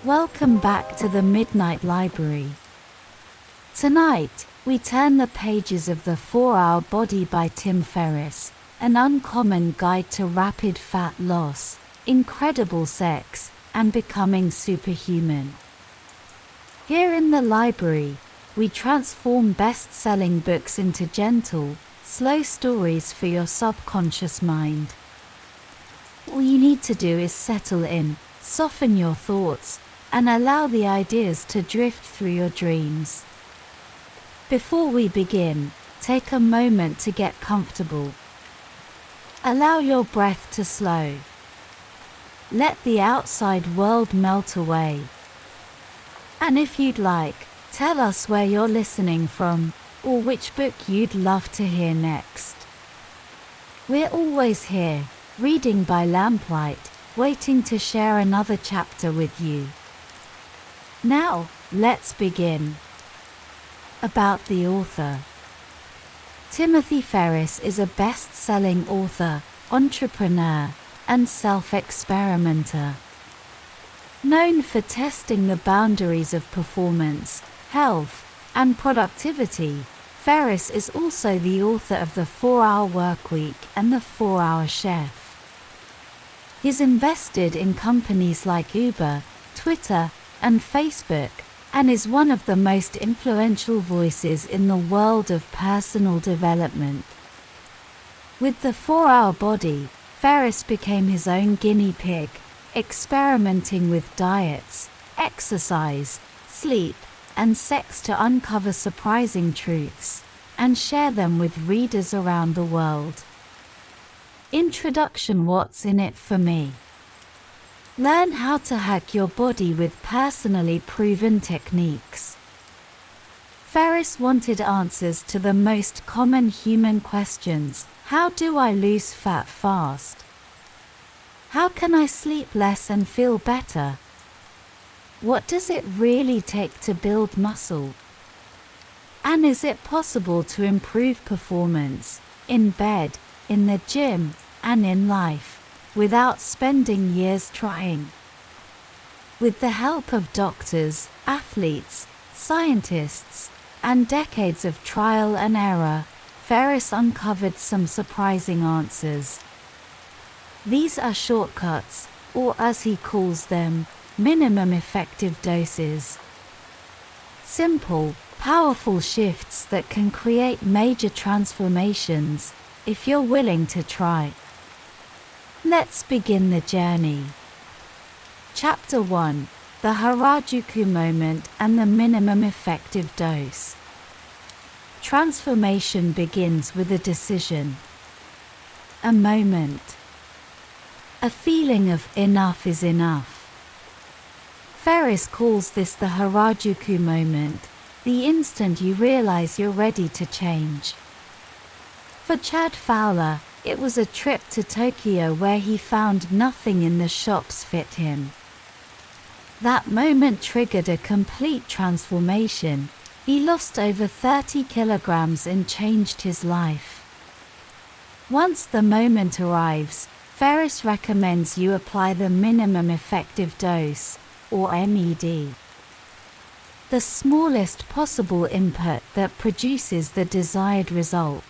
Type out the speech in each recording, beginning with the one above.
Welcome back to the Midnight Library. Tonight, we turn the pages of The 4-Hour Body by Tim Ferriss, an uncommon guide to rapid fat loss, incredible sex, and becoming superhuman. Here in the library, we transform best-selling books into gentle, slow stories for your subconscious mind. All you need to do is settle in, soften your thoughts, and allow the ideas to drift through your dreams. Before we begin, take a moment to get comfortable. Allow your breath to slow. Let the outside world melt away. And if you'd like, tell us where you're listening from, or which book you'd love to hear next. We're always here, reading by lamplight, waiting to share another chapter with you. Now, let's begin. About the author. Timothy Ferriss is a best-selling author, entrepreneur, and self-experimenter. Known for testing the boundaries of performance, health, and productivity, Ferriss is also the author of The 4-Hour Workweek and The 4-Hour Chef. He's invested in companies like Uber, Twitter, and Facebook, and is one of the most influential voices in the world of personal development. With The 4-Hour Body, Ferriss became his own guinea pig, experimenting with diets, exercise, sleep, and sex to uncover surprising truths, and share them with readers around the world. Introduction. What's in it for me? Learn how to hack your body with personally proven techniques. Ferriss wanted answers to the most common human questions. How do I lose fat fast? How can I sleep less and feel better? What does it really take to build muscle? And is it possible to improve performance, in bed, in the gym, and in life, without spending years trying? With the help of doctors, athletes, scientists, and decades of trial and error, Ferriss uncovered some surprising answers. These are shortcuts, or as he calls them, minimum effective doses. Simple, powerful shifts that can create major transformations, if you're willing to try. Let's begin the journey. Chapter 1: The Harajuku Moment and the Minimum Effective Dose. Transformation begins with a decision. A moment. A feeling of enough is enough. Ferriss calls this the Harajuku moment, the instant you realize you're ready to change. For Chad Fowler, it was a trip to Tokyo where he found nothing in the shops fit him. That moment triggered a complete transformation. He lost over 30 kilograms and changed his life. Once the moment arrives, Ferriss recommends you apply the minimum effective dose, or MED. The smallest possible input that produces the desired result.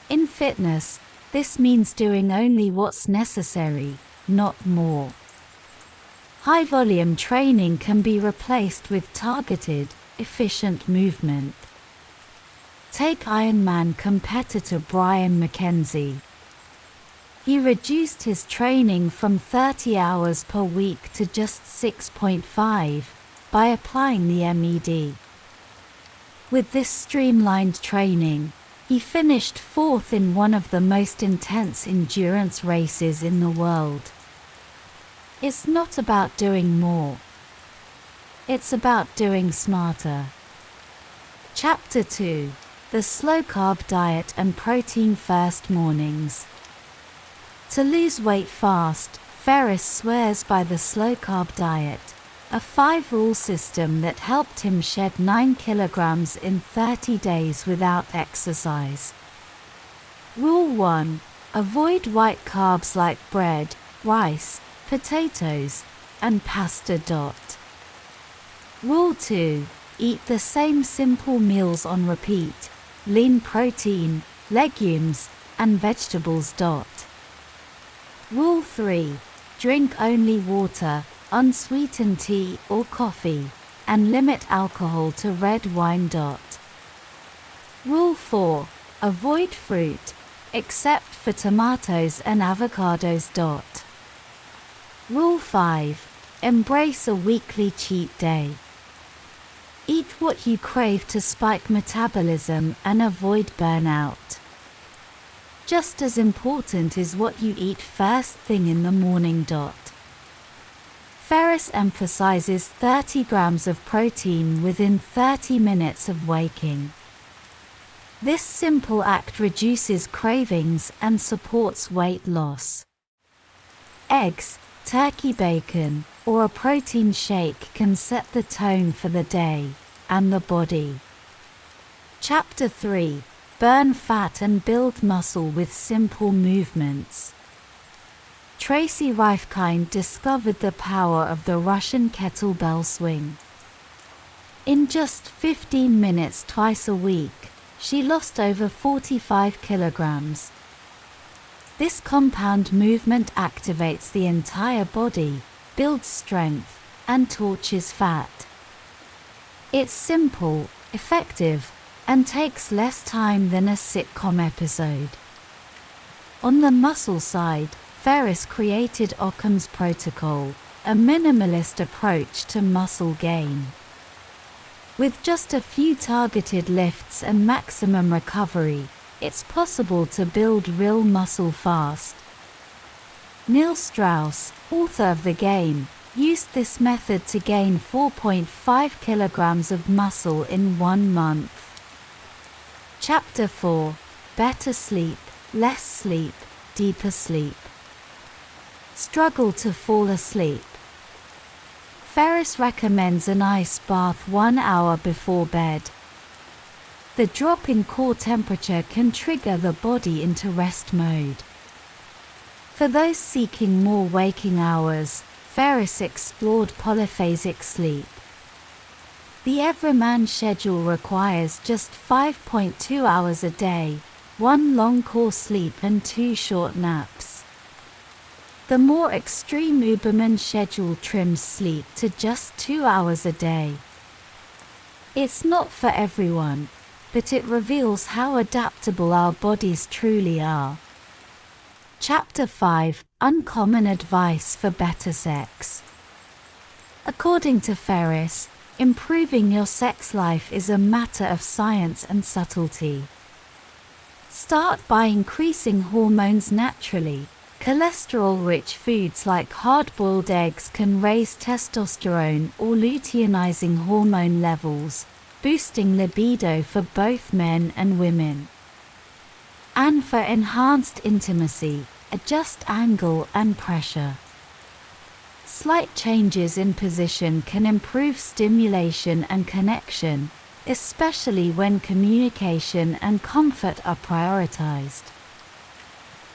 In fitness, this means doing only what's necessary, not more. High-volume training can be replaced with targeted, efficient movement. Take Ironman competitor Brian McKenzie. He reduced his training from 30 hours per week to just 6.5 by applying the MED. With this streamlined training, he finished fourth in one of the most intense endurance races in the world. It's not about doing more. It's about doing smarter. Chapter 2: The Slow-Carb Diet and Protein-First Mornings. To lose weight fast, Ferriss swears by the slow-carb diet, a 5-rule system that helped him shed 9 kilograms in 30 days without exercise. Rule 1: Avoid white carbs like bread, rice, potatoes, and pasta. Rule 2. Eat the same simple meals on repeat. Lean protein, legumes, and vegetables. Rule 3. Drink only water, unsweetened tea or coffee, and limit alcohol to red wine. Rule 4. Avoid fruit, except for tomatoes and avocados. Rule 5. Embrace a weekly cheat day. Eat what you crave to spike metabolism and avoid burnout. Just as important is what you eat first thing in the morning. Ferriss emphasizes 30 grams of protein within 30 minutes of waking. This simple act reduces cravings and supports weight loss. Eggs, turkey bacon, or a protein shake can set the tone for the day and the body. Chapter 3. Burn fat and build muscle with simple movements. Tracy Rifkind discovered the power of the Russian kettlebell swing. In just 15 minutes twice a week, she lost over 45 kilograms. This compound movement activates the entire body, builds strength, and torches fat. It's simple, effective, and takes less time than a sitcom episode. On the muscle side, Ferriss created Occam's protocol, a minimalist approach to muscle gain. With just a few targeted lifts and maximum recovery, it's possible to build real muscle fast. Neil Strauss, author of The Game, used this method to gain 4.5 kilograms of muscle in 1 month. Chapter 4. Better sleep, less sleep, deeper sleep. Struggle to fall asleep. Ferriss recommends an ice bath 1 hour before bed. The drop in core temperature can trigger the body into rest mode. For those seeking more waking hours, Ferriss explored polyphasic sleep. The everyman schedule requires just 5.2 hours a day, 1 long core sleep and 2 short naps. The more extreme Uberman schedule trims sleep to just 2 hours a day. It's not for everyone, but it reveals how adaptable our bodies truly are. Chapter 5. Uncommon advice for better sex. According to Ferriss, improving your sex life is a matter of science and subtlety. Start by increasing hormones naturally. Cholesterol-rich foods like hard-boiled eggs can raise testosterone or luteinizing hormone levels, boosting libido for both men and women. And for enhanced intimacy, adjust angle and pressure. Slight changes in position can improve stimulation and connection, especially when communication and comfort are prioritized.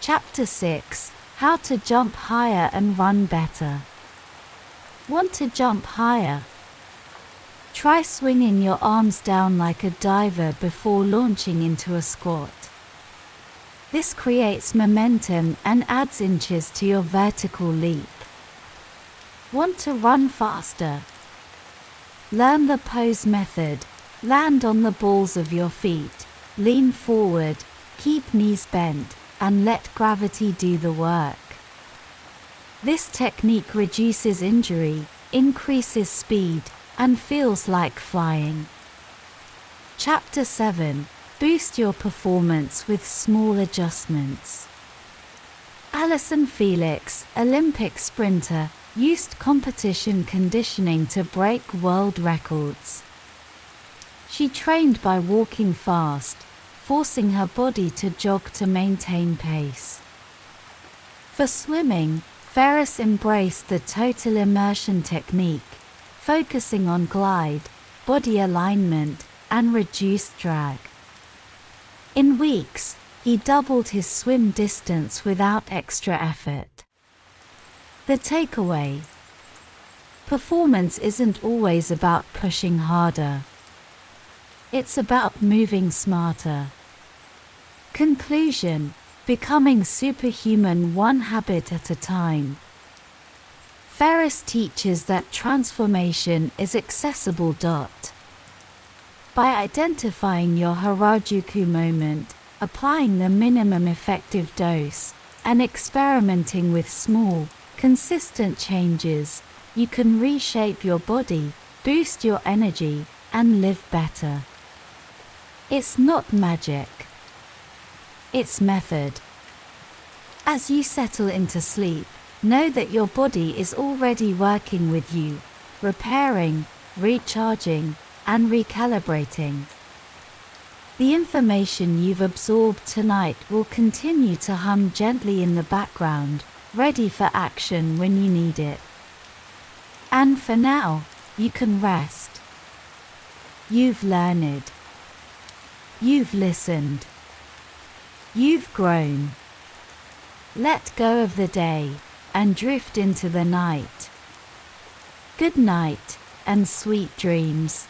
Chapter 6. How to jump higher and run better. Want to jump higher? Try swinging your arms down like a diver before launching into a squat. This creates momentum and adds inches to your vertical leap. Want to run faster? Learn the pose method. Land on the balls of your feet, lean forward, keep knees bent, and let gravity do the work. This technique reduces injury, increases speed, and feels like flying. Chapter 7. Boost your performance with small adjustments. Allyson Felix, Olympic sprinter, used competition conditioning to break world records. She trained by walking fast, forcing her body to jog to maintain pace. For swimming, Ferriss embraced the total immersion technique, focusing on glide, body alignment, and reduced drag. In weeks, he doubled his swim distance without extra effort. The takeaway: Performance isn't always about pushing harder. It's about moving smarter. Conclusion: becoming superhuman one habit at a time. Ferriss teaches that transformation is accessible. By identifying your Harajuku moment, applying the minimum effective dose, and experimenting with small, consistent changes, you can reshape your body, boost your energy, and live better. It's not magic. It's method. As you settle into sleep, know that your body is already working with you, repairing, recharging, and recalibrating. The information you've absorbed tonight will continue to hum gently in the background, ready for action when you need it. And for now, you can rest. You've learned. You've listened. You've grown. Let go of the day and drift into the night. Good night and sweet dreams.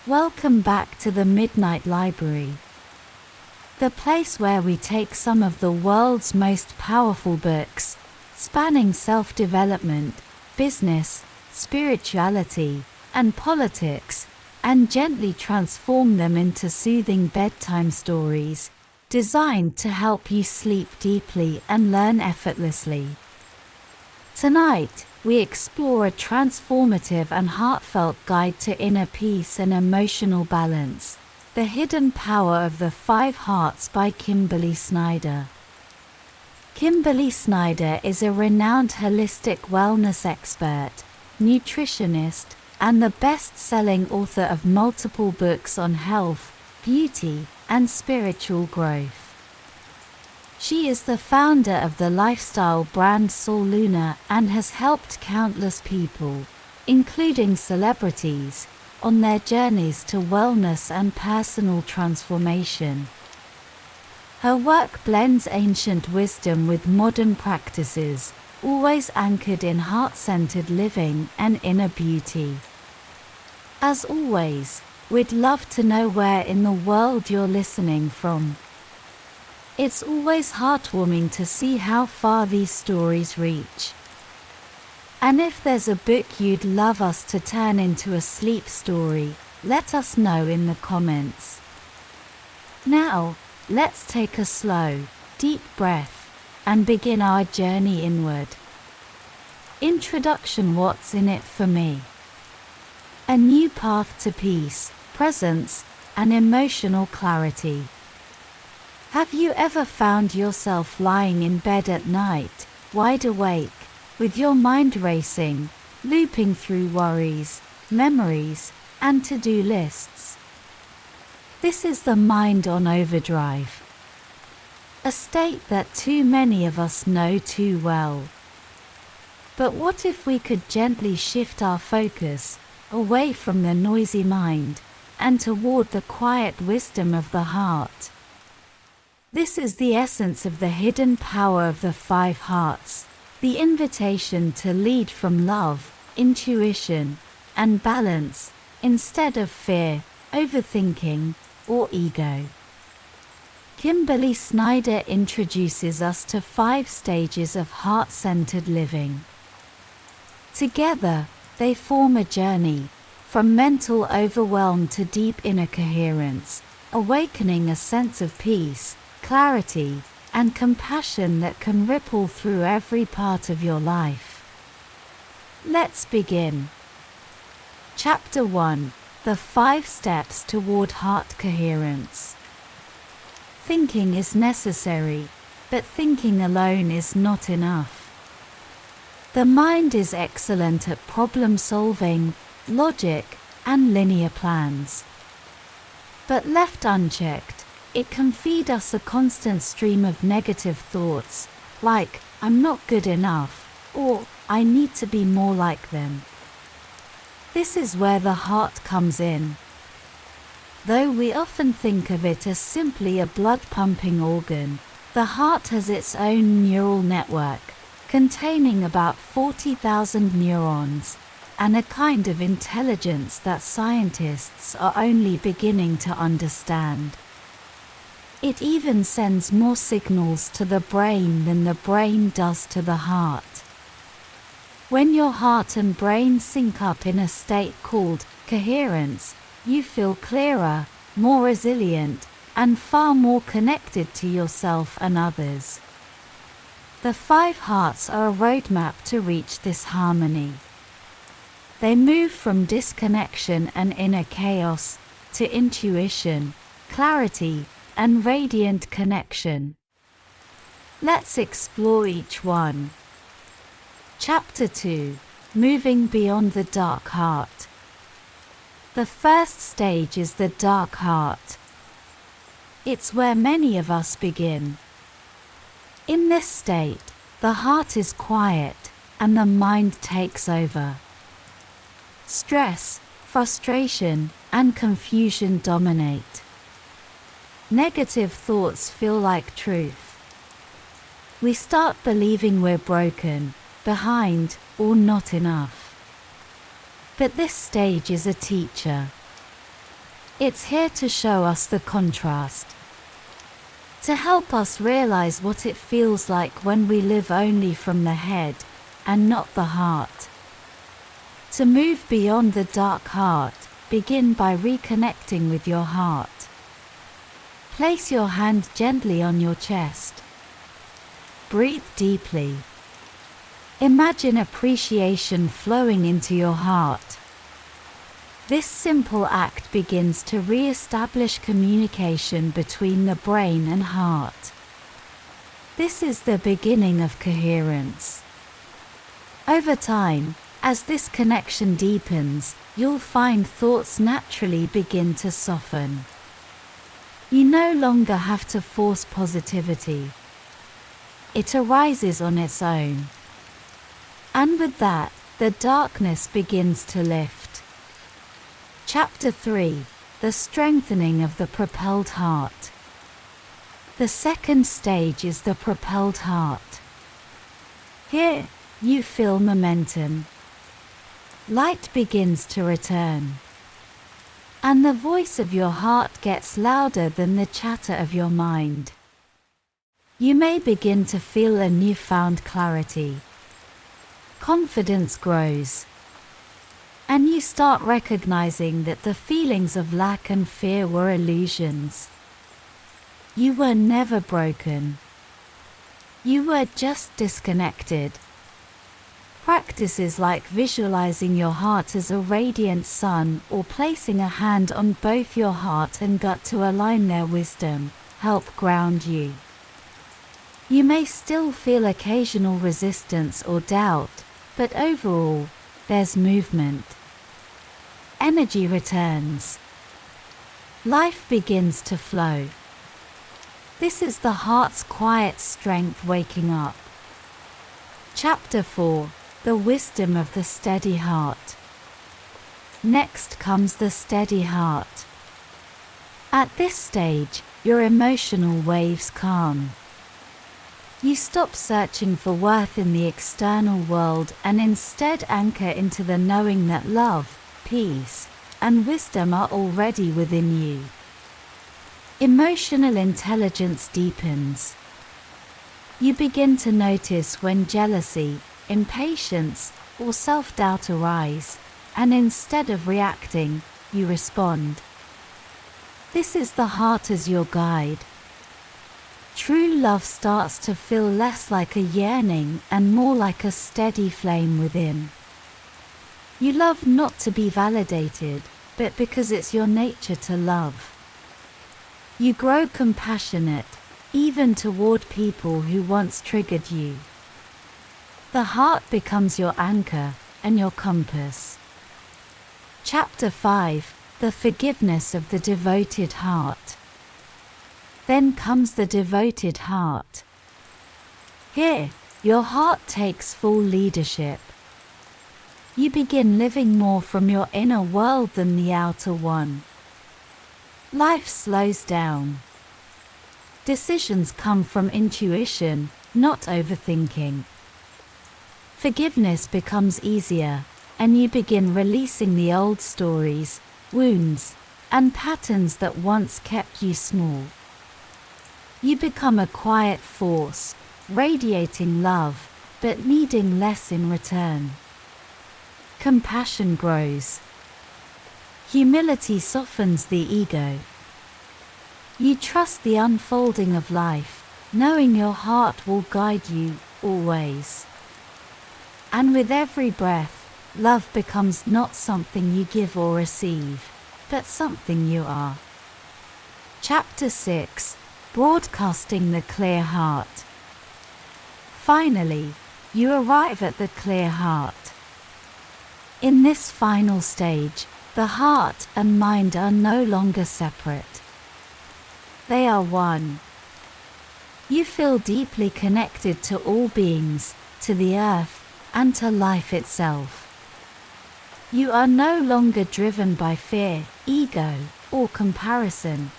Welcome back to the Midnight Library, the place where we take some of the world's most powerful books, spanning self-development, business, spirituality, and politics, and gently transform them into soothing bedtime stories, designed to help you sleep deeply and learn effortlessly. Tonight, we explore a transformative and heartfelt guide to inner peace and emotional balance, The Hidden Power of the 5 Hearts by Kimberly Snyder. Kimberly Snyder is a renowned holistic wellness expert, nutritionist, and the best-selling author of multiple books on health, beauty, and spiritual growth. She is the founder of the lifestyle brand Sull and has helped countless people, including celebrities, on their journeys to wellness and personal transformation. Her work blends ancient wisdom with modern practices, always anchored in heart-centered living and inner beauty. As always, we'd love to know where in the world you're listening from. It's always heartwarming to see how far these stories reach. And if there's a book you'd love us to turn into a sleep story, let us know in the comments. Now, let's take a slow, deep breath and begin our journey inward. Introduction: What's in it for me? A new path to peace, presence, and emotional clarity. Have you ever found yourself lying in bed at night, wide awake, with your mind racing, looping through worries, memories, and to-do lists? This is the mind on overdrive, a state that too many of us know too well. But what if we could gently shift our focus away from the noisy mind and toward the quiet wisdom of the heart? This is the essence of the hidden power of the 5 hearts, the invitation to lead from love, intuition, and balance, instead of fear, overthinking, or ego. Kimberly Snyder introduces us to 5 stages of heart-centered living. Together, they form a journey, from mental overwhelm to deep inner coherence, awakening a sense of peace, clarity, and compassion that can ripple through every part of your life. Let's begin. Chapter 1: The 5 Steps Toward Heart Coherence. Thinking is necessary, but thinking alone is not enough. The mind is excellent at problem solving, logic, and linear plans. But left unchecked, it can feed us a constant stream of negative thoughts, like, I'm not good enough, or I need to be more like them. This is where the heart comes in. Though we often think of it as simply a blood-pumping organ, the heart has its own neural network, containing about 40,000 neurons, and a kind of intelligence that scientists are only beginning to understand. It even sends more signals to the brain than the brain does to the heart. When your heart and brain sync up in a state called coherence, you feel clearer, more resilient, and far more connected to yourself and others. The 5 hearts are a roadmap to reach this harmony. They move from disconnection and inner chaos to intuition, clarity, and radiant connection. Let's explore each one. Chapter 2: Moving Beyond the Dark Heart. The first stage is the dark heart. It's where many of us begin. In this state, the heart is quiet and the mind takes over. Stress, frustration, and confusion dominate. Negative thoughts feel like truth. We start believing we're broken, behind, or not enough. But this stage is a teacher. It's here to show us the contrast, to help us realize what it feels like when we live only from the head and not the heart. To move beyond the dark heart, begin by reconnecting with your heart. Place your hand gently on your chest. Breathe deeply. Imagine appreciation flowing into your heart. This simple act begins to re-establish communication between the brain and heart. This is the beginning of coherence. Over time, as this connection deepens, you'll find thoughts naturally begin to soften. You no longer have to force positivity. It arises on its own. And with that, the darkness begins to lift. Chapter 3: The Strengthening of the Propelled Heart. The second stage is the propelled heart. Here, you feel momentum. Light begins to return. And the voice of your heart gets louder than the chatter of your mind. You may begin to feel a newfound clarity. Confidence grows. And you start recognizing that the feelings of lack and fear were illusions. You were never broken. You were just disconnected. Practices like visualizing your heart as a radiant sun or placing a hand on both your heart and gut to align their wisdom help ground you. You may still feel occasional resistance or doubt, but overall, there's movement. Energy returns. Life begins to flow. This is the heart's quiet strength waking up. Chapter 4: The Wisdom of the Steady Heart. Next comes the steady heart. At this stage, your emotional waves calm. You stop searching for worth in the external world and instead anchor into the knowing that love, peace, and wisdom are already within you. Emotional intelligence deepens. You begin to notice when jealousy, impatience, or self-doubt arise, and instead of reacting, you respond. This is the heart as your guide. True love starts to feel less like a yearning and more like a steady flame within. You love not to be validated, but because it's your nature to love. You grow compassionate, even toward people who once triggered you. The heart becomes your anchor and your compass. Chapter 5: The Forgiveness of the Devoted Heart. Then comes the devoted heart. Here, your heart takes full leadership. You begin living more from your inner world than the outer one. Life slows down. Decisions come from intuition, not overthinking. Forgiveness becomes easier, and you begin releasing the old stories, wounds, and patterns that once kept you small. You become a quiet force, radiating love, but needing less in return. Compassion grows. Humility softens the ego. You trust the unfolding of life, knowing your heart will guide you always. And with every breath, love becomes not something you give or receive, but something you are. Chapter 6: Broadcasting the Clear Heart. Finally, you arrive at the clear heart. In this final stage, the heart and mind are no longer separate. They are one. You feel deeply connected to all beings, to the earth, and to life itself. You are no longer driven by fear, ego, or comparison.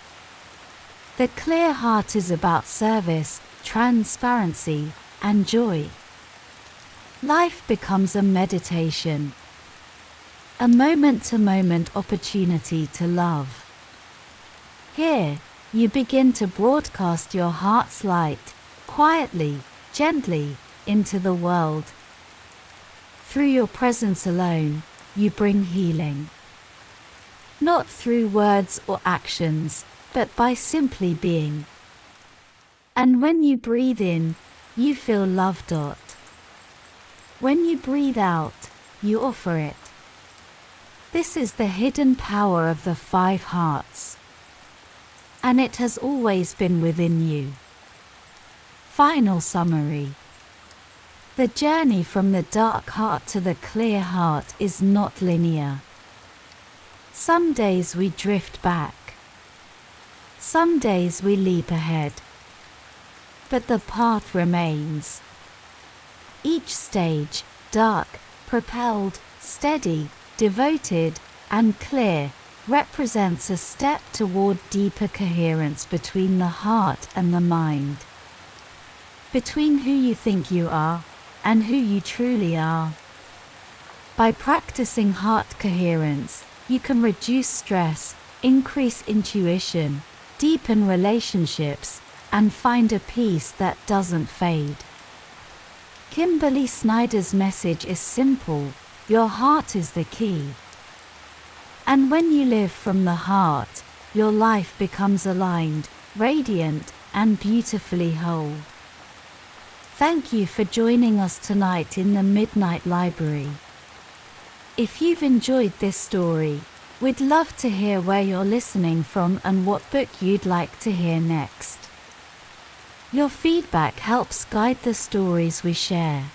The clear heart is about service, transparency, and joy. Life becomes a meditation, a moment-to-moment opportunity to love. Here, you begin to broadcast your heart's light, quietly, gently, into the world. Through your presence alone, you bring healing. Not through words or actions, but by simply being. And when you breathe in, you feel love. When you breathe out, you offer it. This is the hidden power of the 5 hearts. And it has always been within you. Final summary. The journey from the dark heart to the clear heart is not linear. Some days we drift back. Some days we leap ahead. But the path remains. Each stage, dark, propelled, steady, devoted, and clear, represents a step toward deeper coherence between the heart and the mind. Between who you think you are and who you truly are. By practicing heart coherence, you can reduce stress, increase intuition, deepen relationships, and find a peace that doesn't fade. Kimberly Snyder's message is simple: your heart is the key. And when you live from the heart, your life becomes aligned, radiant, and beautifully whole. Thank you for joining us tonight in the Midnight Library. If you've enjoyed this story, we'd love to hear where you're listening from and what book you'd like to hear next. Your feedback helps guide the stories we share.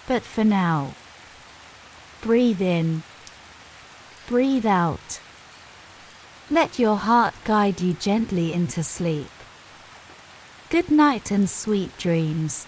But for now, breathe in, breathe out. Let your heart guide you gently into sleep. Good night and sweet dreams.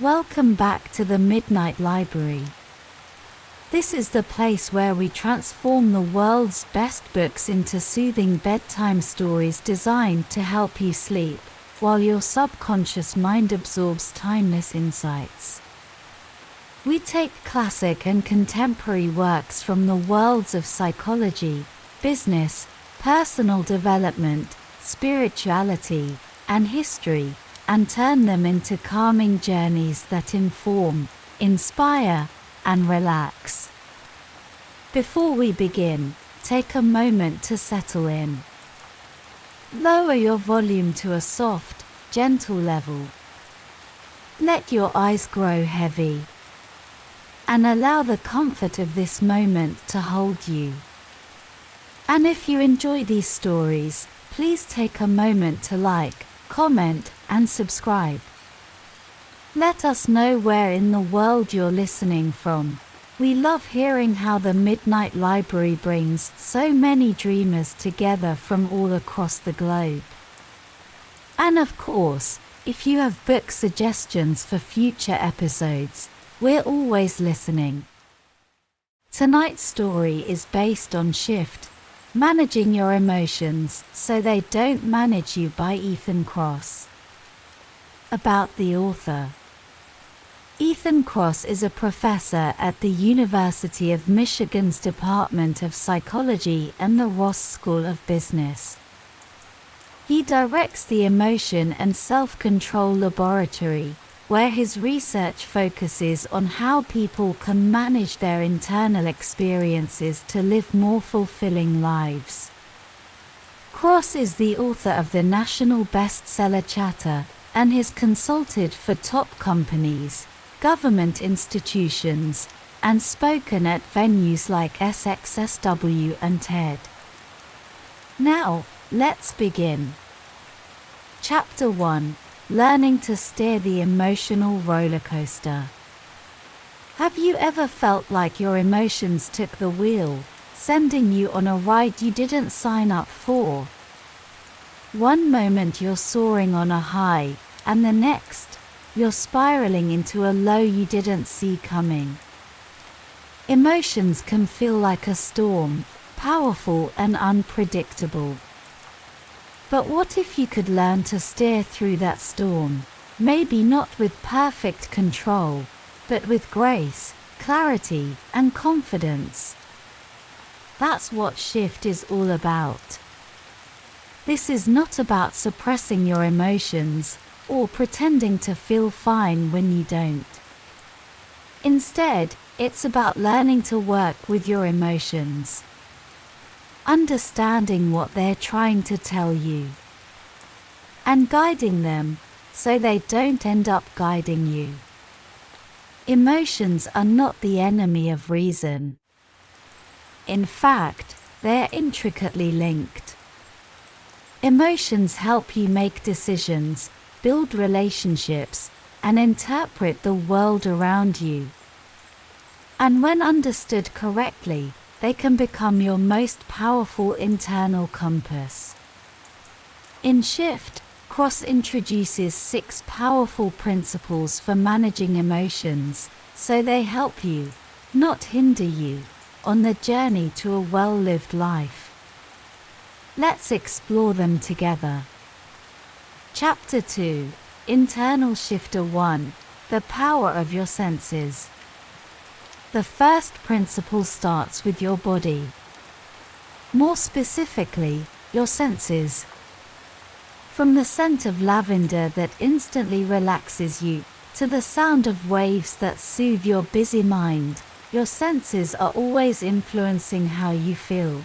Welcome back to the Midnight Library. This is the place where we transform the world's best books into soothing bedtime stories designed to help you sleep, while your subconscious mind absorbs timeless insights. We take classic and contemporary works from the worlds of psychology, business, personal development, spirituality, and history, and turn them into calming journeys that inform, inspire, and relax. Before we begin, take a moment to settle in. Lower your volume to a soft, gentle level. Let your eyes grow heavy, and allow the comfort of this moment to hold you. And if you enjoy these stories, please take a moment to like, comment, and subscribe. Let us know where in the world you're listening from. We love hearing how the Midnight Library brings so many dreamers together from all across the globe. And of course, if you have book suggestions for future episodes, we're always listening. Tonight's story is based on Shift, Managing Your Emotions So They Don't Manage You by Ethan Kross. About the author. Ethan Kross is a professor at the University of Michigan's Department of Psychology and the Ross School of Business. He directs the Emotion and Self-Control Laboratory, where his research focuses on how people can manage their internal experiences to live more fulfilling lives. Kross is the author of the national bestseller Chatter, and has consulted for top companies, government institutions, and spoken at venues like SXSW and TED. Now, let's begin. Chapter 1: Learning to Steer the Emotional Roller Coaster. Have you ever felt like your emotions took the wheel, sending you on a ride you didn't sign up for? One moment you're soaring on a high, and the next, you're spiraling into a low you didn't see coming. Emotions can feel like a storm, powerful and unpredictable. But what if you could learn to steer through that storm, maybe not with perfect control, but with grace, clarity, and confidence? That's what Shift is all about. This is not about suppressing your emotions or pretending to feel fine when you don't. Instead, it's about learning to work with your emotions, understanding what they're trying to tell you, and guiding them so they don't end up guiding you. Emotions are not the enemy of reason. In fact, they're intricately linked. Emotions help you make decisions, build relationships, and interpret the world around you. And when understood correctly, they can become your most powerful internal compass. In Shift, Kross introduces 6 powerful principles for managing emotions, so they help you, not hinder you, on the journey to a well-lived life. Let's explore them together. Chapter 2: Internal Shifter 1: The Power of Your Senses. The first principle starts with your body. More specifically, your senses. From the scent of lavender that instantly relaxes you, to the sound of waves that soothe your busy mind, your senses are always influencing how you feel.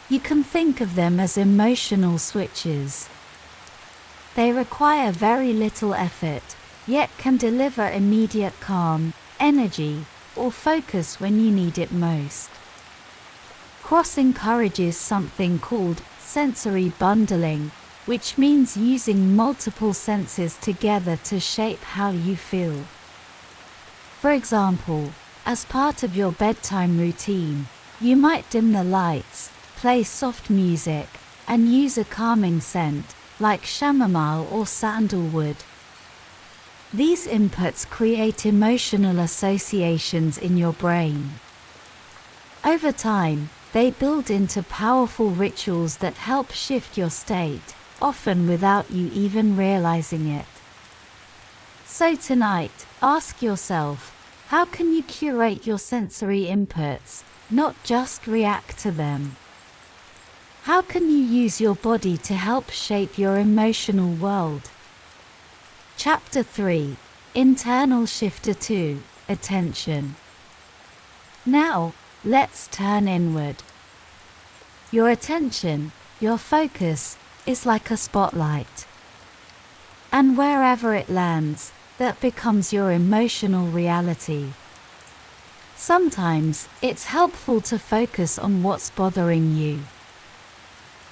You can think of them as emotional switches. They require very little effort, yet can deliver immediate calm, energy, or focus when you need it most. Kross encourages something called sensory bundling, which means using multiple senses together to shape how you feel. For example, as part of your bedtime routine, you might dim the lights, play soft music, and use a calming scent, like chamomile or sandalwood. These inputs create emotional associations in your brain. Over time, they build into powerful rituals that help shift your state, often without you even realizing it. So tonight, ask yourself, how can you curate your sensory inputs, not just react to them? How can you use your body to help shape your emotional world? Chapter 3, Internal Shifter 2, Attention. Now, let's turn inward. Your attention, your focus, is like a spotlight. And wherever it lands, that becomes your emotional reality. Sometimes, it's helpful to focus on what's bothering you.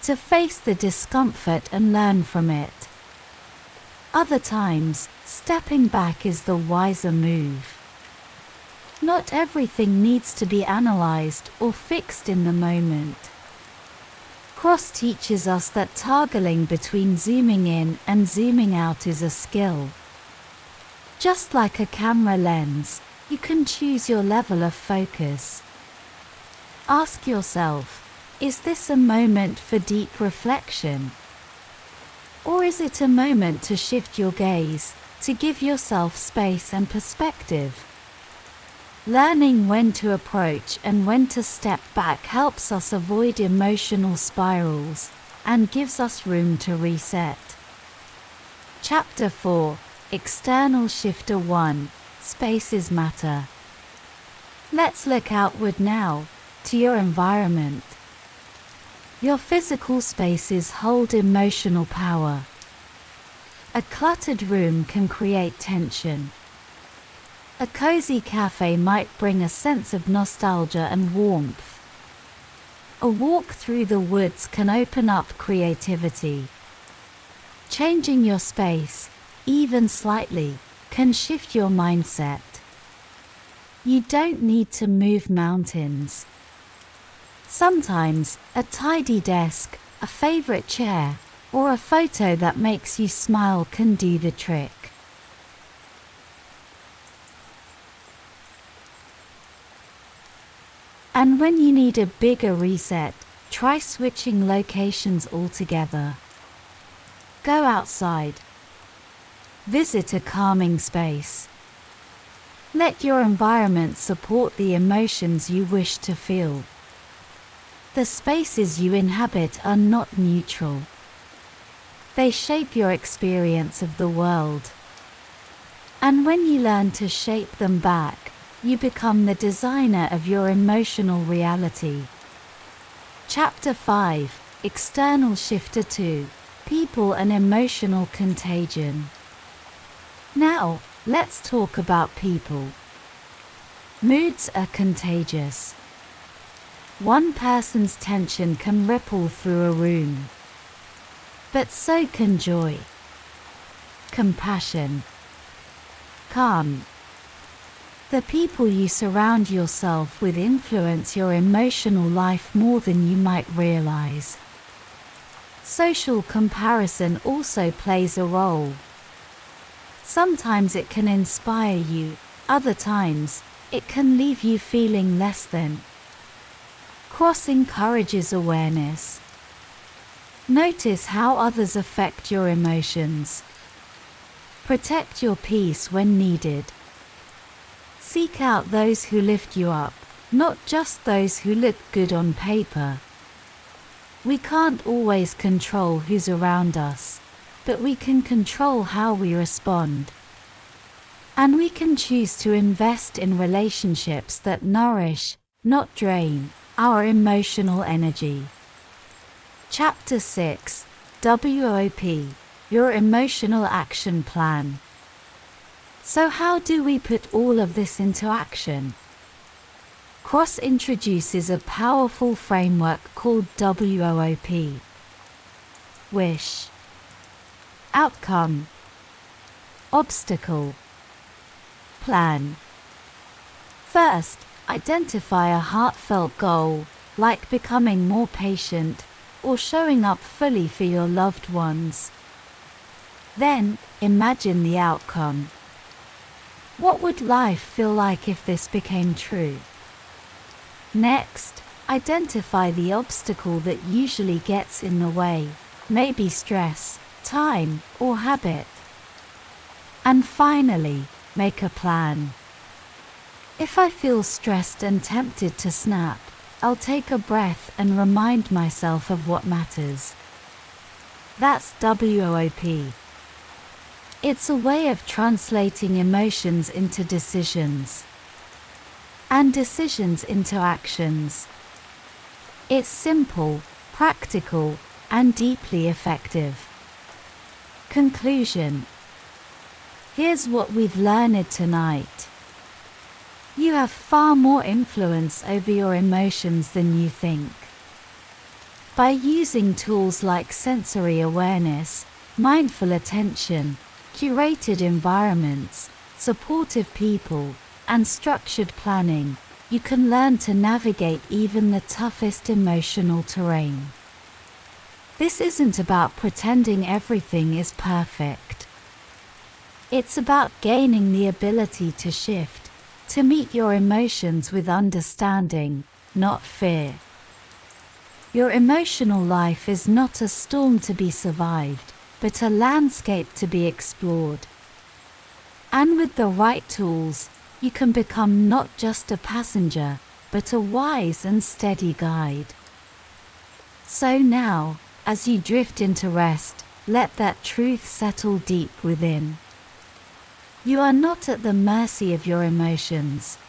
To face the discomfort and learn from it. Other times, stepping back is the wiser move. Not everything needs to be analyzed or fixed in the moment. Cross teaches us that toggling between zooming in and zooming out is a skill. Just like a camera lens, you can choose your level of focus. Ask yourself, is this a moment for deep reflection? Or is it a moment to shift your gaze, to give yourself space and perspective? Learning when to approach and when to step back helps us avoid emotional spirals and gives us room to reset. Chapter 4, External Shifter 1, Spaces Matter. Let's look outward now, to your environment. Your physical spaces hold emotional power. A cluttered room can create tension. A cozy cafe might bring a sense of nostalgia and warmth. A walk through the woods can open up creativity. Changing your space, even slightly, can shift your mindset. You don't need to move mountains. Sometimes, a tidy desk, a favorite chair, or a photo that makes you smile can do the trick. And when you need a bigger reset, try switching locations altogether. Go outside. Visit a calming space. Let your environment support the emotions you wish to feel. The spaces you inhabit are not neutral. They shape your experience of the world. And when you learn to shape them back, you become the designer of your emotional reality. Chapter 5, External Shifter 2, People and Emotional Contagion. Now, let's talk about people. Moods are contagious. One person's tension can ripple through a room. But so can joy, compassion, calm. The people you surround yourself with influence your emotional life more than you might realize. Social comparison also plays a role. Sometimes it can inspire you, other times, it can leave you feeling less than. Cross encourages awareness. Notice how others affect your emotions. Protect your peace when needed. Seek out those who lift you up, not just those who look good on paper. We can't always control who's around us, but we can control how we respond. And we can choose to invest in relationships that nourish, not drain, our emotional energy. Chapter 6, WOP, Your Emotional Action Plan. So how do we put all of this into action? Cross introduces a powerful framework called WOP. Wish, outcome, obstacle, plan. First, identify a heartfelt goal, like becoming more patient, or showing up fully for your loved ones. Then, imagine the outcome. What would life feel like if this became true? Next, identify the obstacle that usually gets in the way, maybe stress, time, or habit. And finally, make a plan. If I feel stressed and tempted to snap, I'll take a breath and remind myself of what matters. That's WOP. It's a way of translating emotions into decisions, and decisions into actions. It's simple, practical, and deeply effective. Conclusion. Here's what we've learned tonight. You have far more influence over your emotions than you think. By using tools like sensory awareness, mindful attention, curated environments, supportive people, and structured planning, you can learn to navigate even the toughest emotional terrain. This isn't about pretending everything is perfect. It's about gaining the ability to shift, to meet your emotions with understanding, not fear. Your emotional life is not a storm to be survived, but a landscape to be explored. And with the right tools, you can become not just a passenger, but a wise and steady guide. So now, as you drift into rest, let that truth settle deep within. You are not at the mercy of your emotions.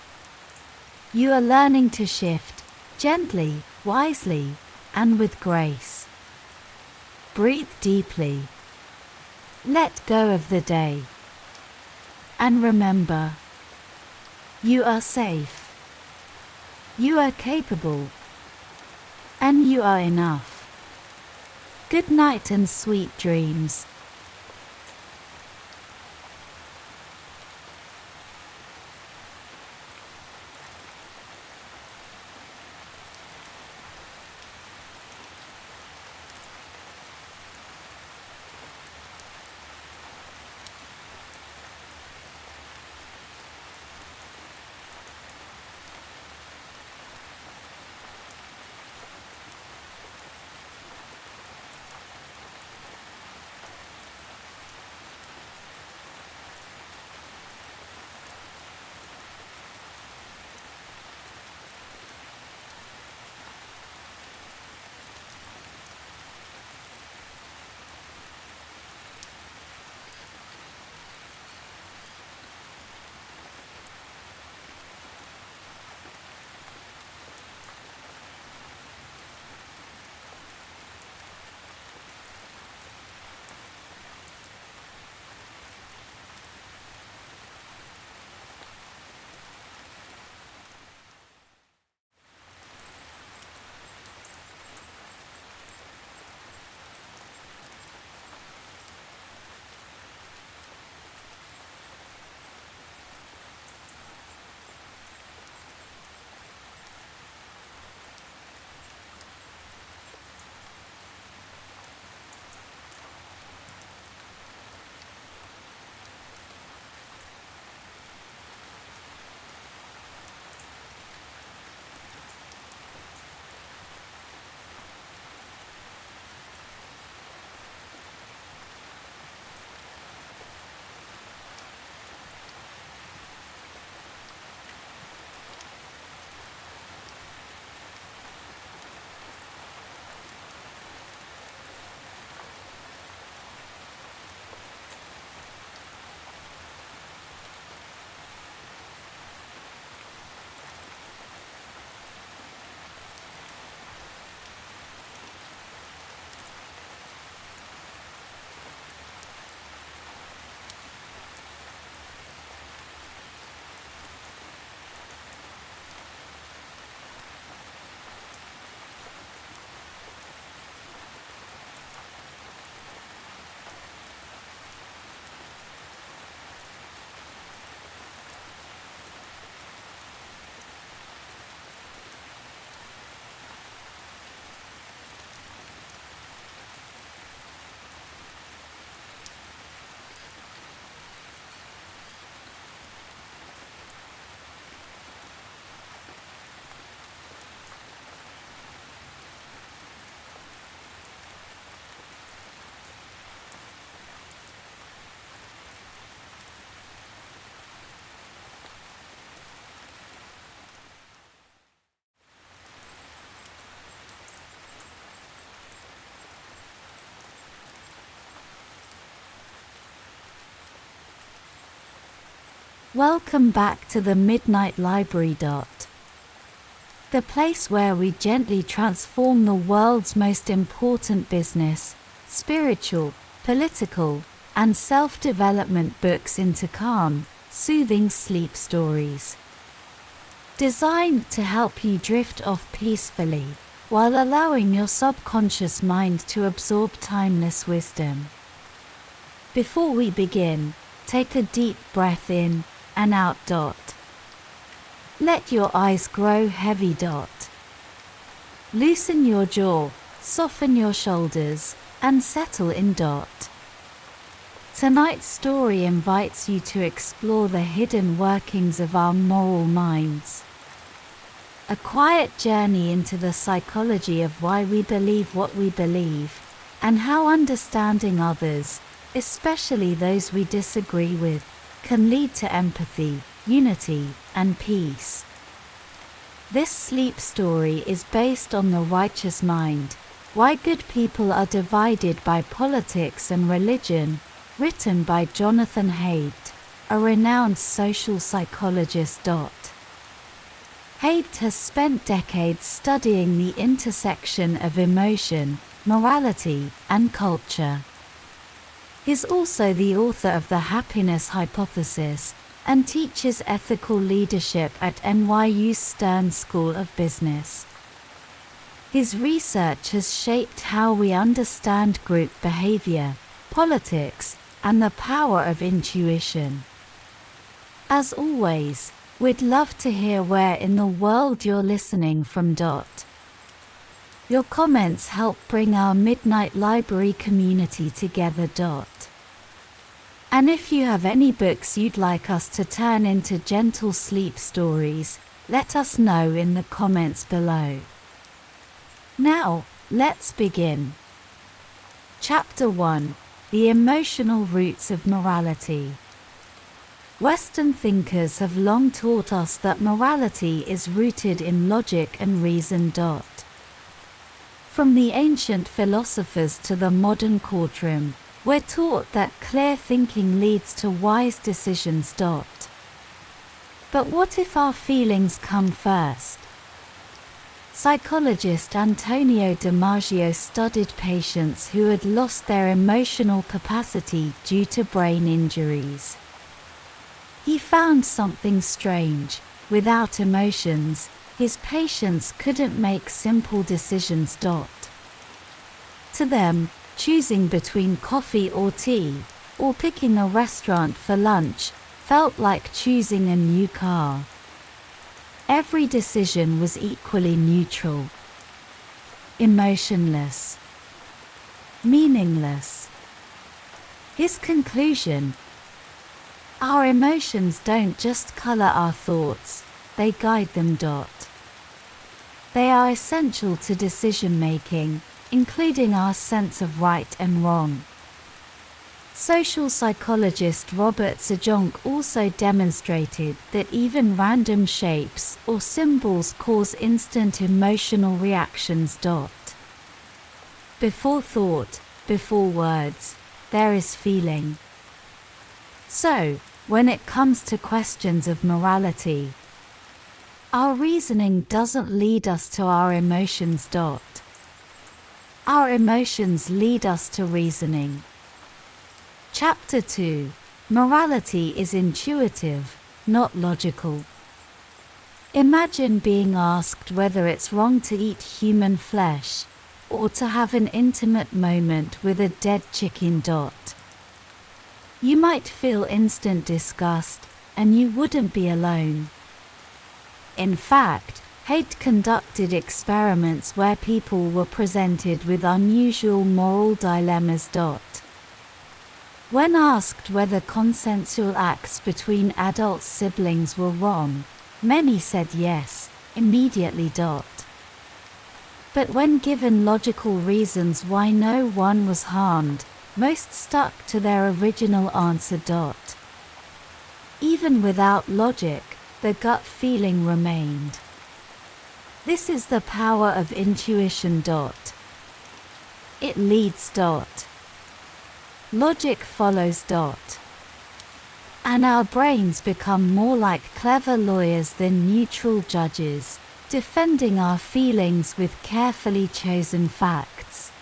You are learning to shift, gently, wisely, and with grace. Breathe deeply. Let go of the day. And remember, you are safe. You are capable. And you are enough. Good night and sweet dreams. Welcome back to the Midnight Library. The place where we gently transform the world's most important business, spiritual, political, and self-development books into calm, soothing sleep stories. Designed to help you drift off peacefully, while allowing your subconscious mind to absorb timeless wisdom. Before we begin, take a deep breath in and out. Let your eyes grow heavy. Loosen your jaw, soften your shoulders, and settle in. Tonight's story invites you to explore the hidden workings of our moral minds. A quiet journey into the psychology of why we believe what we believe, and how understanding others, especially those we disagree with, can lead to empathy, unity, and peace. This sleep story is based on The Righteous Mind, Why Good People Are Divided by Politics and Religion, written by Jonathan Haidt, a renowned social psychologist. Haidt has spent decades studying the intersection of emotion, morality, and culture. He's also the author of The Happiness Hypothesis and teaches ethical leadership at NYU's Stern School of Business. His research has shaped how we understand group behavior, politics, and the power of intuition. As always, we'd love to hear where in the world you're listening from. Your comments help bring our Midnight Library community together. And if you have any books you'd like us to turn into gentle sleep stories, let us know in the comments below. Now, let's begin. Chapter 1: The Emotional Roots of Morality. Western thinkers have long taught us that morality is rooted in logic and reason. From the ancient philosophers to the modern courtroom, we're taught that clear thinking leads to wise decisions. But what if our feelings come first? Psychologist Antonio DiMaggio studied patients who had lost their emotional capacity due to brain injuries. He found something strange. Without emotions, his patients couldn't make simple decisions. To them, choosing between coffee or tea, or picking a restaurant for lunch, felt like choosing a new car. Every decision was equally neutral. Emotionless. Meaningless. His conclusion: our emotions don't just color our thoughts, they guide them. They are essential to decision-making, including our sense of right and wrong. Social psychologist Robert Zajonc also demonstrated that even random shapes or symbols cause instant emotional reactions. Before thought, before words, there is feeling. So, when it comes to questions of morality, our reasoning doesn't lead us to our emotions. Our emotions lead us to reasoning. Chapter 2: Morality is intuitive, not logical. Imagine being asked whether it's wrong to eat human flesh, or to have an intimate moment with a dead chicken. You might feel instant disgust, and you wouldn't be alone. In fact, Haidt conducted experiments where people were presented with unusual moral dilemmas. When asked whether consensual acts between adult siblings were wrong, many said yes, immediately. But when given logical reasons why no one was harmed, most stuck to their original answer. Even without logic, the gut feeling remained. This is the power of intuition. It leads. Logic follows. And our brains become more like clever lawyers than neutral judges, defending our feelings with carefully chosen facts.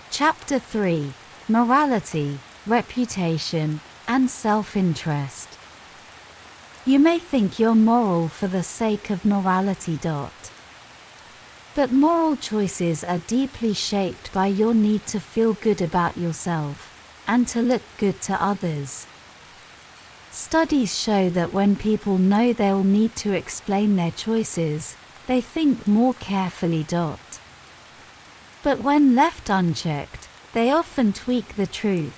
Chapter 3: Morality, Reputation, and Self-Interest. You may think you're moral for the sake of morality. But moral choices are deeply shaped by your need to feel good about yourself, and to look good to others. Studies show that when people know they'll need to explain their choices, they think more carefully. But when left unchecked, they often tweak the truth,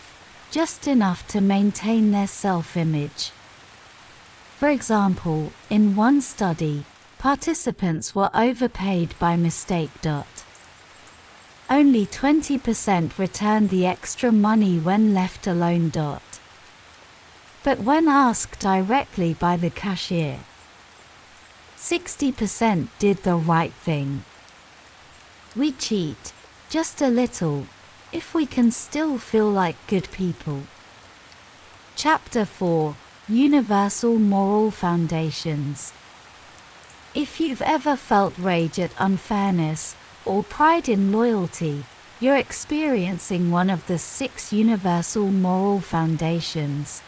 just enough to maintain their self-image. For example, in one study, participants were overpaid by mistake. Only 20% returned the extra money when left alone. But when asked directly by the cashier, 60% did the right thing. We cheat, just a little, if we can still feel like good people. Chapter 4: Universal Moral Foundations. If you've ever felt rage at unfairness, or pride in loyalty, you're experiencing one of the 6 universal moral foundations.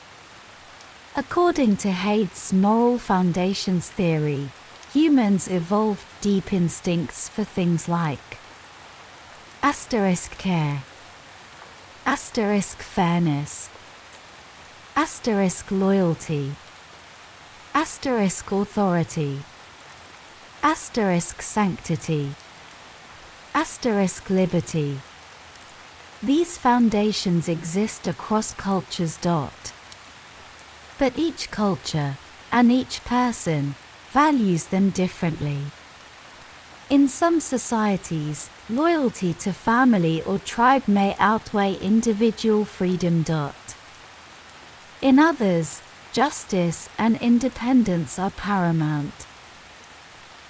According to Haigh's moral foundations theory, humans evolved deep instincts for things like care, fairness, loyalty, authority, sanctity, liberty. These foundations exist across cultures. But each culture, and each person, values them differently. In some societies, loyalty to family or tribe may outweigh individual freedom. In others, justice and independence are paramount.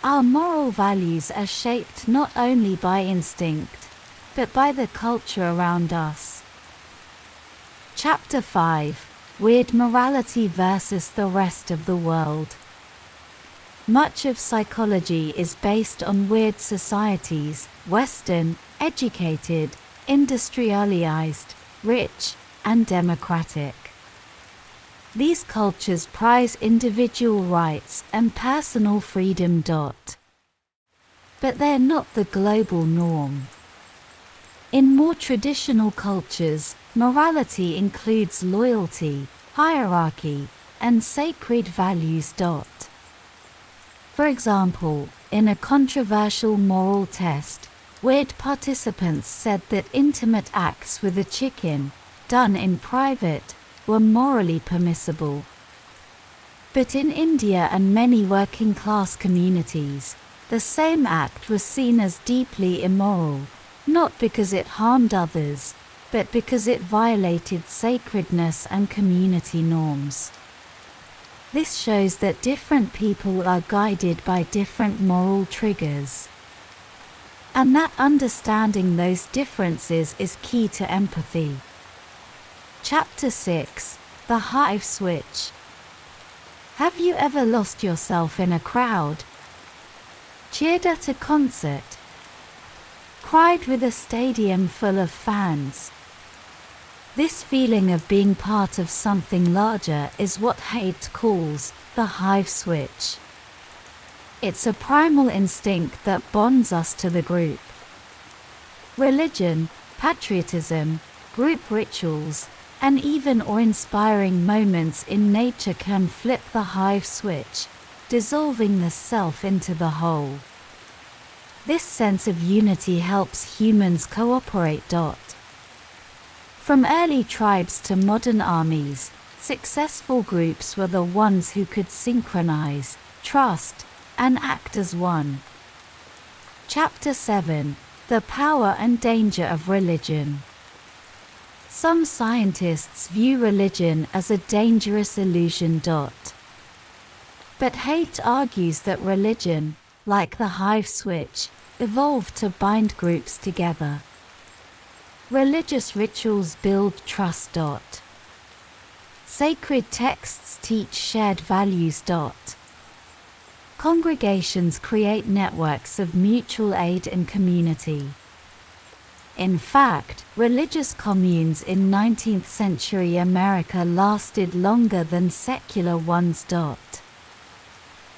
Our moral values are shaped not only by instinct, but by the culture around us. Chapter 5: Weird Morality versus the Rest of the World. Much of psychology is based on weird societies: Western, educated, industrialized, rich, and democratic. These cultures prize individual rights and personal freedom. But they're not the global norm. In more traditional cultures, morality includes loyalty, hierarchy, and sacred values. For example, in a controversial moral test, weird participants said that intimate acts with a chicken, done in private, were morally permissible. But in India and many working-class communities, the same act was seen as deeply immoral, not because it harmed others, but because it violated sacredness and community norms. This shows that different people are guided by different moral triggers, and that understanding those differences is key to empathy. Chapter 6: The Hive Switch. Have you ever lost yourself in a crowd? Cheered at a concert? Cried with a stadium full of fans? This feeling of being part of something larger is what Haidt calls the hive switch. It's a primal instinct that bonds us to the group. Religion, patriotism, group rituals, and even awe-inspiring moments in nature can flip the hive switch, dissolving the self into the whole. This sense of unity helps humans cooperate. From early tribes to modern armies, successful groups were the ones who could synchronize, trust, and act as one. Chapter 7: The Power and Danger of Religion. Some scientists view religion as a dangerous illusion. But Haidt argues that religion, like the hive switch, evolved to bind groups Sacred texts teach shared values. Congregations create networks of mutual aid and community. In fact, religious communes in 19th century America lasted longer than secular ones.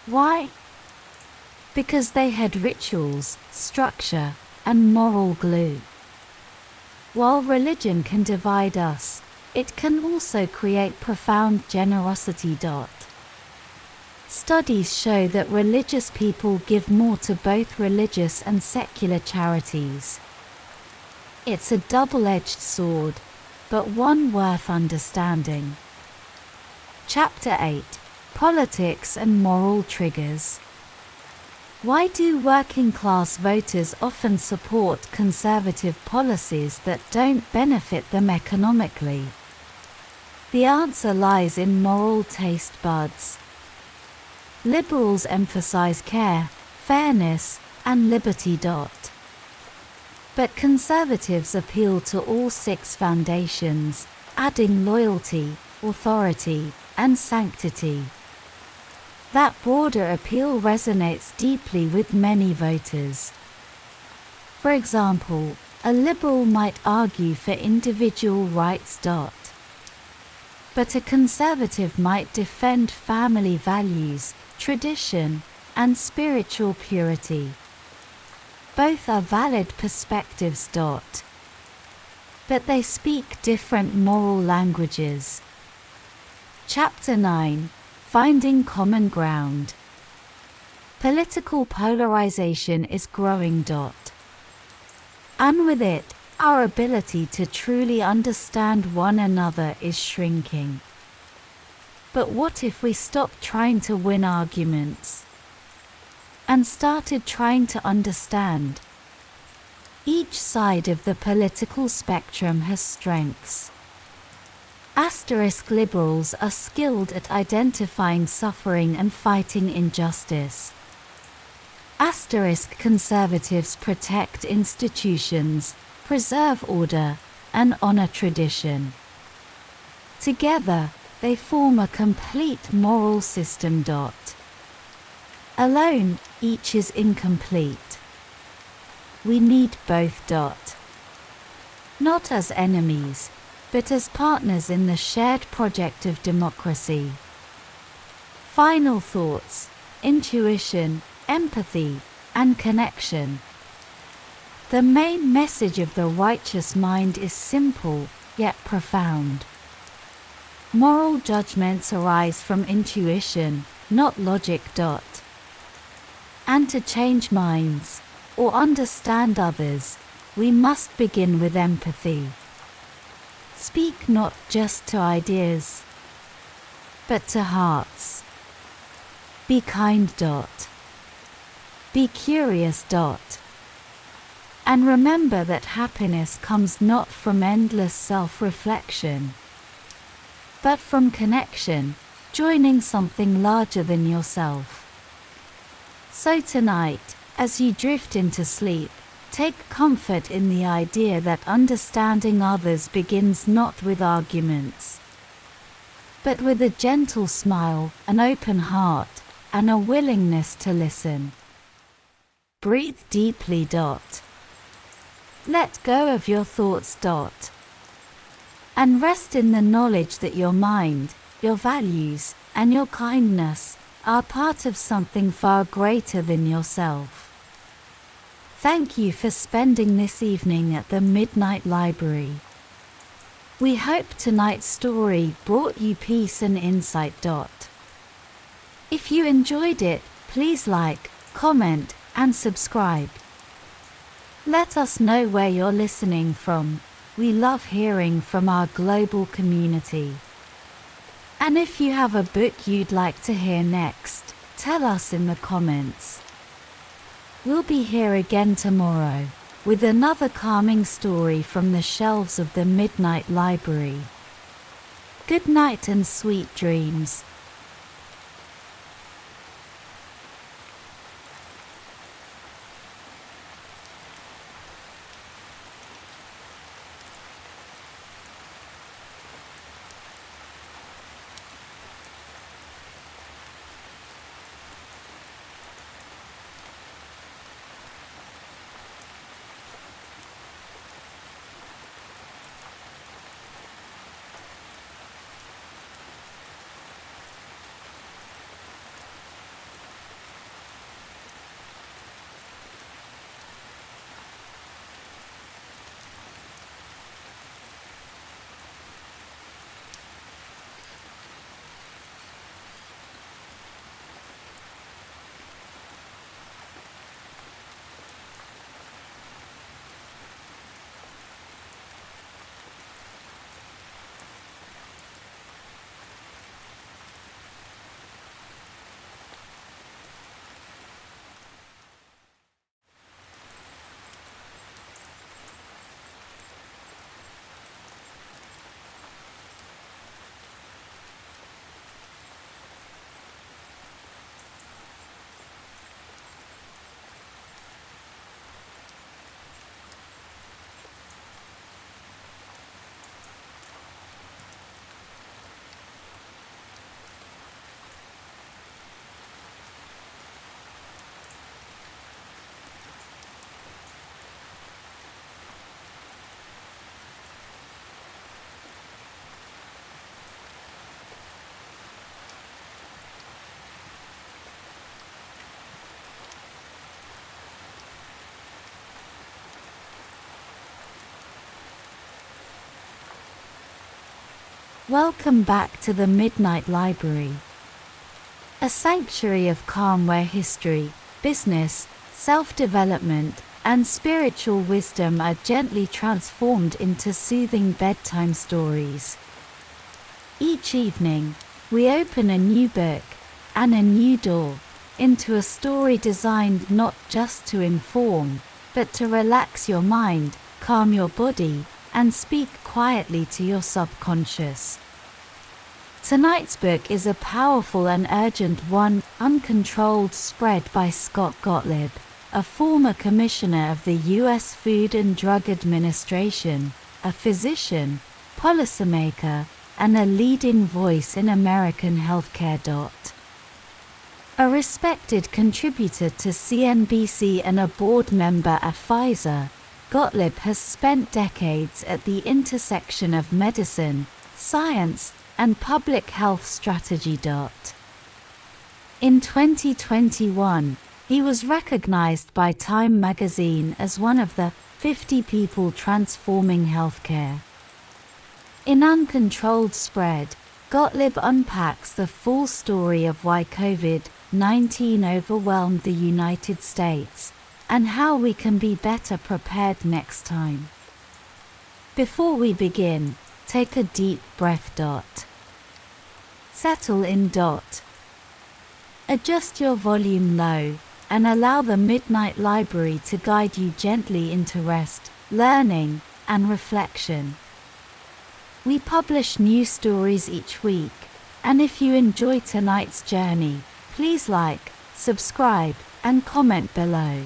Why? Because they had rituals, structure, and moral glue. While religion can divide us, it can also create profound generosity. Studies show that religious people give more to both religious and secular charities. It's a double-edged sword, but one worth understanding. Chapter 8: Politics and Moral Triggers. Why do working-class voters often support conservative policies that don't benefit them economically? The answer lies in moral taste buds. Liberals emphasize care, fairness, and liberty. But conservatives appeal to all six foundations, adding loyalty, authority, and sanctity. That broader appeal resonates deeply with many voters. For example, a liberal might argue for individual rights. But a conservative might defend family values, tradition, and spiritual purity. Both are valid perspectives. But they speak different moral languages. Chapter 9: Finding Common Ground. Political polarization is growing. And with it, our ability to truly understand one another is shrinking. But what if we stopped trying to win arguments and started trying to understand? Each side of the political spectrum has strengths. Liberals are skilled at identifying suffering and fighting injustice. Conservatives protect institutions, preserve order, and honor tradition. Together, they form a complete moral system. Alone, each is incomplete. We need both. Not as enemies, but as partners in the shared project of democracy. Final thoughts: intuition, empathy, and connection. The main message of the righteous mind is simple, yet profound. Moral judgments arise from intuition, not logic. And to change minds, or understand others, we must begin with empathy. Speak not just to ideas, but to hearts. Be kind. Be curious. And remember that happiness comes not from endless self-reflection, but from connection, joining something larger than yourself. So tonight, as you drift into sleep, take comfort in the idea that understanding others begins not with arguments, but with a gentle smile, an open heart, and a willingness to listen. Breathe deeply. Let go of your thoughts. And rest in the knowledge that your mind, your values, and your kindness are part of something far greater than yourself. Thank you for spending this evening at the Midnight Library. We hope tonight's story brought you peace and insight. If you enjoyed it, please like, comment, and subscribe. Let us know where you're listening from. We love hearing from our global community. And if you have a book you'd like to hear next, tell us in the comments. We'll be here again tomorrow, with another calming story from the shelves of the Midnight Library. Good night and sweet dreams. Welcome back to the Midnight Library, a sanctuary of calm where history, business, self-development, and spiritual wisdom are gently transformed into soothing bedtime stories. Each evening, we open a new book and a new door into a story designed not just to inform, but to relax your mind, calm your body, and speak quietly to your subconscious. Tonight's book is a powerful and urgent one, Uncontrolled Spread by Scott Gottlieb, a former commissioner of the U.S. Food and Drug Administration, a physician, policymaker, and a leading voice in American healthcare. A respected contributor to CNBC and a board member at Pfizer, Gottlieb has spent decades at the intersection of medicine, science, and public health strategy. In 2021, he was recognized by Time magazine as one of the 50 people transforming healthcare. In Uncontrolled Spread, Gottlieb unpacks the full story of why COVID-19 overwhelmed the United States, and how we can be better prepared next time. Before we begin, take a deep breath. Settle in. Adjust your volume low, and allow the Midnight Library to guide you gently into rest, learning, and reflection. We publish new stories each week, and if you enjoy tonight's journey, please like, subscribe, and comment below.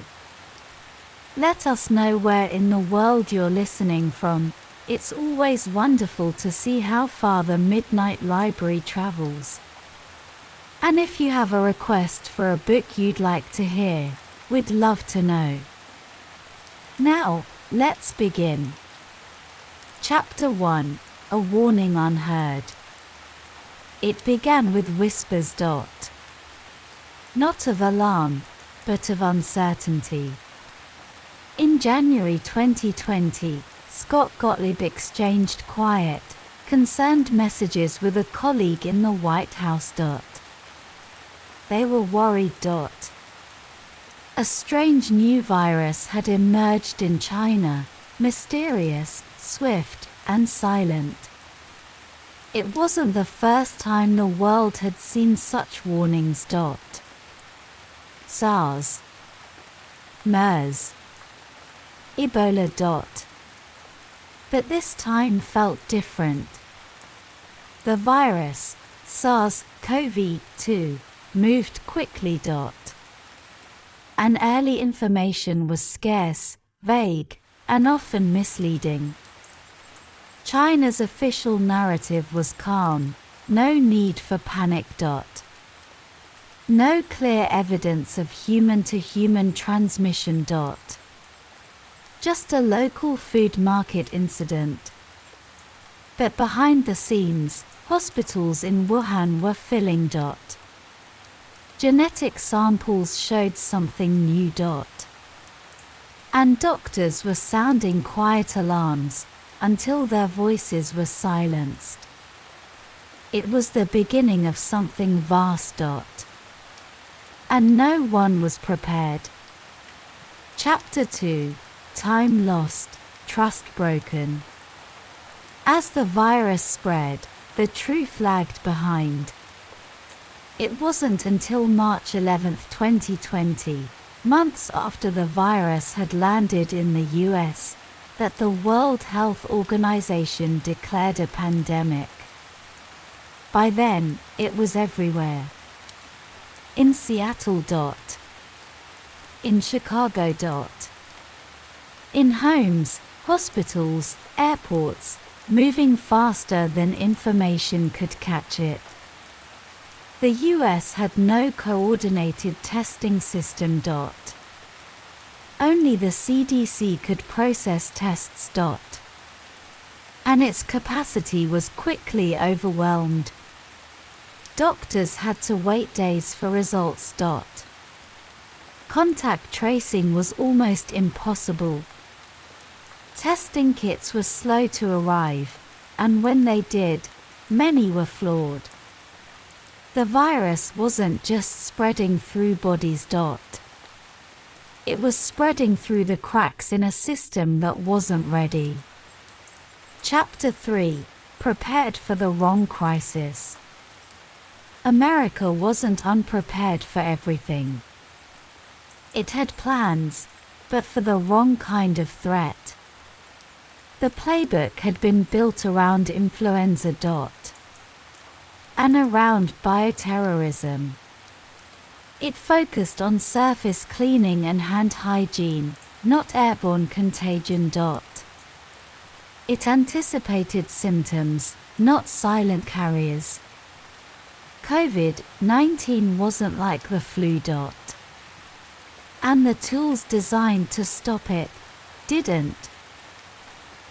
Let us know where in the world you're listening from. It's always wonderful to see how far the Midnight Library travels. And if you have a request for a book you'd like to hear, we'd love to know. Now, let's begin. Chapter 1, A Warning Unheard. It began with whispers. Not of alarm, but of uncertainty. In January 2020, Scott Gottlieb exchanged quiet, concerned messages with a colleague in the White House. They were worried. A strange new virus had emerged in China, mysterious, swift, and silent. It wasn't the first time the world had seen such warnings. SARS, MERS, Ebola. But this time felt different. The virus, SARS-CoV-2, moved quickly. And early information was scarce, vague, and often misleading. China's official narrative was calm, no need for panic. No clear evidence of human-to-human transmission. Just a local food market incident. But behind the scenes, hospitals in Wuhan were filling. Genetic samples showed something new. And doctors were sounding quiet alarms, until their voices were silenced. It was the beginning of something vast. And no one was prepared. Chapter 2, Time Lost, Trust Broken. As the virus spread, the truth lagged behind. It wasn't until March 11, 2020, months after the virus had landed in the US, that the World Health Organization declared a pandemic. By then, it was everywhere. In Seattle. In Chicago. In homes, hospitals, airports, moving faster than information could catch it. The US had no coordinated testing system. Only the CDC could process tests. And its capacity was quickly overwhelmed. Doctors had to wait days for results. Contact tracing was almost impossible. Testing kits were slow to arrive, and when they did, many were flawed. The virus wasn't just spreading through bodies. It was spreading through the cracks in a system that wasn't ready. Chapter 3: Prepared for the Wrong Crisis. America wasn't unprepared for everything. It had plans, but for the wrong kind of threat. The playbook had been built around influenza. And around bioterrorism. It focused on surface cleaning and hand hygiene, not airborne contagion. It anticipated symptoms, not silent carriers. COVID-19 wasn't like the flu. And the tools designed to stop it didn't.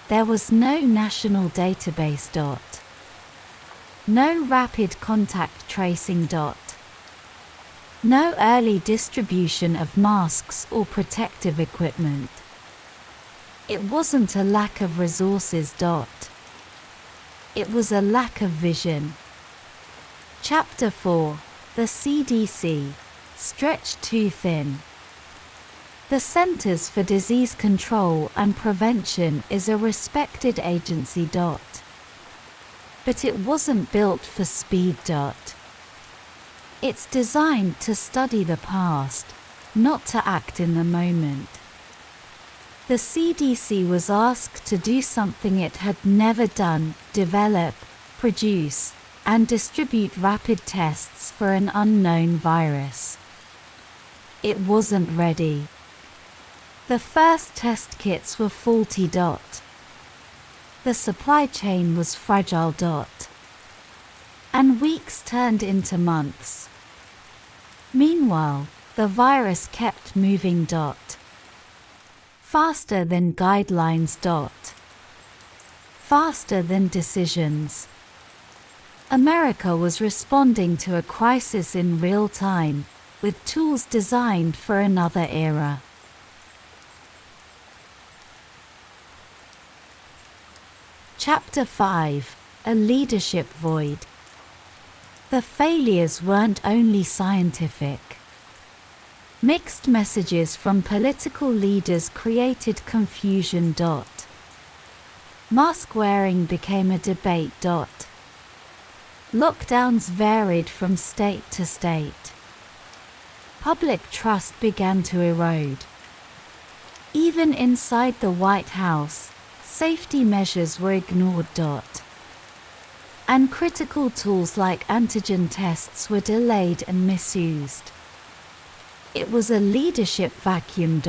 There was no national database. No rapid contact tracing. No early distribution of masks or protective equipment. It wasn't a lack of resources. It was a lack of vision. Chapter 4: The CDC, stretched too thin. The Centers for Disease Control and Prevention is a respected agency. But it wasn't built for speed. It's designed to study the past, not to act in the moment. The CDC was asked to do something it had never done: develop, produce, and distribute rapid tests for an unknown virus. It wasn't ready. The first test kits were faulty. The supply chain was fragile. And weeks turned into months. Meanwhile, the virus kept moving. Faster than guidelines. Faster than decisions. America was responding to a crisis in real time, with tools designed for another era. Chapter 5: A Leadership Void. The failures weren't only scientific. Mixed messages from political leaders created confusion. Mask wearing became a debate. Lockdowns varied from state to state. Public trust began to erode. Even inside the White House, safety measures were ignored. And critical tools like antigen tests were delayed and misused. It was a leadership vacuum.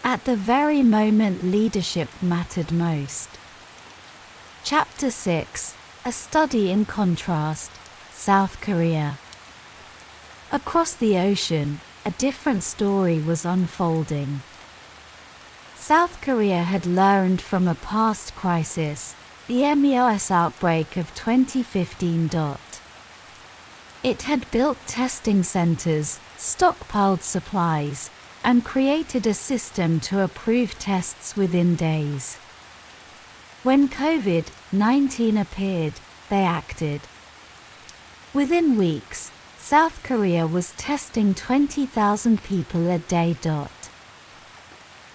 At the very moment leadership mattered most. Chapter 6: A Study in Contrast, South Korea. Across the ocean, a different story was unfolding. South Korea had learned from a past crisis, the MERS outbreak of 2015. It had built testing centers, stockpiled supplies, and created a system to approve tests within days. When COVID-19 appeared, they acted. Within weeks, South Korea was testing 20,000 people a day.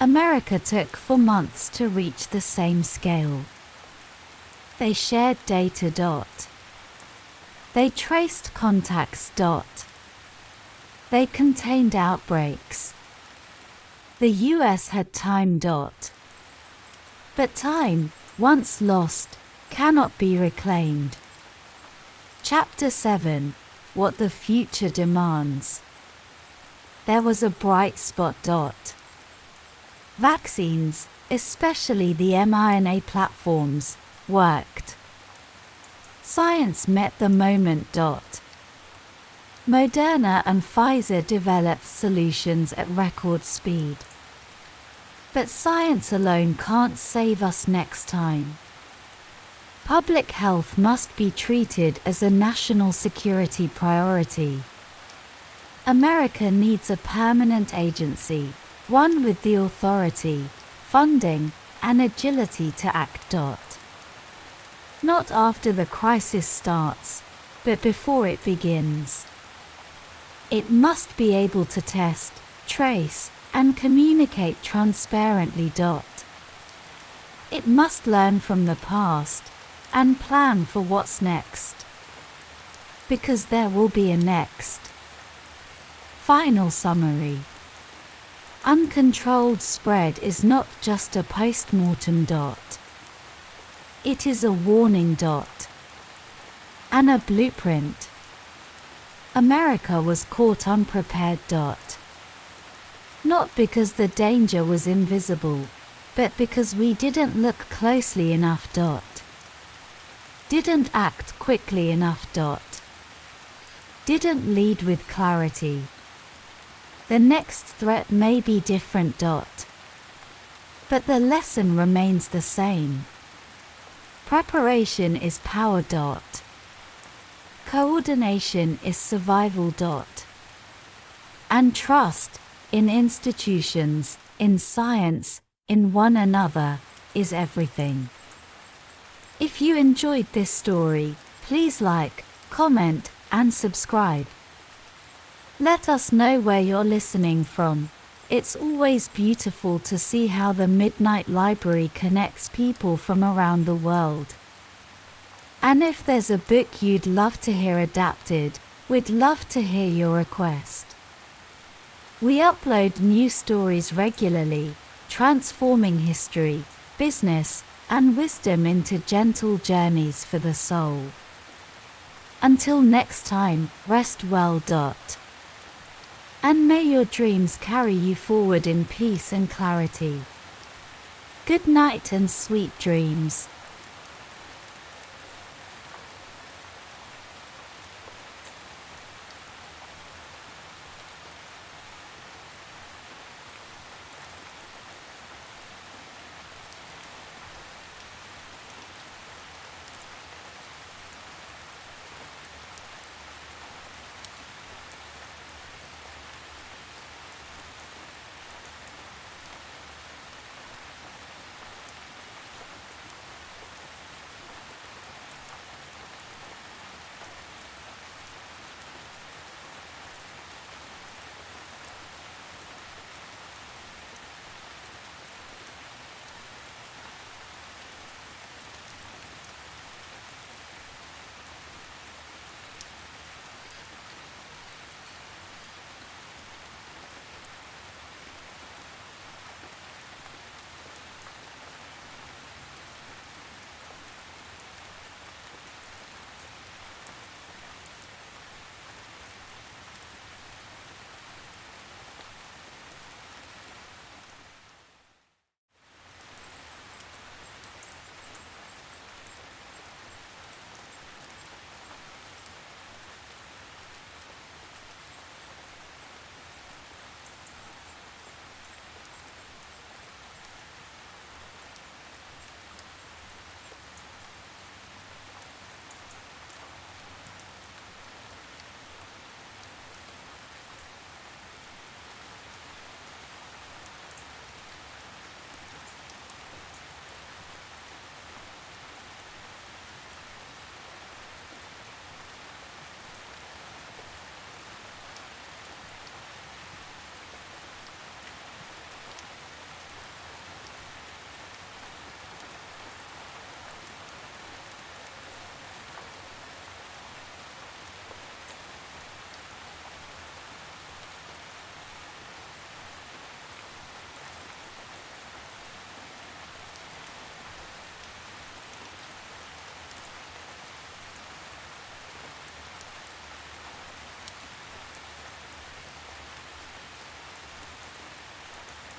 America took 4 months to reach the same scale. They shared data. They traced contacts. They contained outbreaks. The US had time. But time, once lost, cannot be reclaimed. Chapter 7: What the Future Demands. There was a bright spot. Vaccines, especially the mRNA platforms, worked. Science met the moment. Moderna and Pfizer developed solutions at record speed. But science alone can't save us next time. Public health must be treated as a national security priority. America needs a permanent agency, one with the authority, funding, and agility to act. Not after the crisis starts, but before it begins. It must be able to test, trace, and communicate transparently. It must learn from the past and plan for what's next. Because there will be a next. Final summary. Uncontrolled spread is not just a post-mortem. It is a warning. And a blueprint. America was caught unprepared. Not because the danger was invisible, but because we didn't look closely enough. Didn't act quickly enough. Didn't lead with clarity. The next threat may be different. But the lesson remains the same. Preparation is power. Coordination is survival. And trust, in institutions, in science, in one another, is everything. If you enjoyed this story, please like, comment, and subscribe. Let us know where you're listening from. It's always beautiful to see how the Midnight Library connects people from around the world. And if there's a book you'd love to hear adapted, we'd love to hear your request. We upload new stories regularly, transforming history, business, and wisdom into gentle journeys for the soul. Until next time, rest well. And may your dreams carry you forward in peace and clarity. Good night and sweet dreams.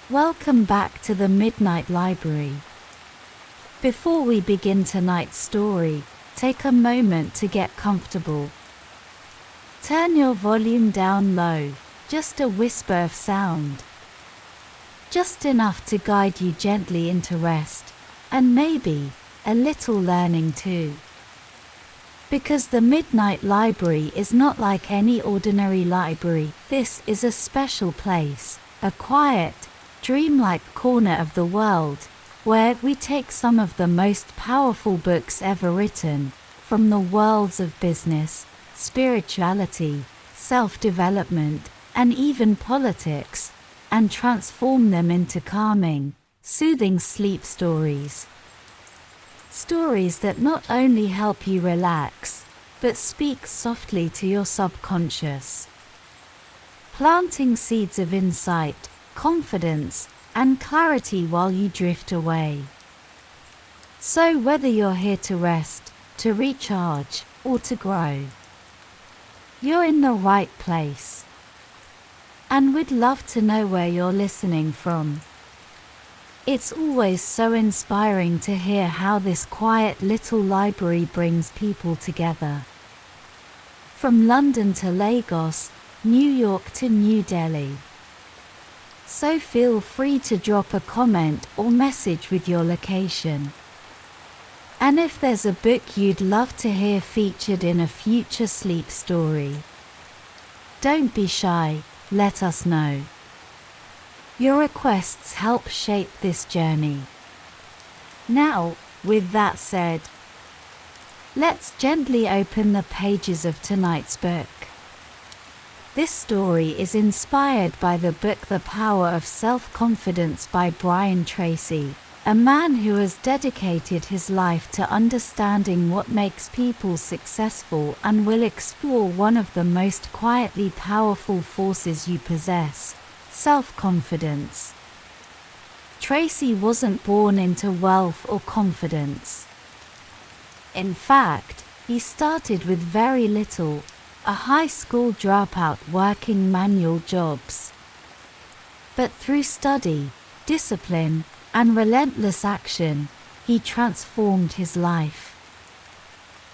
Welcome back to the Midnight Library. Before we begin tonight's story, take a moment to get comfortable. Turn your volume down low, just a whisper of sound. Just enough to guide you gently into rest, and maybe a little learning too. Because the Midnight Library is not like any ordinary library. This is a special place, a quiet, dreamlike corner of the world, where we take some of the most powerful books ever written, from the worlds of business, spirituality, self-development, and even politics, and transform them into calming, soothing sleep stories. Stories that not only help you relax, but speak softly to your subconscious, planting seeds of insight, confidence, and clarity while you drift away. So whether you're here to rest, to recharge, or to grow, you're in the right place. And we'd love to know where you're listening from. It's always so inspiring to hear how this quiet little library brings people together. From London to Lagos, New York to New Delhi. So feel free to drop a comment or message with your location. And if there's a book you'd love to hear featured in a future sleep story, don't be shy, let us know. Your requests help shape this journey. Now, with that said, let's gently open the pages of tonight's book. This story is inspired by the book The Power of Self-Confidence by Brian Tracy, a man who has dedicated his life to understanding what makes people successful and will explore one of the most quietly powerful forces you possess: self-confidence. Tracy wasn't born into wealth or confidence. In fact, he started with very little, a high school dropout working manual jobs. But through study, discipline, and relentless action, he transformed his life.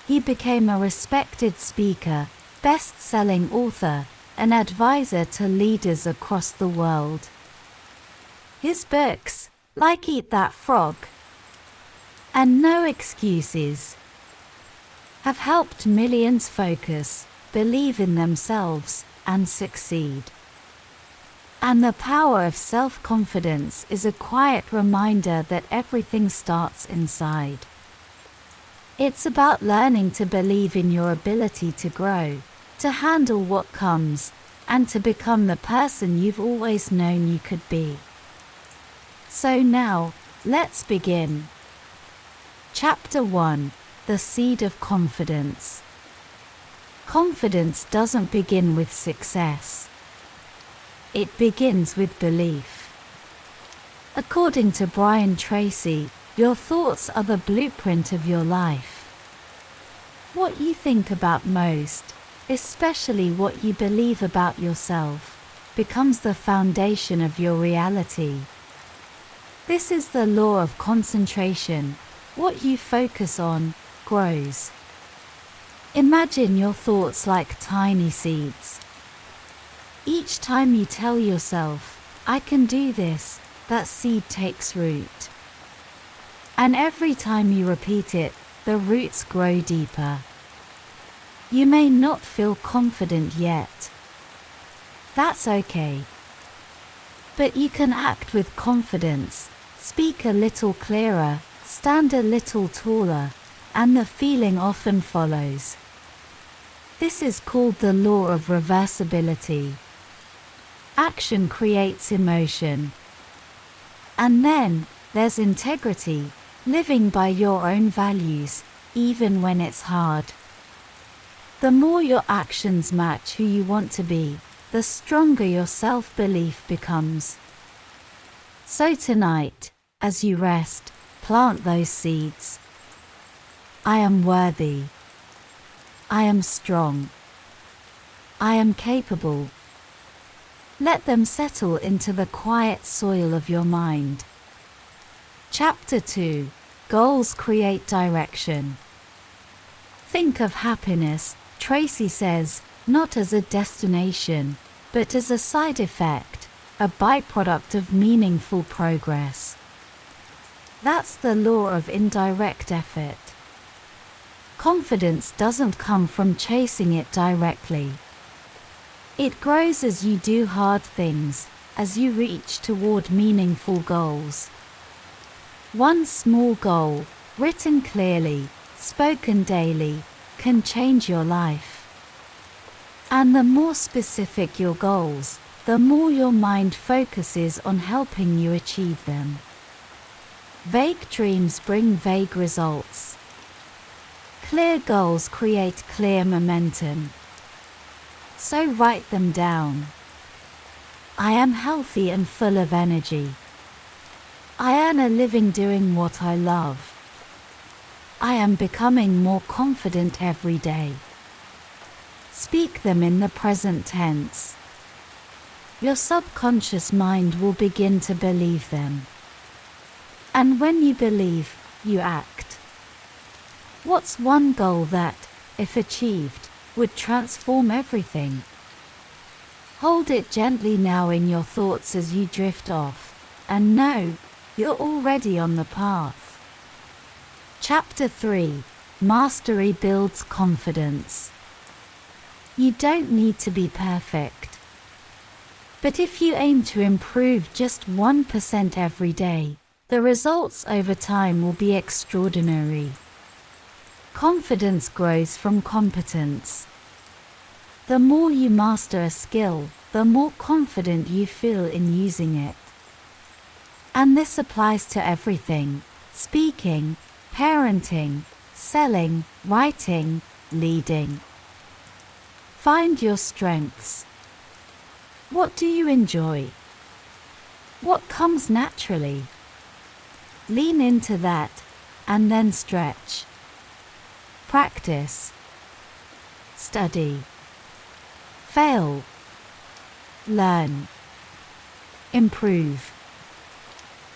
He became a respected speaker, best-selling author, an advisor to leaders across the world. His books, like Eat That Frog and No Excuses, have helped millions focus, believe in themselves, and succeed. And the power of self-confidence is a quiet reminder that everything starts inside. It's about learning to believe in your ability to grow, to handle what comes, and to become the person you've always known you could be. So now, let's begin. Chapter 1: The Seed of Confidence. Confidence doesn't begin with success. It begins with belief. According to Brian Tracy, your thoughts are the blueprint of your life. What you think about most, especially what you believe about yourself, becomes the foundation of your reality. This is the law of concentration. What you focus on grows. Imagine your thoughts like tiny seeds. Each time you tell yourself, "I can do this," that seed takes root. And every time you repeat it, the roots grow deeper. You may not feel confident yet. That's okay. But you can act with confidence, speak a little clearer, stand a little taller, and the feeling often follows. This is called the law of reversibility. Action creates emotion. And then, there's integrity, living by your own values, even when it's hard. The more your actions match who you want to be, the stronger your self-belief becomes. So tonight, as you rest, plant those seeds. I am worthy. I am strong. I am capable. Let them settle into the quiet soil of your mind. Chapter 2: Goals create direction. Think of happiness, Tracy says, not as a destination, but as a side effect, a byproduct of meaningful progress. That's the law of indirect effort. Confidence doesn't come from chasing it directly. It grows as you do hard things, as you reach toward meaningful goals. One small goal, written clearly, spoken daily, can change your life. And the more specific your goals, the more your mind focuses on helping you achieve them. Vague dreams bring vague results. Clear goals create clear momentum. So write them down. I am healthy and full of energy. I earn a living doing what I love. I am becoming more confident every day. Speak them in the present tense. Your subconscious mind will begin to believe them. And when you believe, you act. What's one goal that, if achieved, would transform everything? Hold it gently now in your thoughts as you drift off, and know, you're already on the path. Chapter 3: Mastery builds confidence. You don't need to be perfect. But if you aim to improve just 1% every day, the results over time will be extraordinary. Confidence grows from competence. The more you master a skill, the more confident you feel in using it. And this applies to everything: speaking, parenting, selling, writing, leading. Find your strengths. What do you enjoy? What comes naturally? Lean into that, and then stretch. Practice. Study. Fail. Learn. Improve.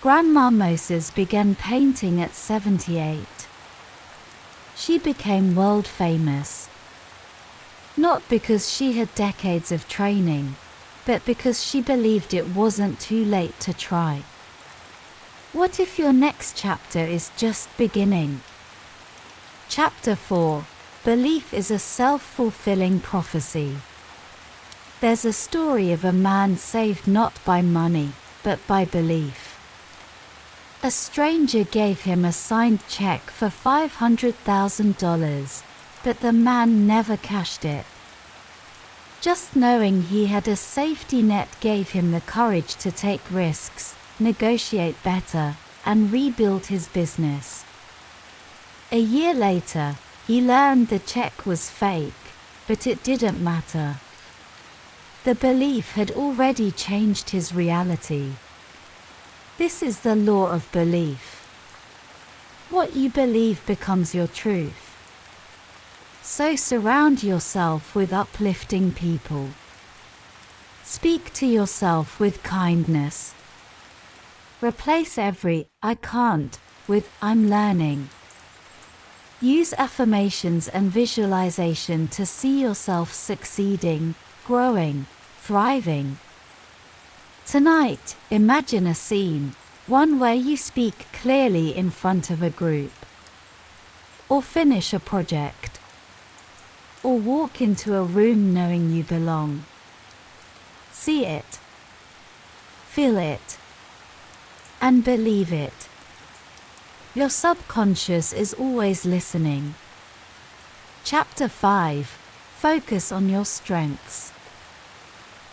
Grandma Moses began painting at 78. She became world famous. Not because she had decades of training, but because she believed it wasn't too late to try. What if your next chapter is just beginning? Chapter 4: Belief is a self-fulfilling prophecy. There's a story of a man saved not by money, but by belief. A stranger gave him a signed check for $500,000, but the man never cashed it. Just knowing he had a safety net gave him the courage to take risks, negotiate better, and rebuild his business. A year later, he learned the check was fake, but it didn't matter. The belief had already changed his reality. This is the law of belief. What you believe becomes your truth. So surround yourself with uplifting people. Speak to yourself with kindness. Replace every "I can't" with "I'm learning." Use affirmations and visualization to see yourself succeeding, growing, thriving. Tonight, imagine a scene, one where you speak clearly in front of a group. Or finish a project. Or walk into a room knowing you belong. See it. Feel it. And believe it. Your subconscious is always listening. Chapter 5: Focus on your strengths.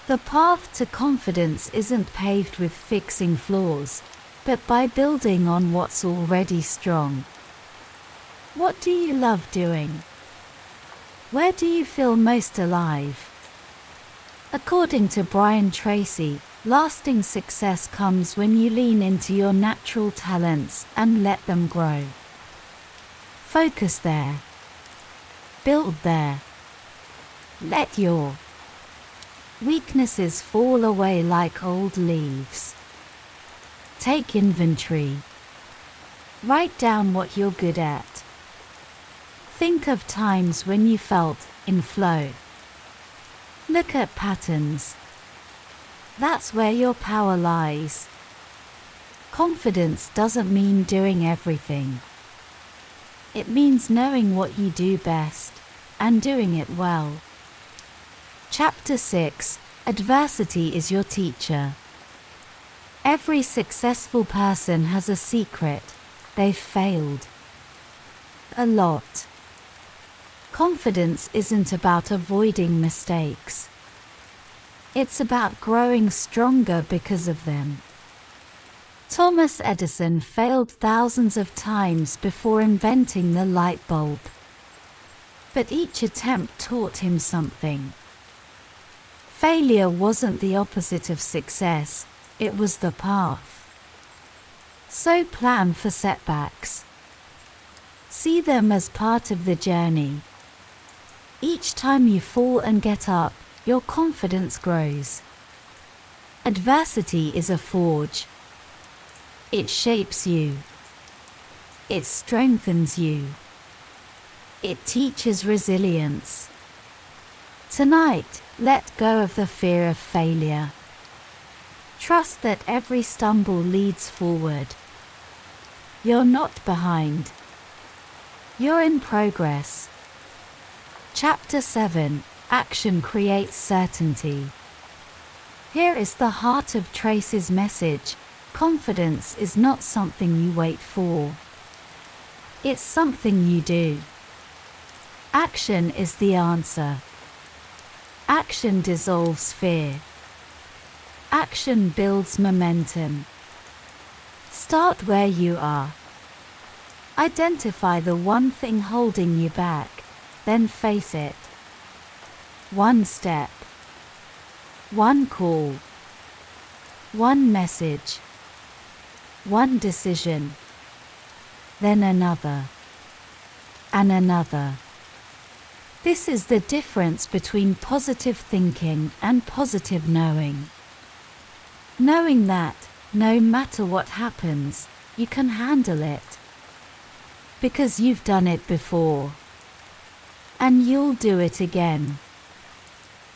The path to confidence isn't paved with fixing flaws, but by building on what's already strong. What do you love doing? Where do you feel most alive? According to Brian Tracy, lasting success comes when you lean into your natural talents and let them grow. Focus there. Build there. Let your weaknesses fall away like old leaves. Take inventory. Write down what you're good at. Think of times when you felt in flow. Look at patterns. That's where your power lies. Confidence doesn't mean doing everything. It means knowing what you do best and doing it well. Chapter 6: Adversity is your teacher. Every successful person has a secret. They've failed. A lot. Confidence isn't about avoiding mistakes. It's about growing stronger because of them. Thomas Edison failed thousands of times before inventing the light bulb. But each attempt taught him something. Failure wasn't the opposite of success, it was the path. So plan for setbacks. See them as part of the journey. Each time you fall and get up, your confidence grows. Adversity is a forge. It shapes you. It strengthens you. It teaches resilience. Tonight, let go of the fear of failure. Trust that every stumble leads forward. You're not behind. You're in progress. Chapter 7: Action Creates Certainty. Here is the heart of Tracy's message. Confidence is not something you wait for. It's something you do. Action is the answer. Action dissolves fear. Action builds momentum. Start where you are. Identify the one thing holding you back, then face it. One step. One call. One message. One decision. Then another. And another. This is the difference between positive thinking and positive knowing. Knowing that, no matter what happens, you can handle it. Because you've done it before. And you'll do it again.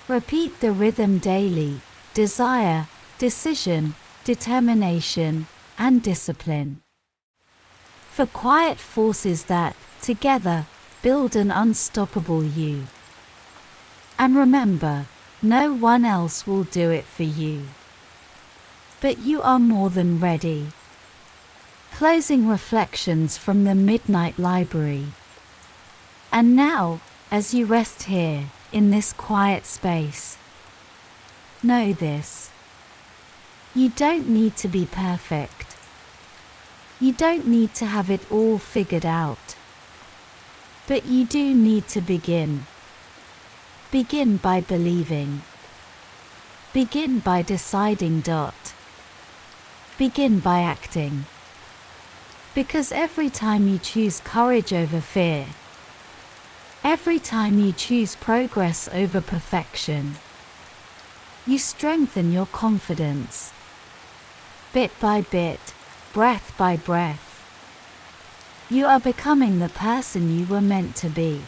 Repeat the rhythm daily: desire, decision, determination, and discipline. For quiet forces that, together, build an unstoppable you. And remember, no one else will do it for you. But you are more than ready. Closing reflections from the Midnight Library. And now, as you rest here, in this quiet space, know this. You don't need to be perfect. You don't need to have it all figured out. But you do need to begin. Begin by believing. Begin by deciding. Begin by acting. Because every time you choose courage over fear, every time you choose progress over perfection, you strengthen your confidence. Bit by bit, breath by breath, you are becoming the person you were meant to be.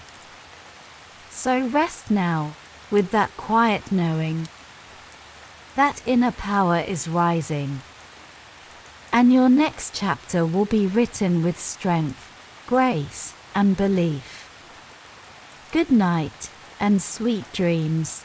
So rest now, with that quiet knowing. That inner power is rising. And your next chapter will be written with strength, grace, and belief. Good night, and sweet dreams.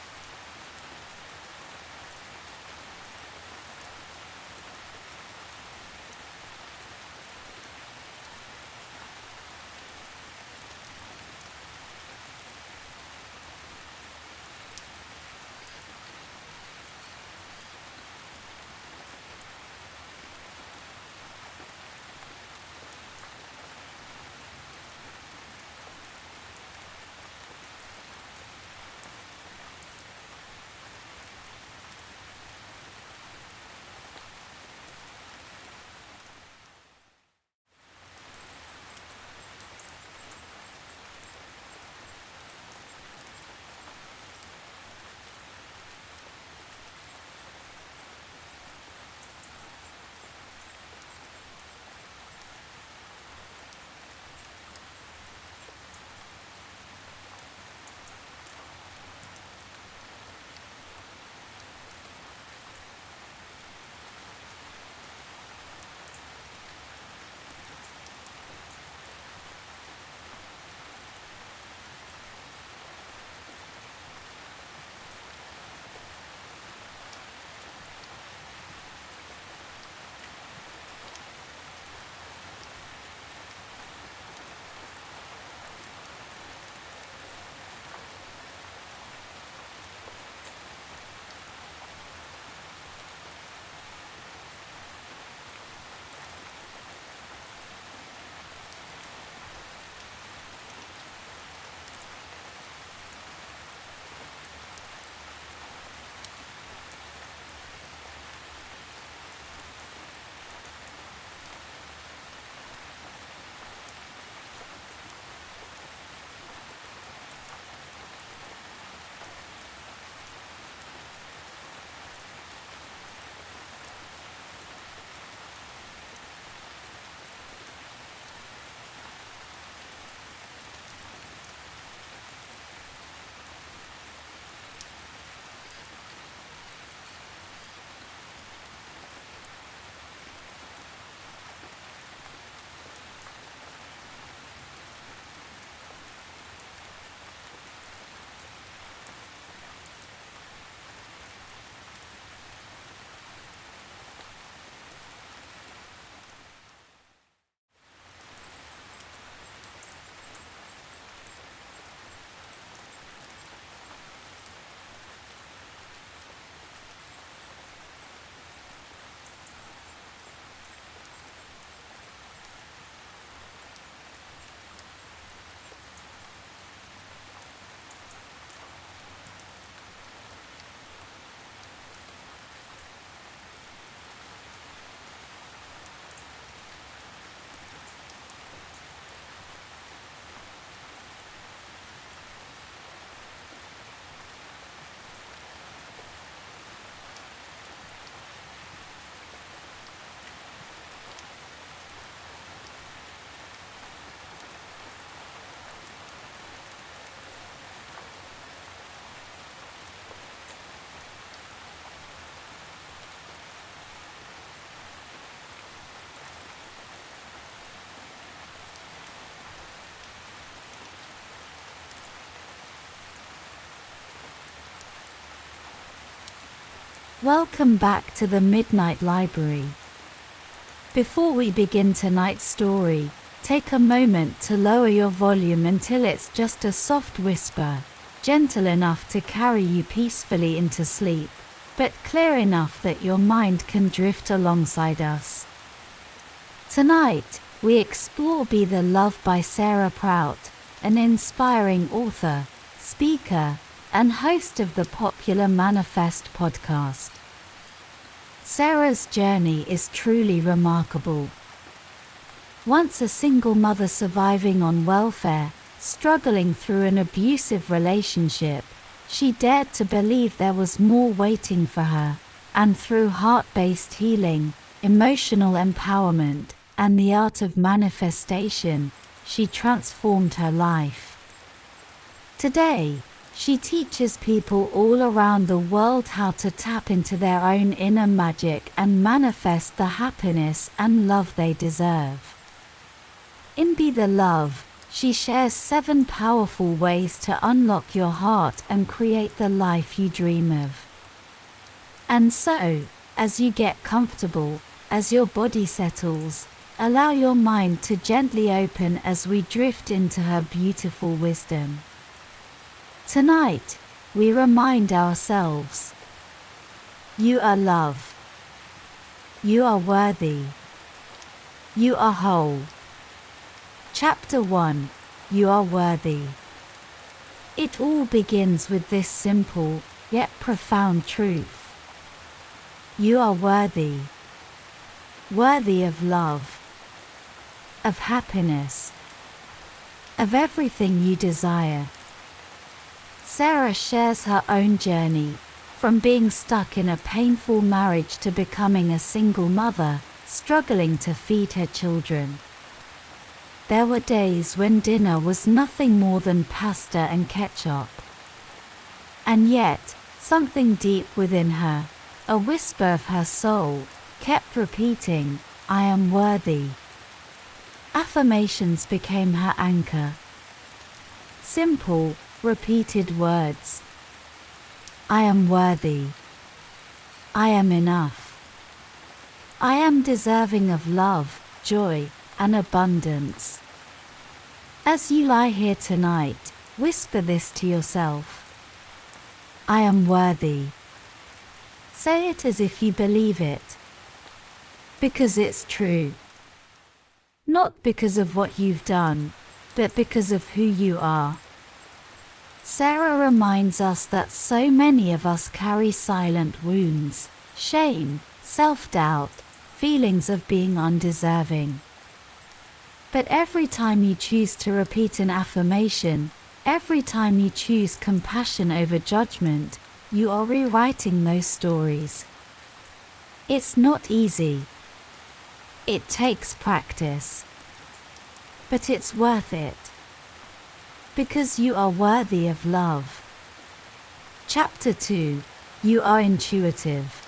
Welcome back to the Midnight Library. Before we begin tonight's story, take a moment to lower your volume until it's just a soft whisper, gentle enough to carry you peacefully into sleep, but clear enough that your mind can drift alongside us. Tonight, we explore Be the Love by Sarah Prout, an inspiring author, speaker, and host of the popular Manifest podcast. Sarah's journey is truly remarkable. Once a single mother surviving on welfare, struggling through an abusive relationship, she dared to believe there was more waiting for her, and through heart-based healing, emotional empowerment, and the art of manifestation, she transformed her life. Today, she teaches people all around the world how to tap into their own inner magic and manifest the happiness and love they deserve. In Be the Love, she shares 7 powerful ways to unlock your heart and create the life you dream of. And so, as you get comfortable, as your body settles, allow your mind to gently open as we drift into her beautiful wisdom. Tonight, we remind ourselves, you are love. You are worthy. You are whole. Chapter 1, You Are Worthy. It all begins with this simple, yet profound truth. You are worthy. Worthy of love. Of happiness. Of everything you desire. Sarah shares her own journey, from being stuck in a painful marriage to becoming a single mother, struggling to feed her children. There were days when dinner was nothing more than pasta and ketchup. And yet, something deep within her, a whisper of her soul, kept repeating, I am worthy. Affirmations became her anchor. Simple, repeated words. I am worthy. I am enough. I am deserving of love, joy, and abundance. As you lie here tonight, whisper this to yourself. I am worthy. Say it as if you believe it. Because it's true. Not because of what you've done, but because of who you are. Sarah reminds us that so many of us carry silent wounds, shame, self-doubt, feelings of being undeserving. But every time you choose to repeat an affirmation, every time you choose compassion over judgment, you are rewriting those stories. It's not easy. It takes practice. But it's worth it. Because you are worthy of love. Chapter 2, You Are Intuitive.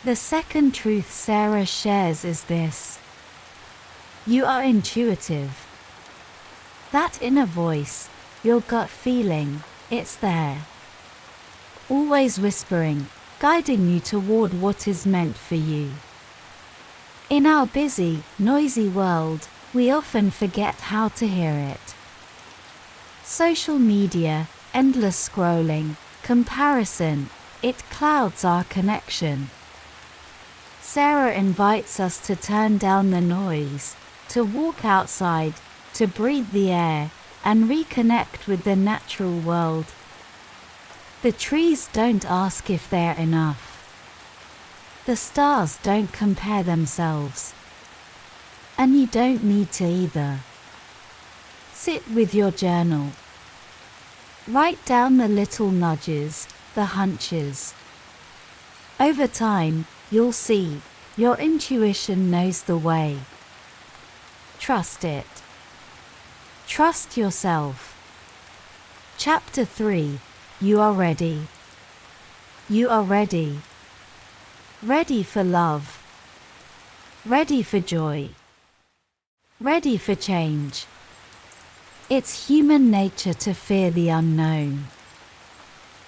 The second truth Sarah shares is this. You are intuitive. That inner voice, your gut feeling, it's there. Always whispering, guiding you toward what is meant for you. In our busy, noisy world, we often forget how to hear it. Social media, endless scrolling, comparison, it clouds our connection. Sarah invites us to turn down the noise, to walk outside, to breathe the air, and reconnect with the natural world. The trees don't ask if they're enough. The stars don't compare themselves. And you don't need to either. Sit with your journal. Write down the little nudges, the hunches. Over time, you'll see, your intuition knows the way. Trust it. Trust yourself. Chapter 3, You Are Ready. You are ready. Ready for love. Ready for joy. Ready for change. It's human nature to fear the unknown.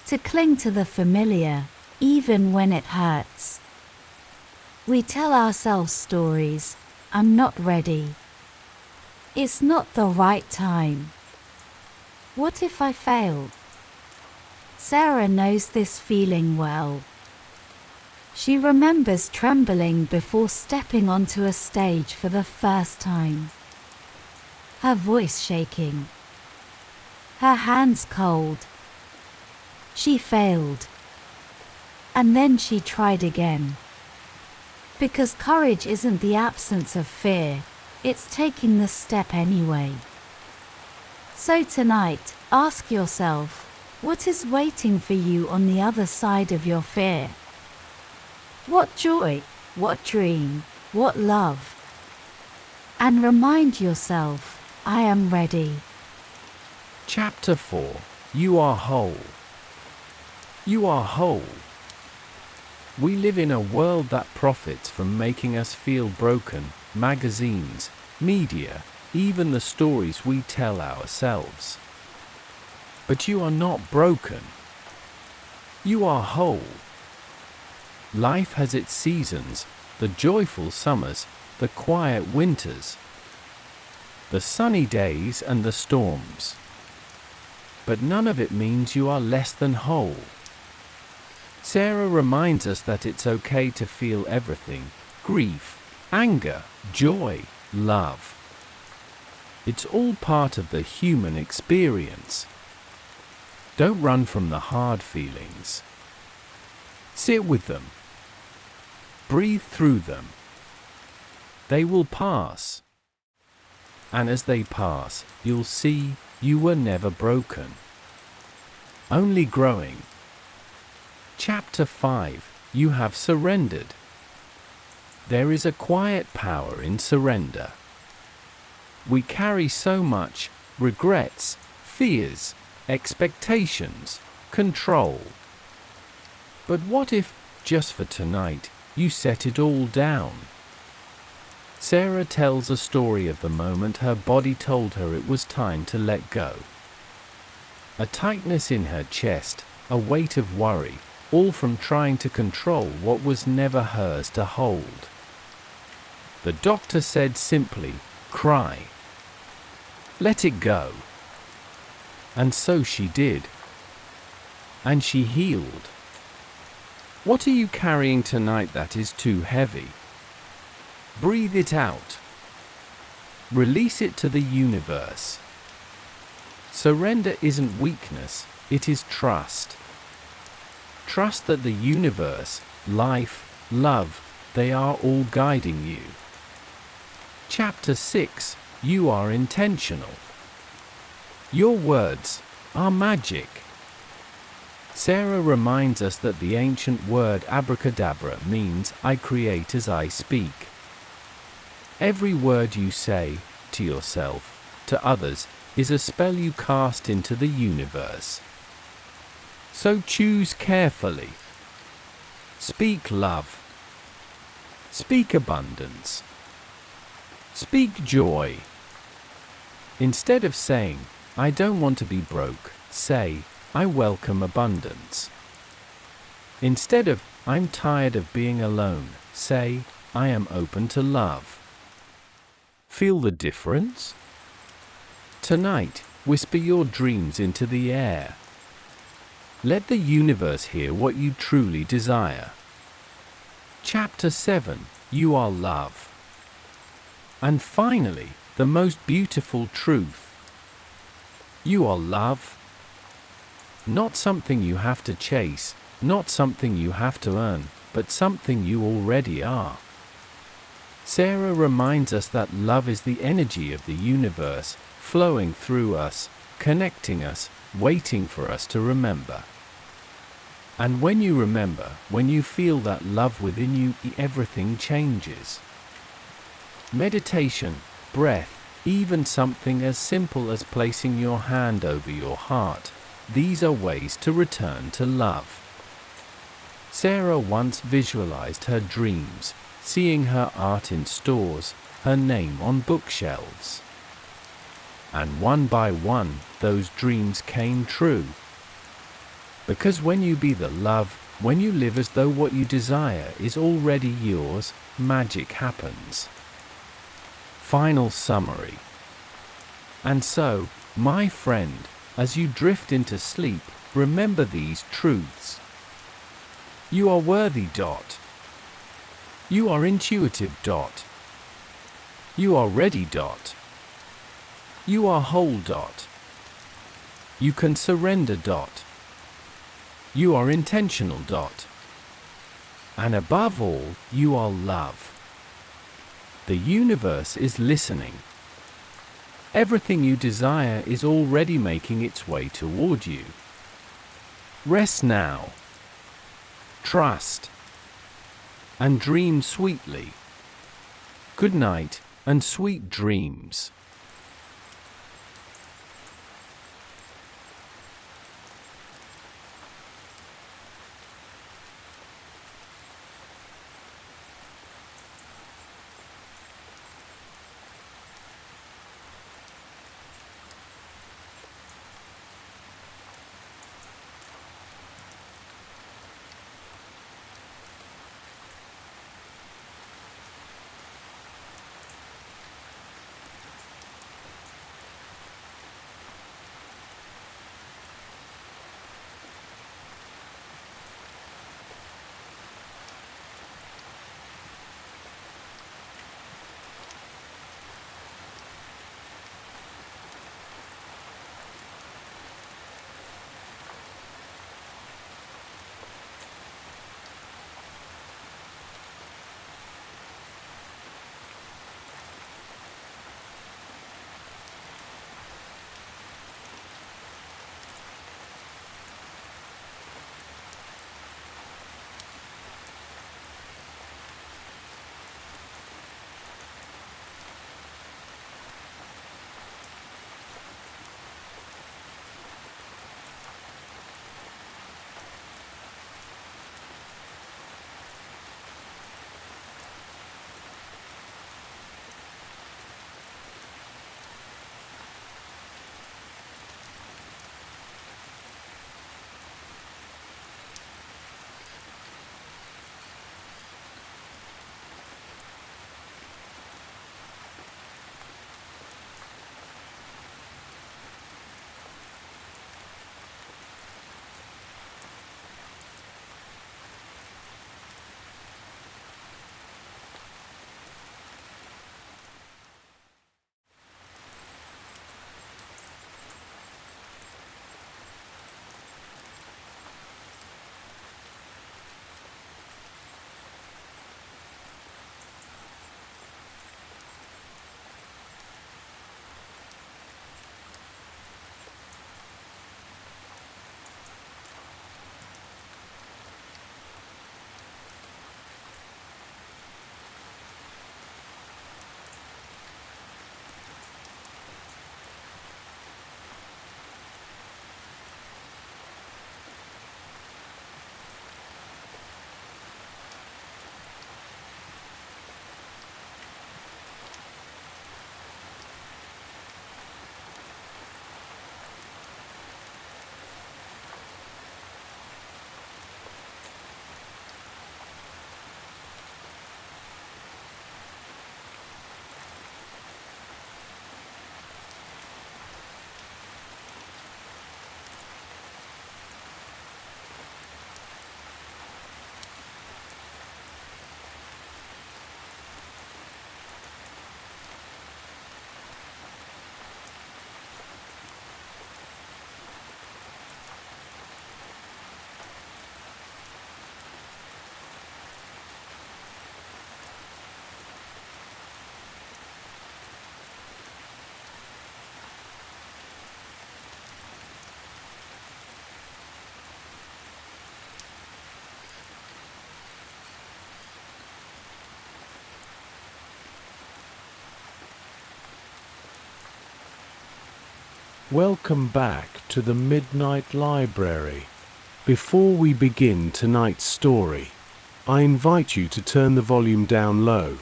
To cling to the familiar, even when it hurts. We tell ourselves stories. I'm not ready. It's not the right time. What if I fail? Sarah knows this feeling well. She remembers trembling before stepping onto a stage for the first time. Her voice shaking. Her hands cold. She failed. And then she tried again. Because courage isn't the absence of fear, it's taking the step anyway. So tonight, ask yourself, what is waiting for you on the other side of your fear? What joy, what dream, what love? And remind yourself, I am ready. Chapter 4. You are whole. You are whole. We live in a world that profits from making us feel broken. Magazines, media, even the stories we tell ourselves. But you are not broken. You are whole. Life has its seasons, the joyful summers, the quiet winters, the sunny days and the storms. But none of it means you are less than whole. Sarah reminds us that it's okay to feel everything: grief, anger, joy, love. It's all part of the human experience. Don't run from the hard feelings. Sit with them. Breathe through them. They will pass. And as they pass, you'll see you were never broken. Only growing. Chapter 5. You have surrendered. There is a quiet power in surrender. We carry so much: regrets, fears, expectations, control. But what if, just for tonight, you set it all down? Sarah tells a story of the moment her body told her it was time to let go. A tightness in her chest, a weight of worry, all from trying to control what was never hers to hold. The doctor said simply, "Cry. Let it go." And so she did. And she healed. What are you carrying tonight that is too heavy? Breathe it out. Release it to the universe. Surrender isn't weakness, it is trust. Trust that the universe, life, love, they are all guiding you. Chapter 6. You are intentional. Your words are magic. Sarah reminds us that the ancient word abracadabra means I create as I speak. Every word you say, to yourself, to others, is a spell you cast into the universe. So choose carefully. Speak love. Speak abundance. Speak joy. Instead of saying, I don't want to be broke, say, I welcome abundance. Instead of, I'm tired of being alone, say, I am open to love. Feel the difference? Tonight, whisper your dreams into the air. Let the universe hear what you truly desire. Chapter 7. You are love. And finally, the most beautiful truth. You are love. Not something you have to chase, not something you have to earn, but something you already are. Sarah reminds us that love is the energy of the universe, flowing through us, connecting us, waiting for us to remember. And when you remember, when you feel that love within you, everything changes. Meditation, breath, even something as simple as placing your hand over your heart, these are ways to return to love. Sarah once visualized her dreams, seeing her art in stores, her name on bookshelves. And one by one, those dreams came true. Because when you be the love, When you live as though what you desire is already yours, magic happens. Final summary. And so, my friend, as you drift into sleep, remember these truths. You are worthy. You are intuitive. You are ready. You are whole. You can surrender. You are intentional. And above all, you are love. The universe is listening. Everything you desire is already making its way toward you. Rest now. Trust. And dream sweetly. Good night, and sweet dreams. Welcome back to the Midnight Library. Before we begin tonight's story, I invite you to turn the volume down low,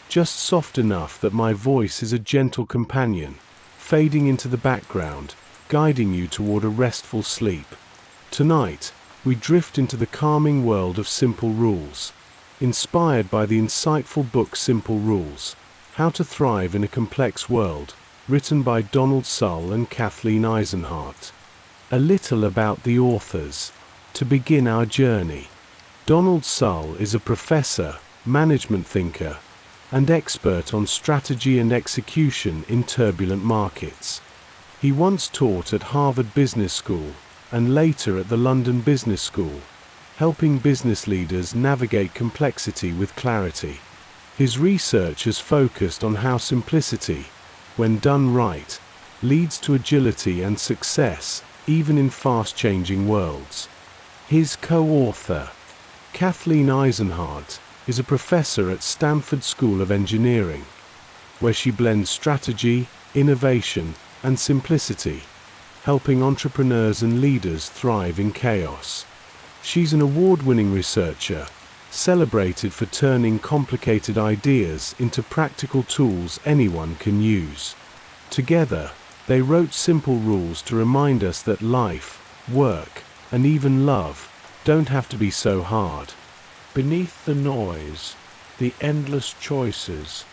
just soft enough that my voice is a gentle companion, fading into the background, guiding you toward a restful sleep. Tonight, we drift into the calming world of simple rules. Inspired by the insightful book Simple Rules, How to Thrive in a Complex World, written by Sull and Kathleen Eisenhardt. A little about the authors. To begin our journey, Sull is a professor, management thinker, and expert on strategy and execution in turbulent markets. He once taught at Harvard Business School and later at the London Business School, helping business leaders navigate complexity with clarity. His research has focused on how simplicity, when done right, leads to agility and success, even in fast-changing worlds. His co-author, Kathleen Eisenhardt, is a professor at Stanford School of Engineering, where she blends strategy, innovation, and simplicity, helping entrepreneurs and leaders thrive in chaos. She's an award-winning researcher, celebrated for turning complicated ideas into practical tools anyone can use. Together, they wrote simple rules to remind us that life, work, and even love don't have to be so hard. Beneath the noise, the endless choices,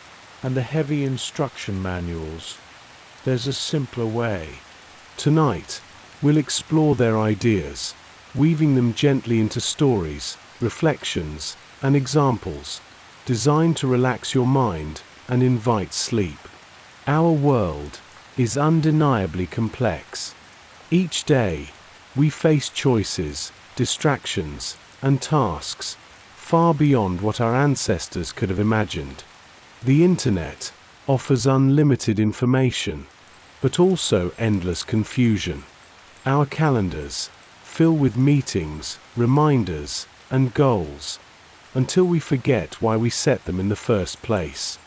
and the heavy instruction manuals, there's a simpler way. Tonight, we'll explore their ideas, weaving them gently into stories, reflections, and examples, designed to relax your mind and invite sleep. Our world is undeniably complex. Each day, we face choices, distractions, and tasks far beyond what our ancestors could have imagined. The internet offers unlimited information, but also endless confusion. Our calendars fill with meetings, reminders, and goals, until we forget why we set them in the first place.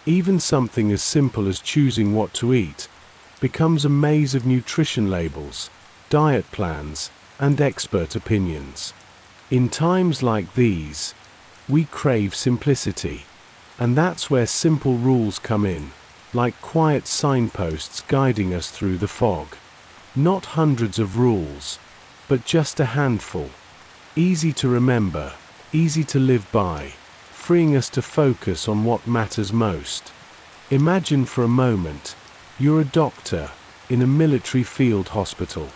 Even something as simple as choosing what to eat becomes a maze of nutrition labels, diet plans, and expert opinions. In times like these, we crave simplicity, and that's where simple rules come in, like quiet signposts guiding us through the fog. Not hundreds of rules, but just a handful. Easy to remember, easy to live by, freeing us to focus on what matters most. Imagine for a moment, you're a doctor in a military field hospital.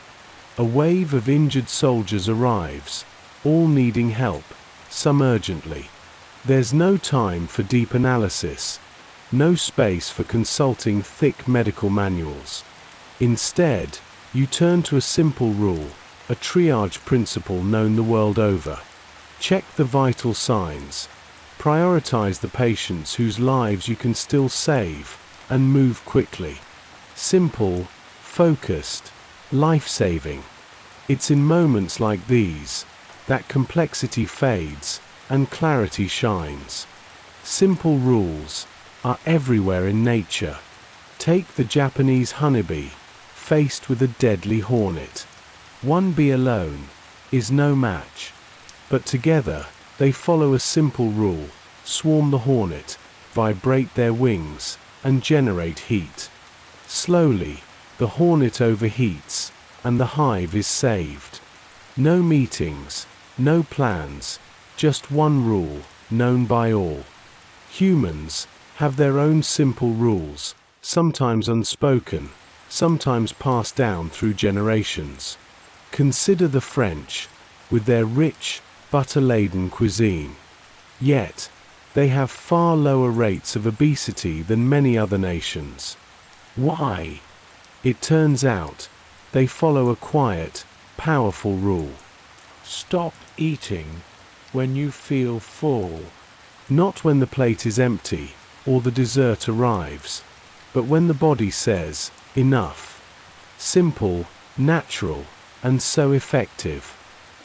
A wave of injured soldiers arrives, all needing help, some urgently. There's no time for deep analysis, no space for consulting thick medical manuals. Instead, you turn to a simple rule, a triage principle known the world over. Check the vital signs, prioritize the patients whose lives you can still save, and move quickly. Simple, focused, life-saving. It's in moments like these that complexity fades and clarity shines. Simple rules are everywhere in nature. Take the Japanese honeybee, faced with a deadly hornet. One bee alone is no match, but together they follow a simple rule: swarm the hornet, vibrate their wings, and generate heat. Slowly, the hornet overheats, and the hive is saved. No meetings, no plans, just one rule, known by all. Humans have their own simple rules, sometimes unspoken, sometimes passed down through generations. Consider the French, with their rich, butter-laden cuisine. Yet, they have far lower rates of obesity than many other nations. Why? It turns out, they follow a quiet, powerful rule. Stop eating when you feel full. Not when the plate is empty or the dessert arrives, but when the body says, enough. Simple, natural, and so effective.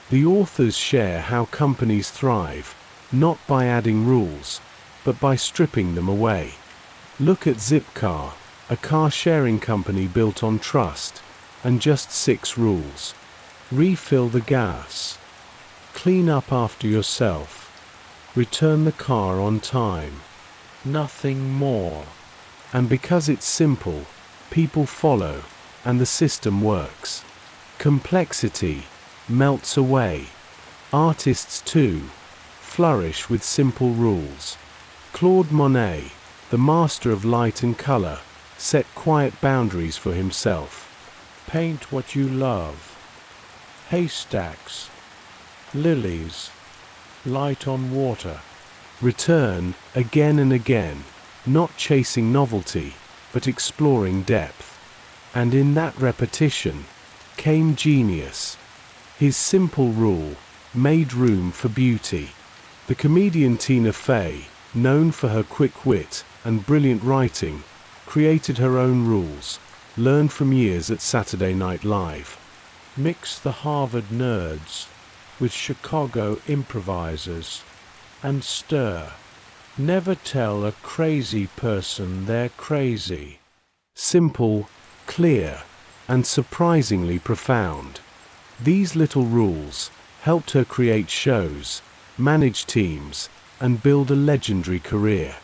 The authors share how companies thrive, not by adding rules, but by stripping them away. Look at Zipcar, a car-sharing company built on trust, and just 6 rules. Refill the gas. Clean up after yourself. Return the car on time. Nothing more. And because it's simple, people follow, and the system works. Complexity, melts away. Artists too flourish with simple rules. Claude Monet, the master of light and color, set quiet boundaries for himself. Paint what you love. Haystacks, lilies, light on water. Return again and again, not chasing novelty, but exploring depth. And in that repetition came genius. His simple rule made room for beauty. The comedian Tina Fey, known for her quick wit and brilliant writing, created her own rules, learned from years at Saturday Night Live. Mix the Harvard nerds with Chicago improvisers and stir. Never tell a crazy person they're crazy. Simple, clear, and surprisingly profound. These little rules helped her create shows, manage teams, and build a legendary career.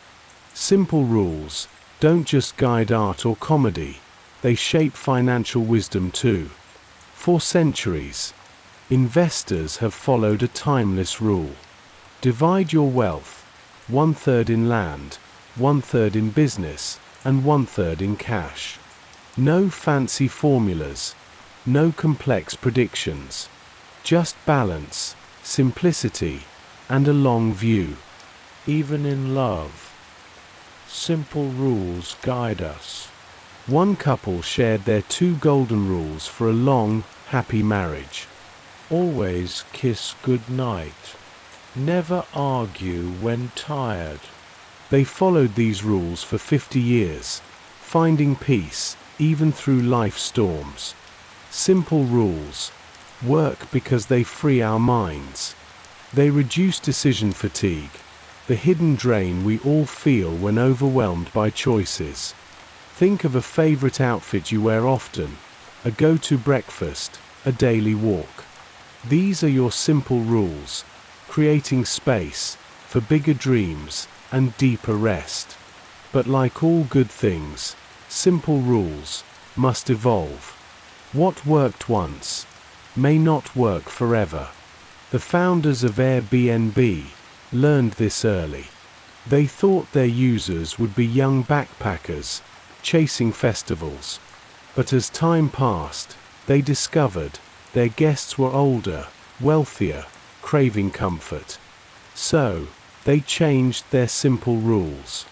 Simple rules don't just guide art or comedy, they shape financial wisdom too. For centuries, investors have followed a timeless rule. Divide your wealth, 1/3 in land, 1/3 in business, and 1/3 in cash. No fancy formulas, no complex predictions. Just balance, simplicity, and a long view. Even in love, simple rules guide us. One couple shared their 2 golden rules for a long, happy marriage. Always kiss goodnight. Never argue when tired. They followed these rules for 50 years, finding peace even through life storms. Simple rules work because they free our minds. They reduce decision fatigue, the hidden drain we all feel when overwhelmed by choices. Think of a favorite outfit you wear often, a go-to breakfast, a daily walk. These are your simple rules, creating space for bigger dreams and deeper rest. But like all good things, simple rules must evolve. What worked once may not work forever. The founders of Airbnb learned this early. They thought their users would be young backpackers, chasing festivals. But as time passed, they discovered their guests were older, wealthier, craving comfort. So, they changed their simple rules.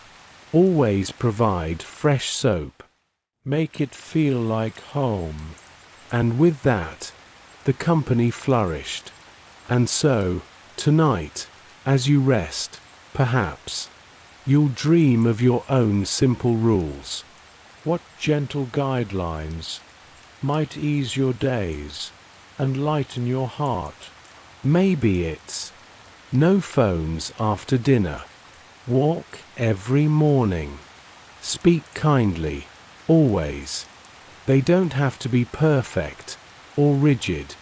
Always provide fresh soap. Make it feel like home. And with that, the company flourished. And so, tonight, as you rest, perhaps, you'll dream of your own simple rules. What gentle guidelines might ease your days and lighten your heart? Maybe it's no phones after dinner. Walk every morning. Speak kindly, always. They don't have to be perfect or rigid,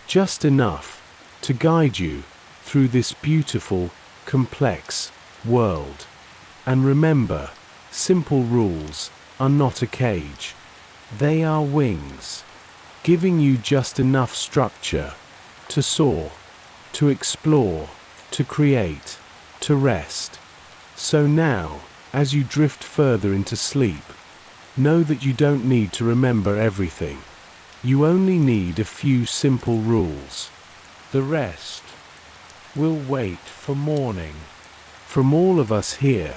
just enough to guide you through this beautiful, complex world. And remember, simple rules are not a cage. They are wings, giving you just enough structure to soar, to explore, to create, to rest. So now, as you drift further into sleep, know that you don't need to remember everything. You only need a few simple rules. The rest will wait for morning. From all of us here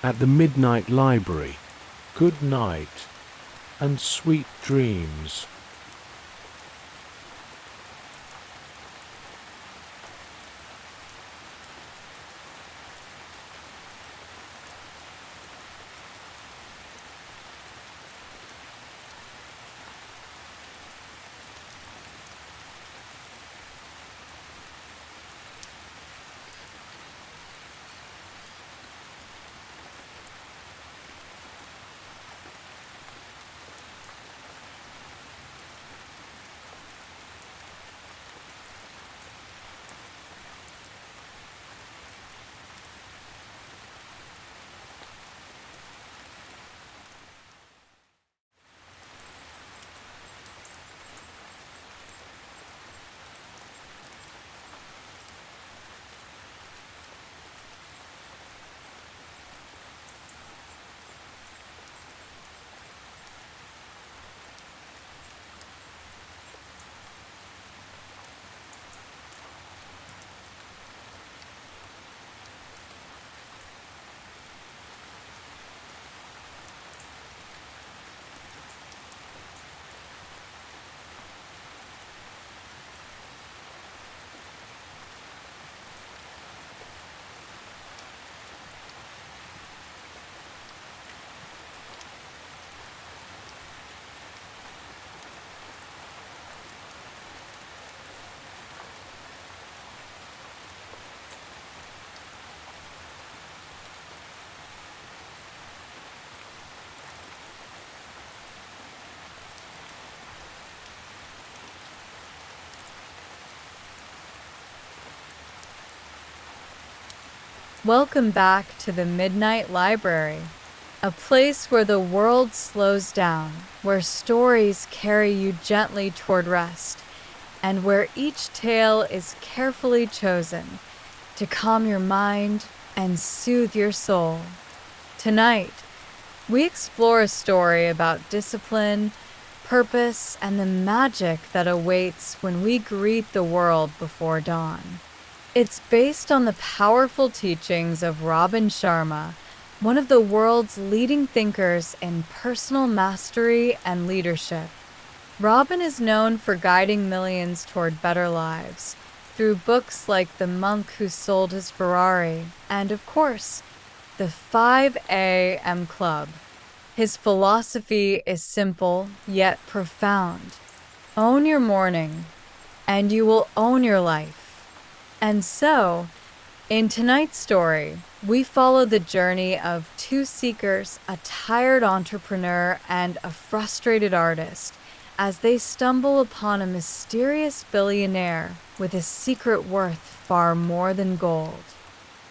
at the Midnight Library, good night and sweet dreams. Welcome back to the Midnight Library, a place where the world slows down, where stories carry you gently toward rest, and where each tale is carefully chosen to calm your mind and soothe your soul. Tonight, we explore a story about discipline, purpose, and the magic that awaits when we greet the world before dawn. It's based on the powerful teachings of Robin Sharma, one of the world's leading thinkers in personal mastery and leadership. Robin is known for guiding millions toward better lives through books like The Monk Who Sold His Ferrari and, of course, the 5 a.m. Club. His philosophy is simple yet profound. Own your morning, and you will own your life. And so, in tonight's story, we follow the journey of two seekers, a tired entrepreneur and a frustrated artist, as they stumble upon a mysterious billionaire with a secret worth far more than gold.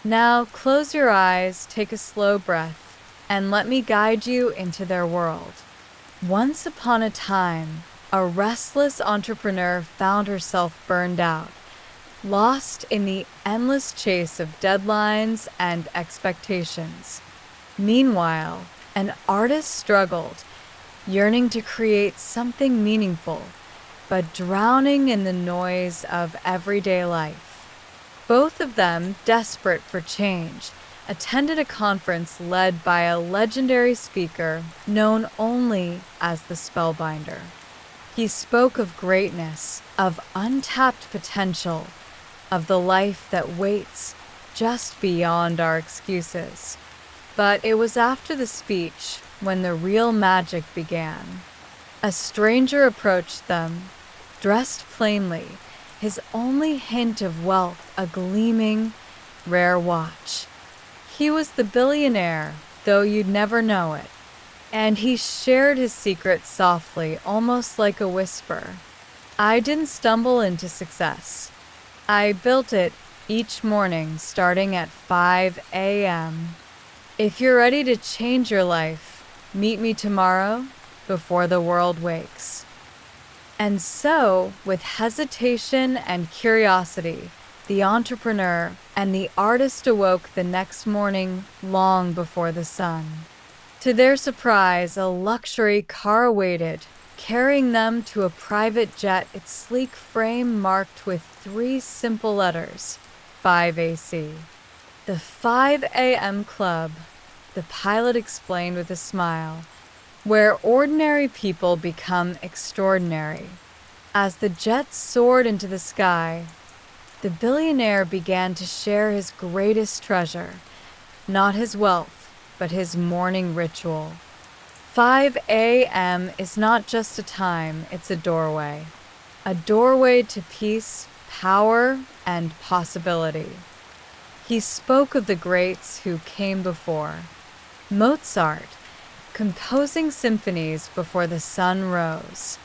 Now, close your eyes, take a slow breath, and let me guide you into their world. Once upon a time, a restless entrepreneur found herself burned out, lost in the endless chase of deadlines and expectations. Meanwhile, an artist struggled, yearning to create something meaningful, but drowning in the noise of everyday life. Both of them, desperate for change, attended a conference led by a legendary speaker known only as the Spellbinder. He spoke of greatness, of untapped potential, of the life that waits just beyond our excuses. But it was after the speech when the real magic began. A stranger approached them, dressed plainly, his only hint of wealth a gleaming, rare watch. He was the billionaire, though you'd never know it, and he shared his secret softly, almost like a whisper. I didn't stumble into success. I built it each morning starting at 5 a.m. If you're ready to change your life, meet me tomorrow before the world wakes. And so, with hesitation and curiosity, the entrepreneur and the artist awoke the next morning long before the sun. To their surprise, a luxury car awaited, carrying them to a private jet, its sleek frame marked with 3 simple letters, 5AC. The 5 a.m. Club, the pilot explained with a smile, where ordinary people become extraordinary. As the jet soared into the sky, the billionaire began to share his greatest treasure, not his wealth, but his morning ritual. 5 a.m. is not just a time, it's a doorway to peace, power, and possibility. He spoke of the greats who came before. Mozart, composing symphonies before the sun rose.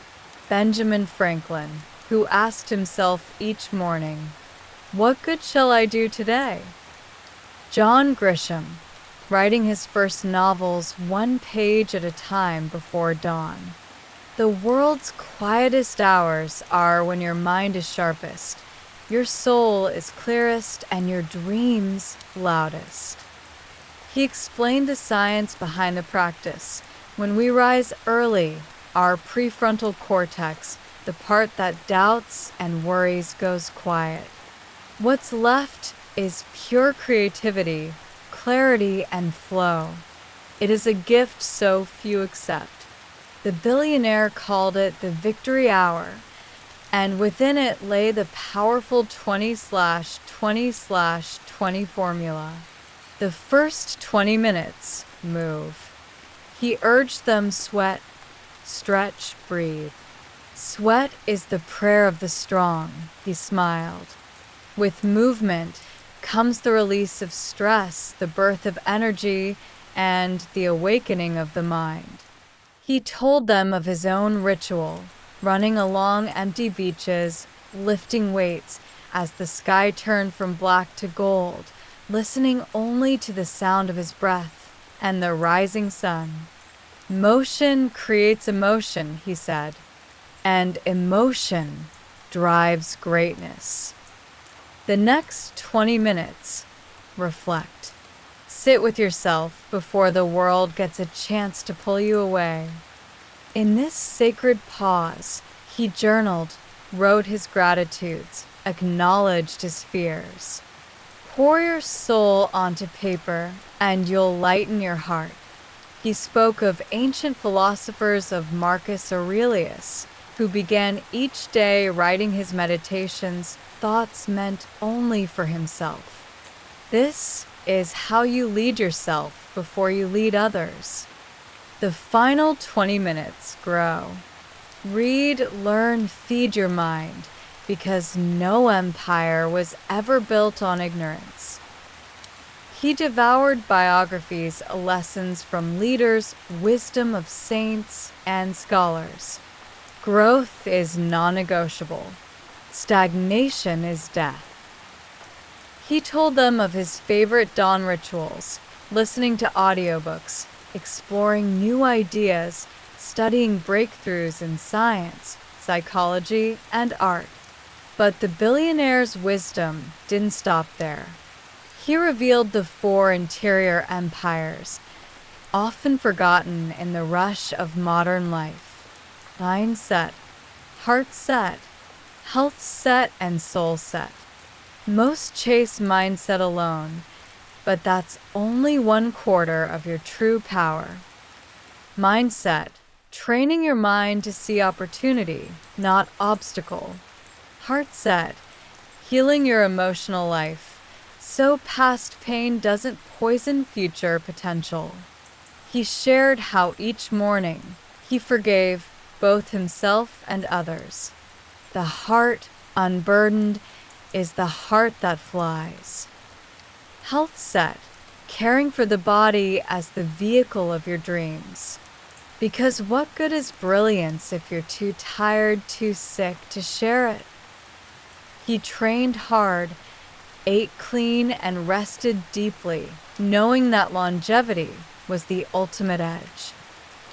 Benjamin Franklin, who asked himself each morning, "What good shall I do today?" John Grisham, writing his first novels 1 page at a time before dawn. The world's quietest hours are when your mind is sharpest, your soul is clearest, and your dreams loudest. He explained the science behind the practice. When we rise early, our prefrontal cortex, the part that doubts and worries, goes quiet. What's left is pure creativity, clarity, and flow. It is a gift so few accept. The billionaire called it the victory hour, and within it lay the powerful 20/20/20 formula. The first 20 minutes, move. He urged them sweat, stretch, breathe. Sweat is the prayer of the strong, he smiled. With movement comes the release of stress, the birth of energy, and the awakening of the mind. He told them of his own ritual, running along empty beaches, lifting weights as the sky turned from black to gold, listening only to the sound of his breath and the rising sun. Motion creates emotion, he said, and emotion drives greatness. The next 20 minutes, reflect. Sit with yourself before the world gets a chance to pull you away. In this sacred pause, he journaled, wrote his gratitudes, acknowledged his fears. Pour your soul onto paper, and you'll lighten your heart. He spoke of ancient philosophers of Marcus Aurelius, who began each day writing his meditations, thoughts meant only for himself. This is how you lead yourself before you lead others. The final 20 minutes grow. Read, learn, feed your mind, because no empire was ever built on ignorance. He devoured biographies, lessons from leaders, wisdom of saints and scholars. Growth is non-negotiable. Stagnation is death. He told them of his favorite dawn rituals, listening to audiobooks, exploring new ideas, studying breakthroughs in science, psychology, and art. But the billionaire's wisdom didn't stop there. He revealed the 4 interior empires, often forgotten in the rush of modern life: mind set, heart set, health set, and soul set. Most chase mindset alone, but that's only 1/4 of your true power. Mindset, training your mind to see opportunity, not obstacle. Heart set, healing your emotional life, so past pain doesn't poison future potential. He shared how each morning he forgave both himself and others. The heart unburdened is the heart that flies. Health set, caring for the body as the vehicle of your dreams. Because what good is brilliance if you're too tired, too sick to share it? He trained hard, ate clean, and rested deeply, knowing that longevity was the ultimate edge.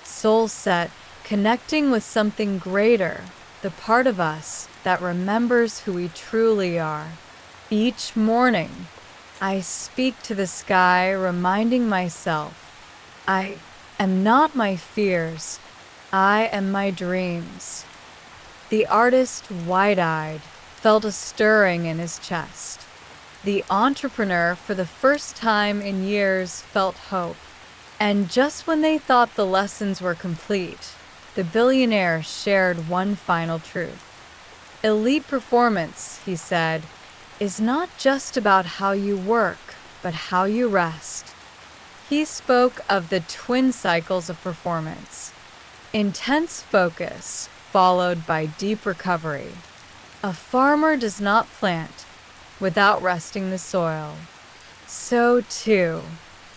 Soul set, connecting with something greater, the part of us that remembers who we truly are. Each morning, I speak to the sky, reminding myself, I am not my fears, I am my dreams. The artist, wide-eyed, felt a stirring in his chest. The entrepreneur, for the first time in years, felt hope. And just when they thought the lessons were complete, the billionaire shared one final truth. Elite performance, he said, is not just about how you work, but how you rest. He spoke of the twin cycles of performance: intense focus, followed by deep recovery. A farmer does not plant without resting the soil. So too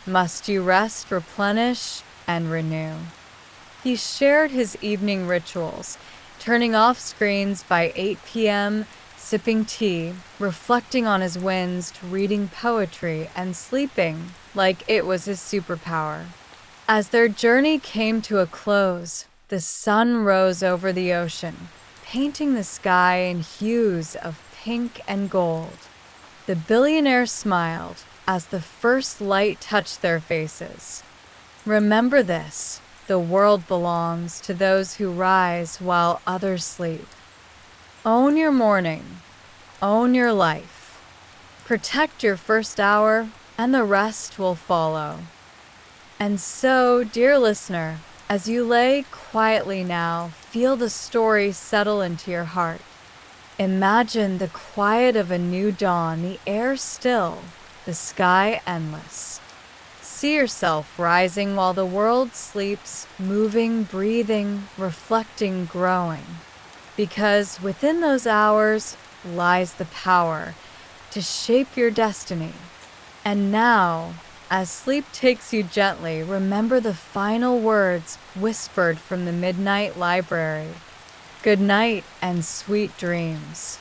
must you rest, replenish, and renew. He shared his evening rituals, turning off screens by 8 p.m., sipping tea, reflecting on his wins, reading poetry, and sleeping like it was his superpower. As their journey came to a close, the sun rose over the ocean, painting the sky in hues of pink and gold. The billionaire smiled as the first light touched their faces. Remember this: the world belongs to those who rise while others sleep. Own your morning. Own your life. Protect your first hour, and the rest will follow. And so, dear listener, as you lay quietly now, feel the story settle into your heart. Imagine the quiet of a new dawn, the air still, the sky endless. See yourself rising while the world sleeps, moving, breathing, reflecting, growing. Because within those hours lies the power to shape your destiny. And now, as sleep takes you gently, remember the final words whispered from the Midnight Library. Good night and sweet dreams.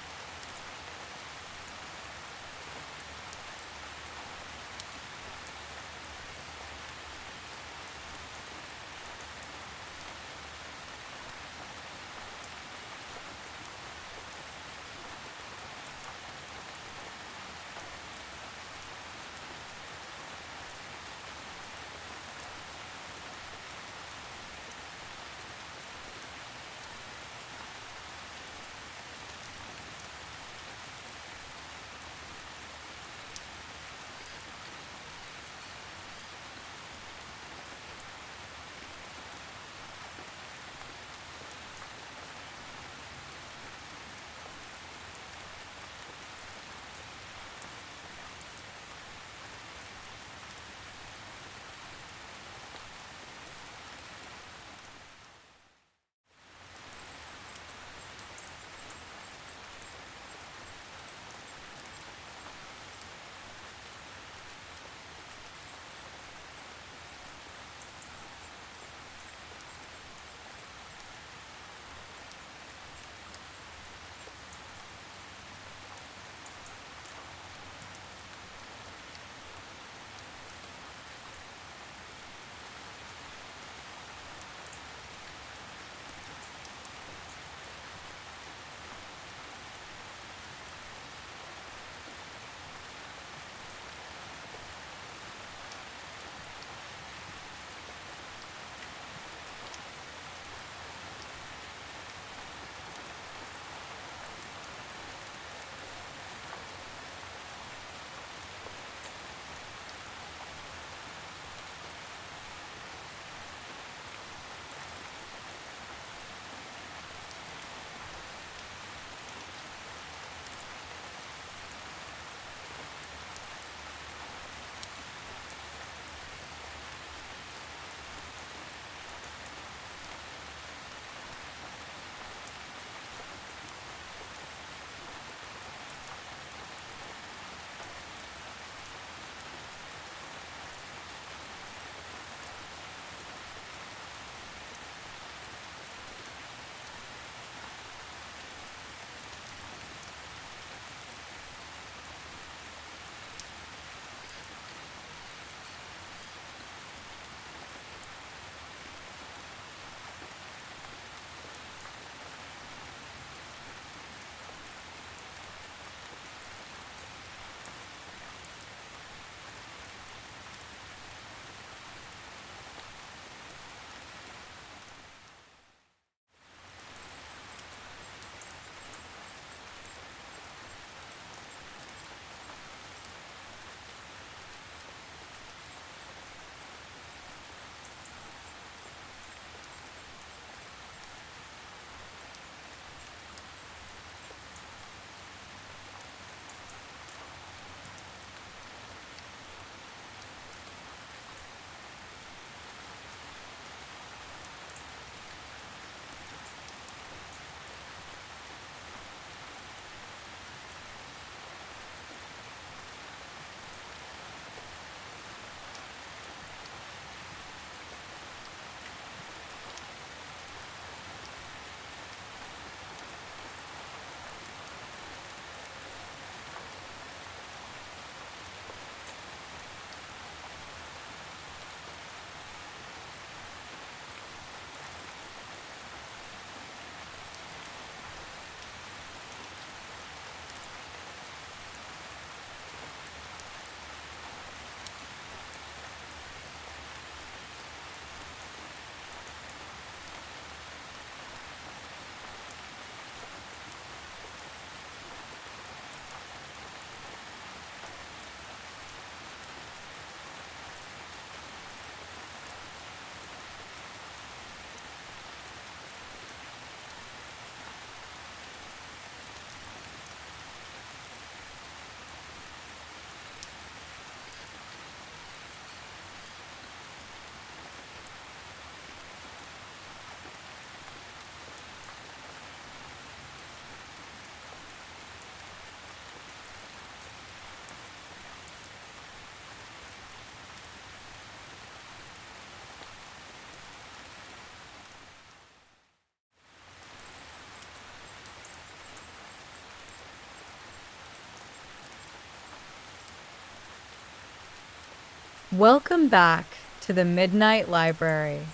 Welcome back to the Midnight Library.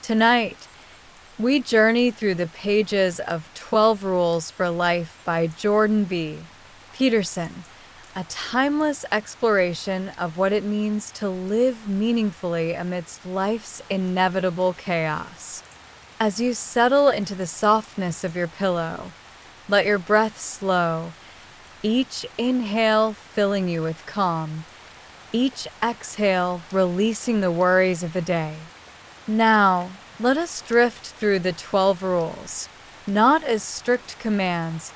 Tonight, we journey through the pages of 12 Rules for Life by Jordan B. Peterson, a timeless exploration of what it means to live meaningfully amidst life's inevitable chaos. As you settle into the softness of your pillow, let your breath slow, each inhale filling you with calm, each exhale releasing the worries of the day. Now, let us drift through the 12 rules, not as strict commands,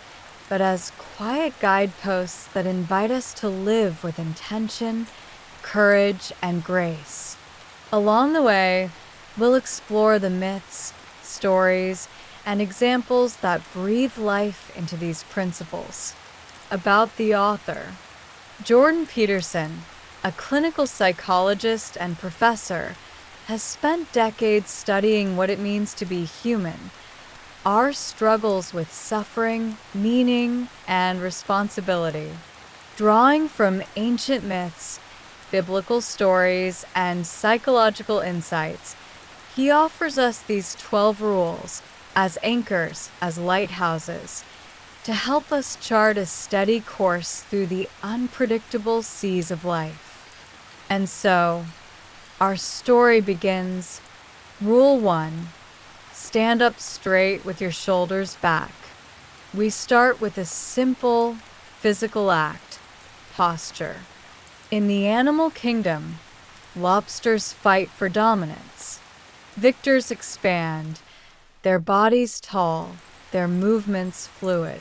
but as quiet guideposts that invite us to live with intention, courage, and grace. Along the way, we'll explore the myths, stories, and examples that breathe life into these principles. About the author, Jordan Peterson, a clinical psychologist and professor, has spent decades studying what it means to be human, our struggles with suffering, meaning, and responsibility. Drawing from ancient myths, biblical stories, and psychological insights, he offers us these 12 rules as anchors, as lighthouses, to help us chart a steady course through the unpredictable seas of life. And so, our story begins. Rule 1. Stand up straight with your shoulders back. We start with a simple physical act, posture. In the animal kingdom, lobsters fight for dominance. Victors expand, their bodies tall, their movements fluid.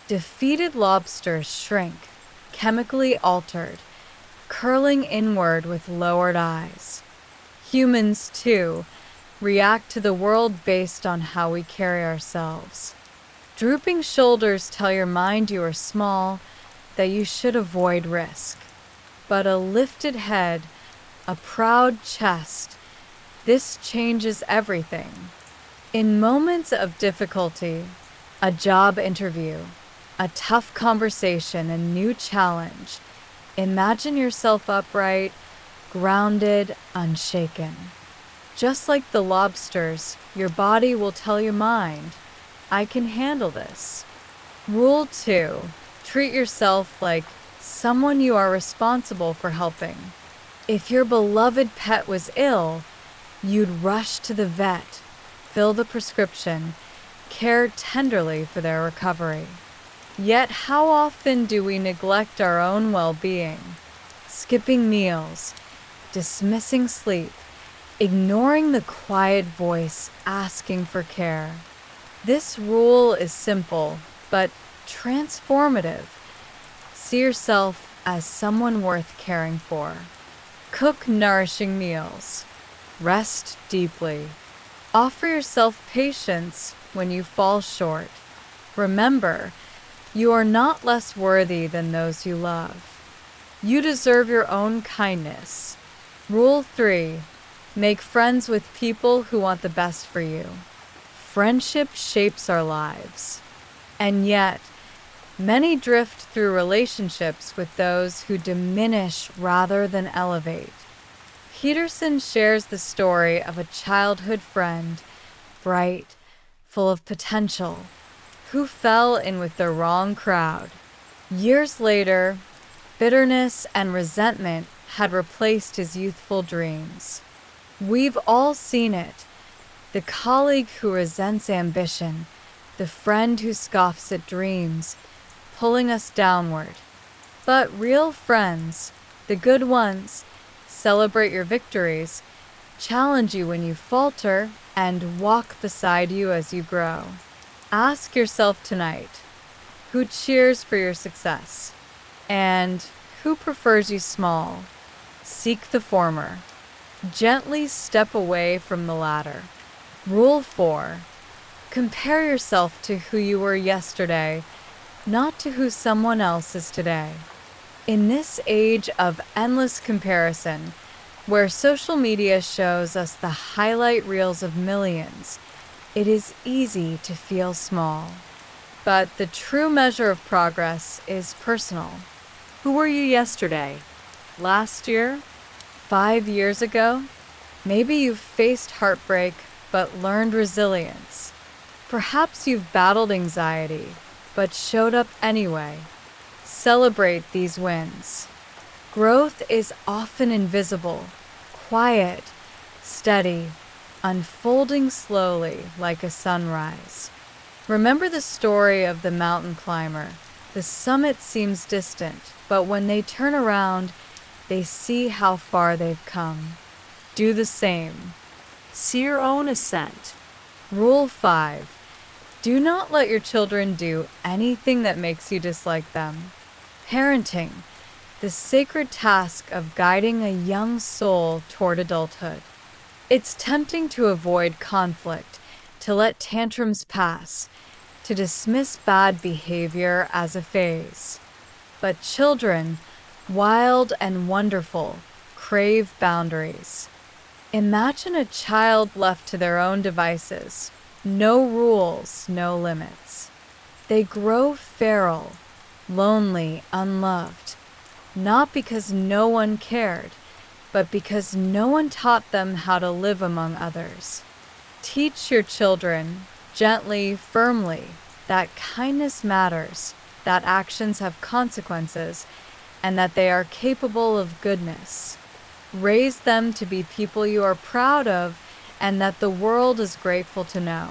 Defeated lobsters shrink, chemically altered, curling inward with lowered eyes. Humans, too, react to the world based on how we carry ourselves. Drooping shoulders tell your mind you are small, that you should avoid risk. But a lifted head, a proud chest, this changes everything. In moments of difficulty, a job interview, a tough conversation, a new challenge, imagine yourself upright, grounded, unshaken. Just like the lobsters, your body will tell your mind, I can handle this. Rule 2. Treat yourself like someone you are responsible for helping. If your beloved pet was ill, you'd rush to the vet, fill the prescription, care tenderly for their recovery. Yet how often do we neglect our own well-being, skipping meals, dismissing sleep, ignoring the quiet voice asking for care? This rule is simple, but transformative. See yourself as someone worth caring for. Cook nourishing meals. Rest deeply. Offer yourself patience when you fall short. Remember, you are not less worthy than those you love. You deserve your own kindness. Rule 3. Make friends with people who want the best for you. Friendship shapes our lives. And yet, many drift through relationships with those who diminish rather than elevate. Peterson shares the story of a childhood friend, bright, full of potential, who fell in with the wrong crowd. Years later, bitterness and resentment had replaced his youthful dreams. We've all seen it. The colleague who resents ambition, the friend who scoffs at dreams, pulling us downward. But real friends, the good ones, celebrate your victories, challenge you when you falter, and walk beside you as you grow. Ask yourself tonight, who cheers for your success? And who prefers you small? Seek the former. Gently step away from the latter. Rule 4. Compare yourself to who you were yesterday, not to who someone else is today. In this age of endless comparison, where social media shows us the highlight reels of millions, it is easy to feel small. But the true measure of progress is personal. Who were you yesterday? Last year? 5 years ago, maybe you've faced heartbreak but learned resilience. Perhaps you've battled anxiety but showed up anyway. Celebrate these wins. Growth is often invisible, quiet, steady, unfolding slowly like a sunrise. Remember the story of the mountain climber. The summit seems distant, but when they turn around, they see how far they've come. Do the same. See your own ascent. Rule 5. Do not let your children do anything that makes you dislike them. Parenting, the sacred task of guiding a young soul toward adulthood. It's tempting to avoid conflict, to let tantrums pass, to dismiss bad behavior as a phase. But children, wild and wonderful, crave boundaries. Imagine a child left to their own devices. No rules, no limits. They grow feral, lonely, unloved, not because no one cared, but because no one taught them how to live among others. Teach your children, gently, firmly, that kindness matters, that actions have consequences, and that they are capable of goodness. Raise them to be people you are proud of and that the world is grateful to know.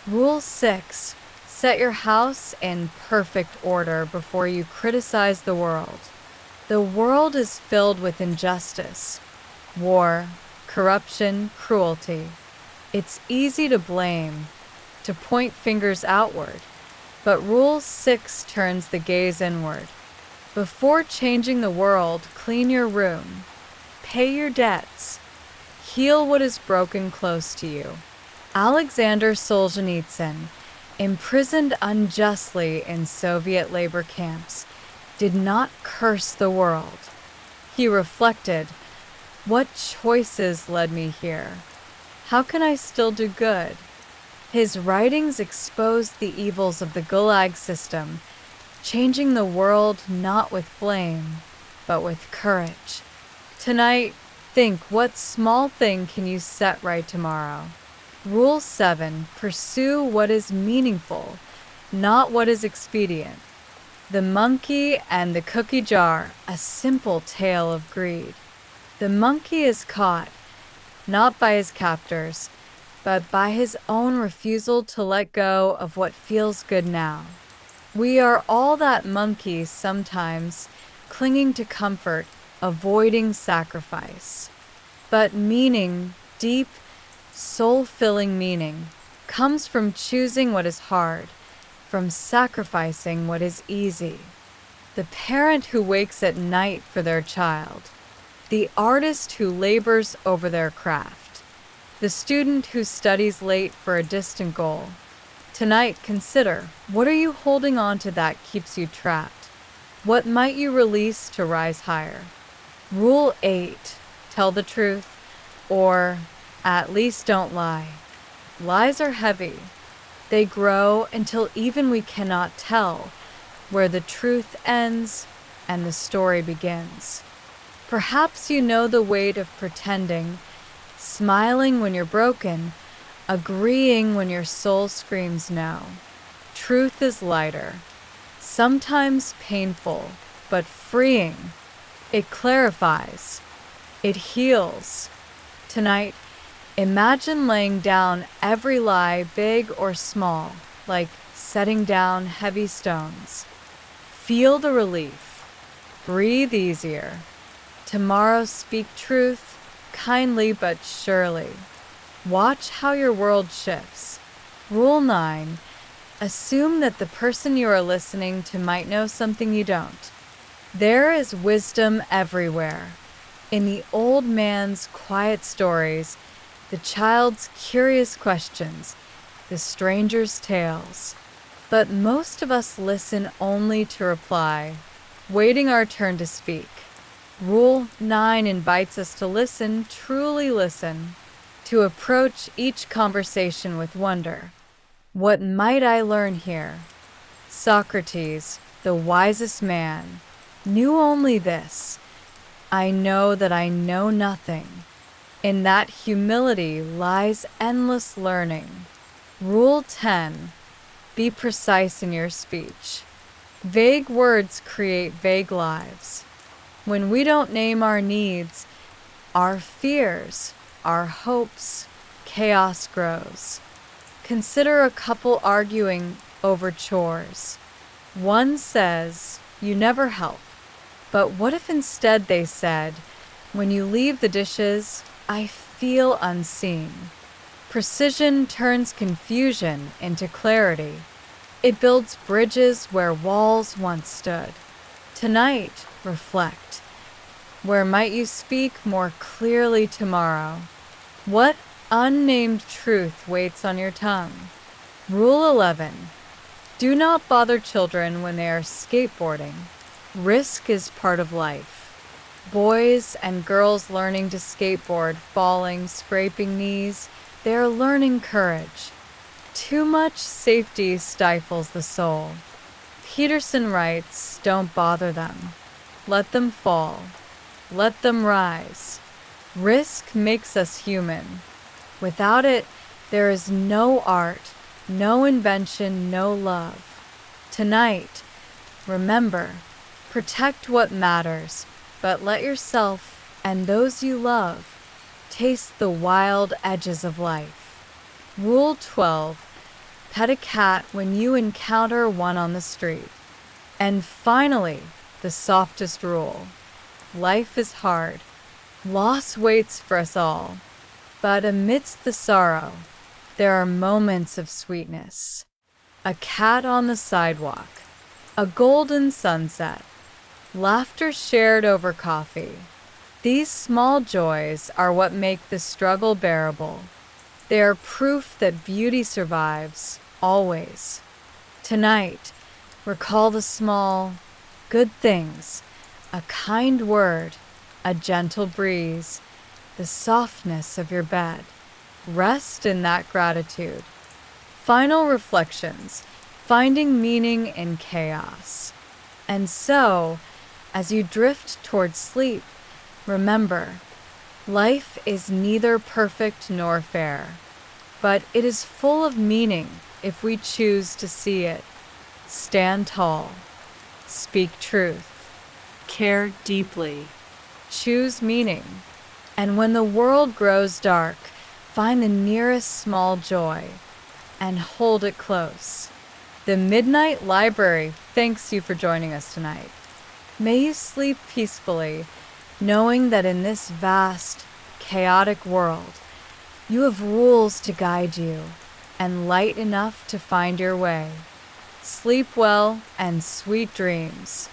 Rule 6. Set your house in perfect order before you criticize the world. The world is filled with injustice, war, corruption, cruelty. It's easy to blame, to point fingers outward, but Rule 6 turns the gaze inward. Before changing the world, clean your room, pay your debts, heal what is broken close to you. Alexander Solzhenitsyn, imprisoned unjustly in Soviet labor camps, did not curse the world. He reflected, what choices led me here? How can I still do good? His writings exposed the evils of the Gulag system, changing the world not with blame, but with courage. Tonight, think, what small thing can you set right tomorrow? Rule 7. Pursue what is meaningful, not what is expedient. The monkey and the cookie jar, a simple tale of greed. The monkey is caught, not by his captors, but by his own refusal to let go of what feels good now. We are all that monkey sometimes, clinging to comfort, avoiding sacrifice. But meaning, deep, soul-filling meaning, comes from choosing what is hard, from sacrificing what is easy. The parent who wakes at night for their child, the artist who labors over their craft, the student who studies late for a distant goal. Tonight, consider, what are you holding on to that keeps you trapped? What might you release to rise higher? Rule 8. Tell the truth, or at least don't lie. Lies are heavy. They grow until even we cannot tell where the truth ends and the story begins. Perhaps you know the weight of pretending, smiling when you're broken, agreeing when your soul screams no. Truth is lighter, sometimes painful, but freeing. It clarifies. It heals. Tonight, imagine laying down every lie, big or small, like setting down heavy stones. Feel the relief. Breathe easier. Tomorrow speak truth, kindly but surely. Watch how your world shifts. Rule 9. Assume that the person you are listening to might know something you don't. There is wisdom everywhere. In the old man's quiet stories, the child's curious questions, the stranger's tales. But most of us listen only to reply, waiting our turn to speak. Rule 9 invites us to listen, truly listen, to approach each conversation with wonder. What might I learn here? Socrates, the wisest man, knew only this: I know that I know nothing. In that humility lies endless learning. Rule 10. Be precise in your speech. Vague words create vague lives. When we don't name our needs, our fears, our hopes, chaos grows. Consider a couple arguing over chores. One says, "You never help." But what if instead they said, "When you leave the dishes, I feel unseen"? Precision turns confusion into clarity. It builds bridges where walls once stood. Tonight, reflect. Where might you speak more clearly tomorrow? What unnamed truth waits on your tongue? Rule 11. Do not bother children when they are skateboarding. Risk is part of life. Boys and girls learning to skateboard, falling, scraping knees, they are learning courage. Too much safety stifles the soul. Peterson writes, "Don't bother them. Let them fall. Let them rise." Risk makes us human. Without it, there is no art, no invention, no love. Tonight, remember, protect what matters, but let yourself and those you love taste the wild edges of life. Rule 12. Pet a cat when you encounter one on the street. And finally, the softest rule. Life is hard. Loss waits for us all. But amidst the sorrow, there are moments of sweetness. A cat on the sidewalk, a golden sunset, laughter shared over coffee. These small joys are what make the struggle bearable. They are proof that beauty survives, always. Tonight, recall the small, good things, a kind word, a gentle breeze, the softness of your bed. Rest in that gratitude. Final reflections, finding meaning in chaos. And so, as you drift toward sleep, remember, life is neither perfect nor fair, but it is full of meaning if we choose to see it. Stand tall. Speak truth. Care deeply. Choose meaning. And when the world grows dark, find the nearest small joy and hold it close. The Midnight Library thanks you for joining us tonight. May you sleep peacefully, knowing that in this vast, chaotic world, you have rules to guide you and light enough to find your way. Sleep well and sweet dreams.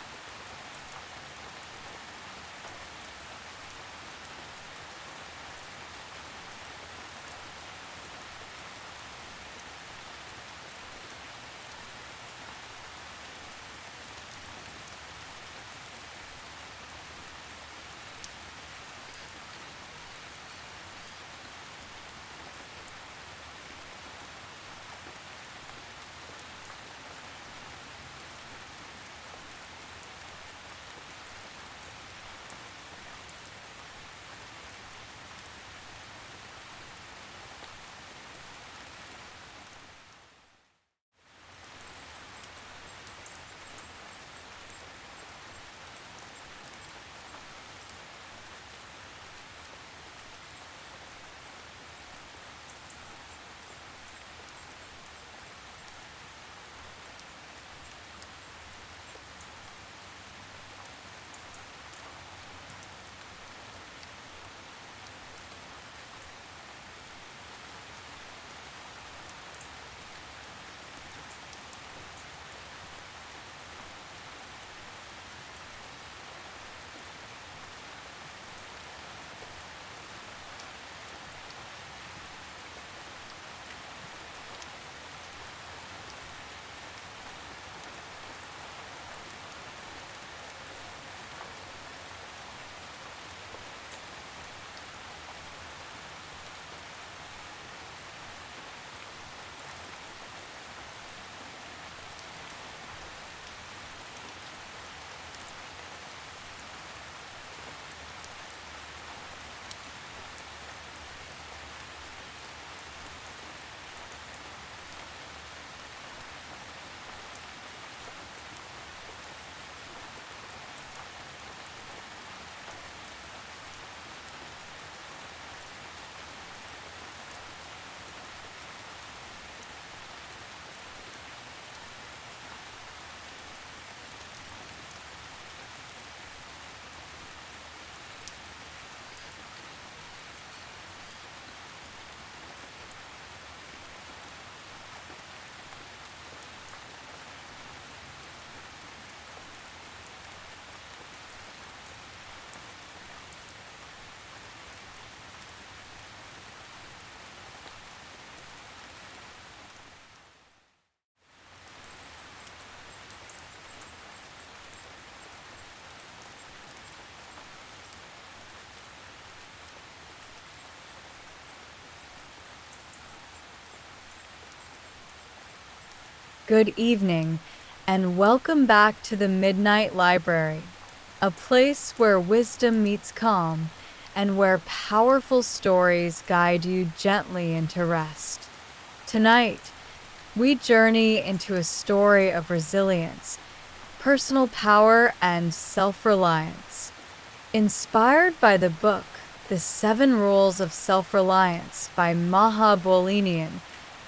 good evening, and welcome back to the Midnight Library, a place where wisdom meets calm and where powerful stories guide you gently into rest. Tonight, we journey into a story of resilience, personal power, and self-reliance. Inspired by the book, The 7 Rules of Self-Reliance by Maha Bolinian,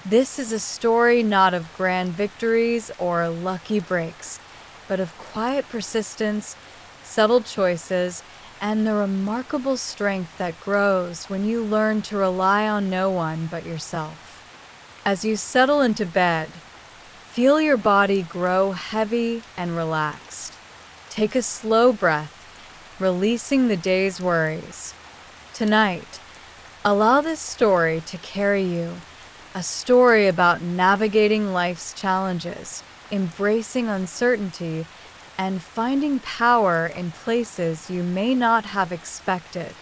this is a story not of grand victories or lucky breaks, but of quiet persistence, subtle choices, and the remarkable strength that grows when you learn to rely on no one but yourself. As you settle into bed, feel your body grow heavy and relaxed. Take a slow breath, releasing the day's worries. Tonight, allow this story to carry you, a story about navigating life's challenges, embracing uncertainty, and finding power in places you may not have expected.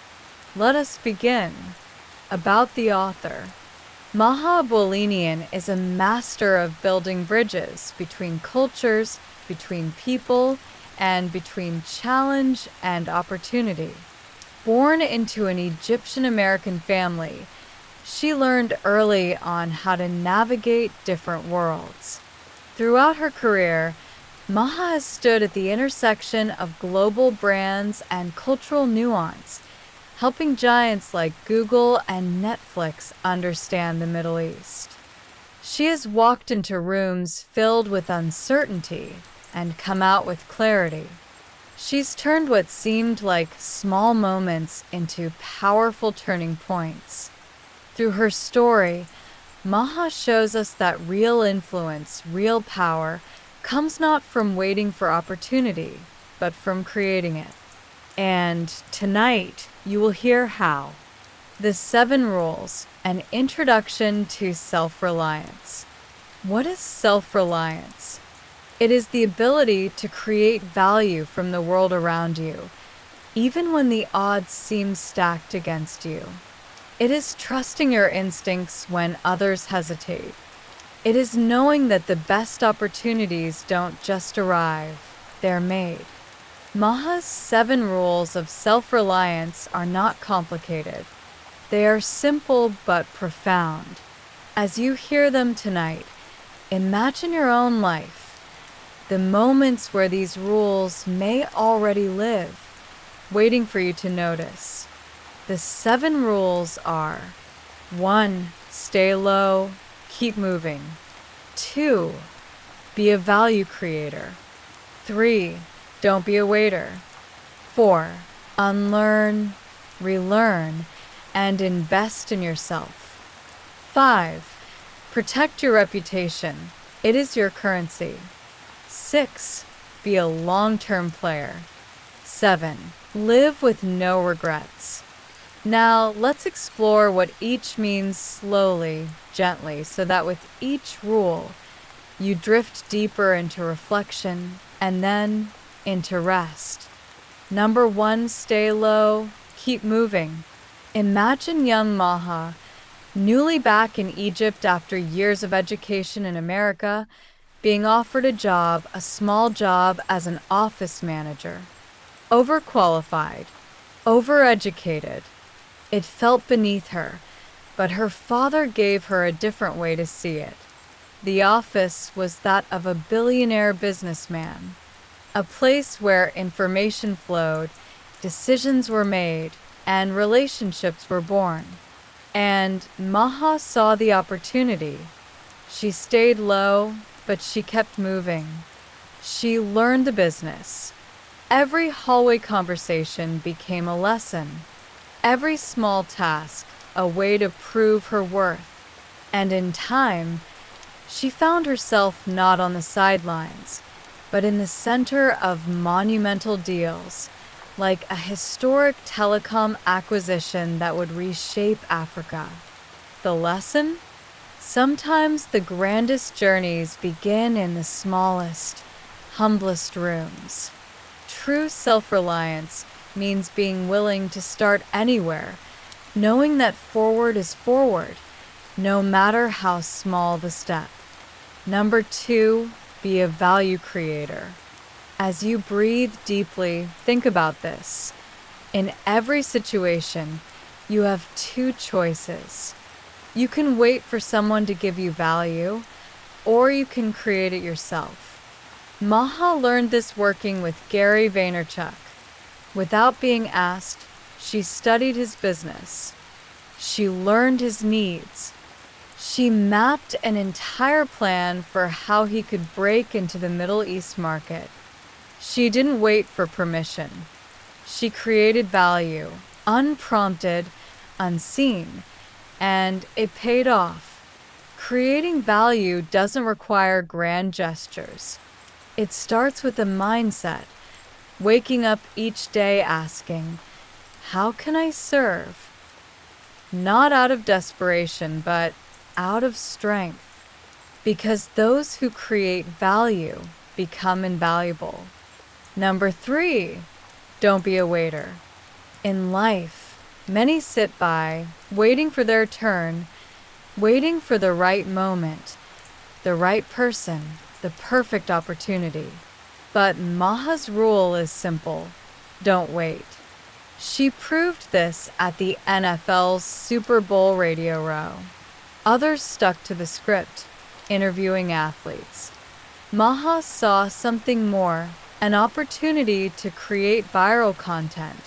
Let us begin. About the author. Maha Bolinian is a master of building bridges between cultures, between people, and between challenge and opportunity. Born into an Egyptian-American family, she learned early on how to navigate different worlds. Throughout her career, Maha has stood at the intersection of global brands and cultural nuance, helping giants like Google and Netflix understand the Middle East. She has walked into rooms filled with uncertainty and come out with clarity. She's turned what seemed like small moments into powerful turning points. Through her story, Maha shows us that real influence, real power, comes not from waiting for opportunity, but from creating it. And tonight, you will hear how. The 7 Rules, an introduction to self-reliance. What is self-reliance? It is the ability to create value from the world around you, even when the odds seem stacked against you. It is trusting your instincts when others hesitate. It is knowing that the best opportunities don't just arrive, they're made. Maha's 7 rules of self-reliance are not complicated. They are simple but profound. As you hear them tonight, imagine your own life, the moments where these rules may already live, waiting for you to notice. The 7 rules are: 1. Stay low, keep moving. 2. Be a value creator. 3. Don't be a waiter. 4. Unlearn, relearn, and invest in yourself. 5. Protect your reputation. It is your currency. 6. Be a long-term player. 7. Live with no regrets. Now, let's explore what each means slowly, gently, so that with each rule, you drift deeper into reflection and then into rest. Number 1, stay low, keep moving. Imagine young Maha, newly back in Egypt after years of education in America, being offered a small job as an office manager. Overqualified, overeducated. It felt beneath her, but her father gave her a different way to see it. The office was that of a billionaire businessman, a place where information flowed, decisions were made, and relationships were born. And Maha saw the opportunity. She stayed low, but she kept moving. She learned the business. Every hallway conversation became a lesson. Every small task, a way to prove her worth. And in time, she found herself not on the sidelines, but in the center of monumental deals, like a historic telecom acquisition that would reshape Africa. The lesson? Sometimes the grandest journeys begin in the smallest, humblest rooms. True self-reliance means being willing to start anywhere, knowing that forward is forward, no matter how small the step. Number 2, be a value creator. As you breathe deeply, think about this. In every situation, you have 2 choices. You can wait for someone to give you value, or you can create it yourself. Maha learned this working with Gary Vaynerchuk. Without being asked, she studied his business. She learned his needs. She mapped an entire plan for how he could break into the Middle East market. She didn't wait for permission. She created value, unprompted, unseen, and it paid off. Creating value doesn't require grand gestures. It starts with a mindset, waking up each day asking, how can I serve? Not out of desperation, but out of strength. Because those who create value become invaluable. Number 3, don't be a waiter. In life, many sit by, waiting for their turn, waiting for the right moment, the right person, the perfect opportunity. But Maha's rule is simple: don't wait. She proved this at the NFL's Super Bowl radio row. Others stuck to the script, interviewing athletes. Maha saw something more, an opportunity to create viral content,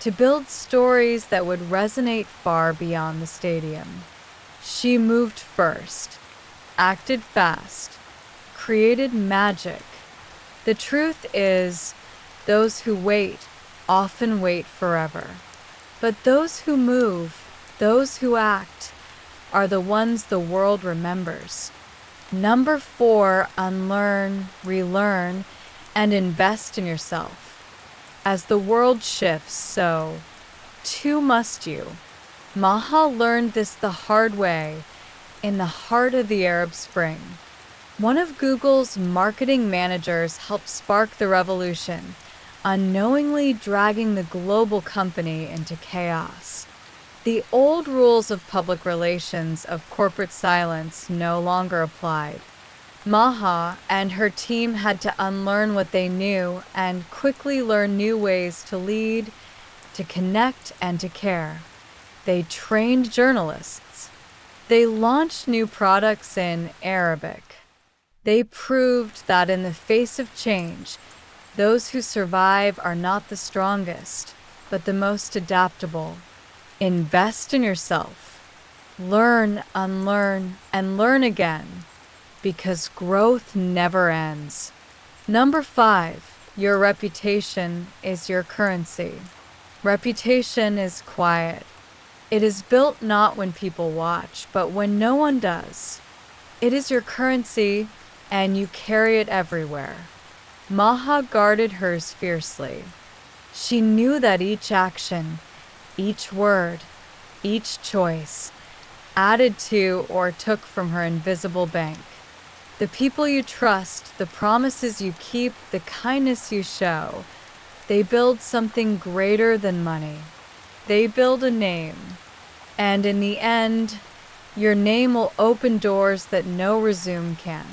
to build stories that would resonate far beyond the stadium. She moved first, acted fast, created magic. The truth is, those who wait often wait forever. But those who move, those who act, are the ones the world remembers. Number 4, unlearn, relearn, and invest in yourself. As the world shifts, so too must you. Maha learned this the hard way in the heart of the Arab Spring. One of Google's marketing managers helped spark the revolution, unknowingly dragging the global company into chaos. The old rules of public relations, of corporate silence, no longer applied. Maha and her team had to unlearn what they knew and quickly learn new ways to lead, to connect, and to care. They trained journalists. They launched new products in Arabic. They proved that in the face of change, those who survive are not the strongest, but the most adaptable. Invest in yourself. Learn, unlearn, and learn again, because growth never ends. Number 5, your reputation is your currency. Reputation is quiet. It is built not when people watch, but when no one does. It is your currency, and you carry it everywhere. Maha guarded hers fiercely. She knew that each action, each word, each choice, added to or took from her invisible bank. The people you trust, the promises you keep, the kindness you show, they build something greater than money. They build a name. And in the end, your name will open doors that no resume can.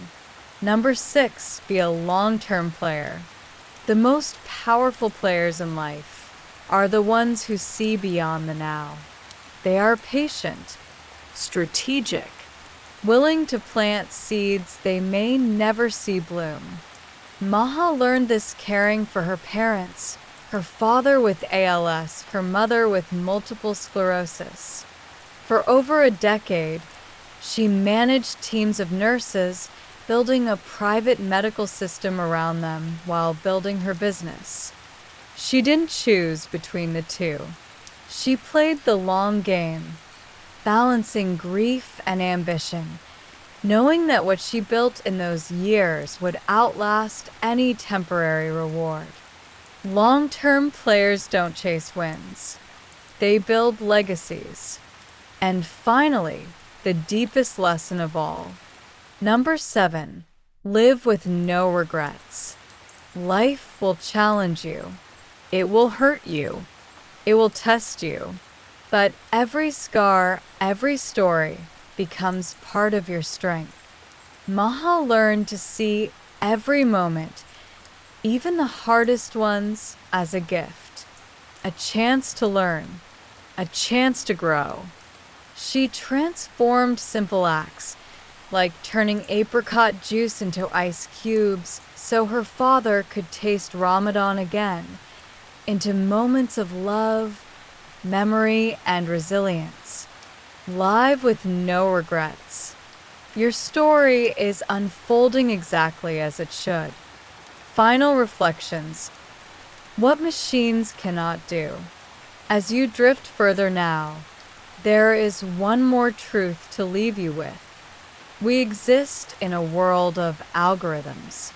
Number 6, be a long-term player. The most powerful players in life are the ones who see beyond the now. They are patient, Strategic. willing to plant seeds they may never see bloom. Maha learned this caring for her parents, her father with ALS, her mother with multiple sclerosis. For over a decade, she managed teams of nurses, building a private medical system around them while building her business. She didn't choose between the two. She played the long game, balancing grief and ambition, knowing that what she built in those years would outlast any temporary reward. Long-term players don't chase wins. They build legacies. And finally, the deepest lesson of all. Number 7, live with no regrets. Life will challenge you. It will hurt you. It will test you. But every scar, every story becomes part of your strength. Maha learned to see every moment, even the hardest ones, as a gift, a chance to learn, a chance to grow. She transformed simple acts, like turning apricot juice into ice cubes so her father could taste Ramadan again, into moments of love, memory, and resilience. Live with no regrets. Your story is unfolding exactly as it should. Final reflections. What machines cannot do. As you drift further now, there is one more truth to leave you with. We exist in a world of algorithms,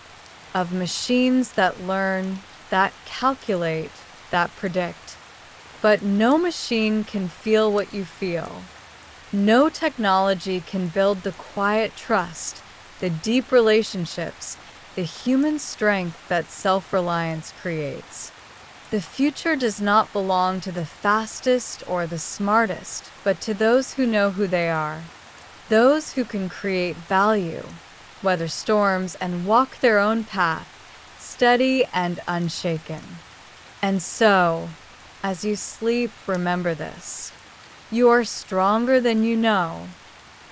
of machines that learn, that calculate, that predict. But no machine can feel what you feel. No technology can build the quiet trust, the deep relationships, the human strength that self-reliance creates. The future does not belong to the fastest or the smartest, but to those who know who they are. Those who can create value, weather storms, and walk their own path, steady and unshaken. And so, as you sleep, remember this. You are stronger than you know.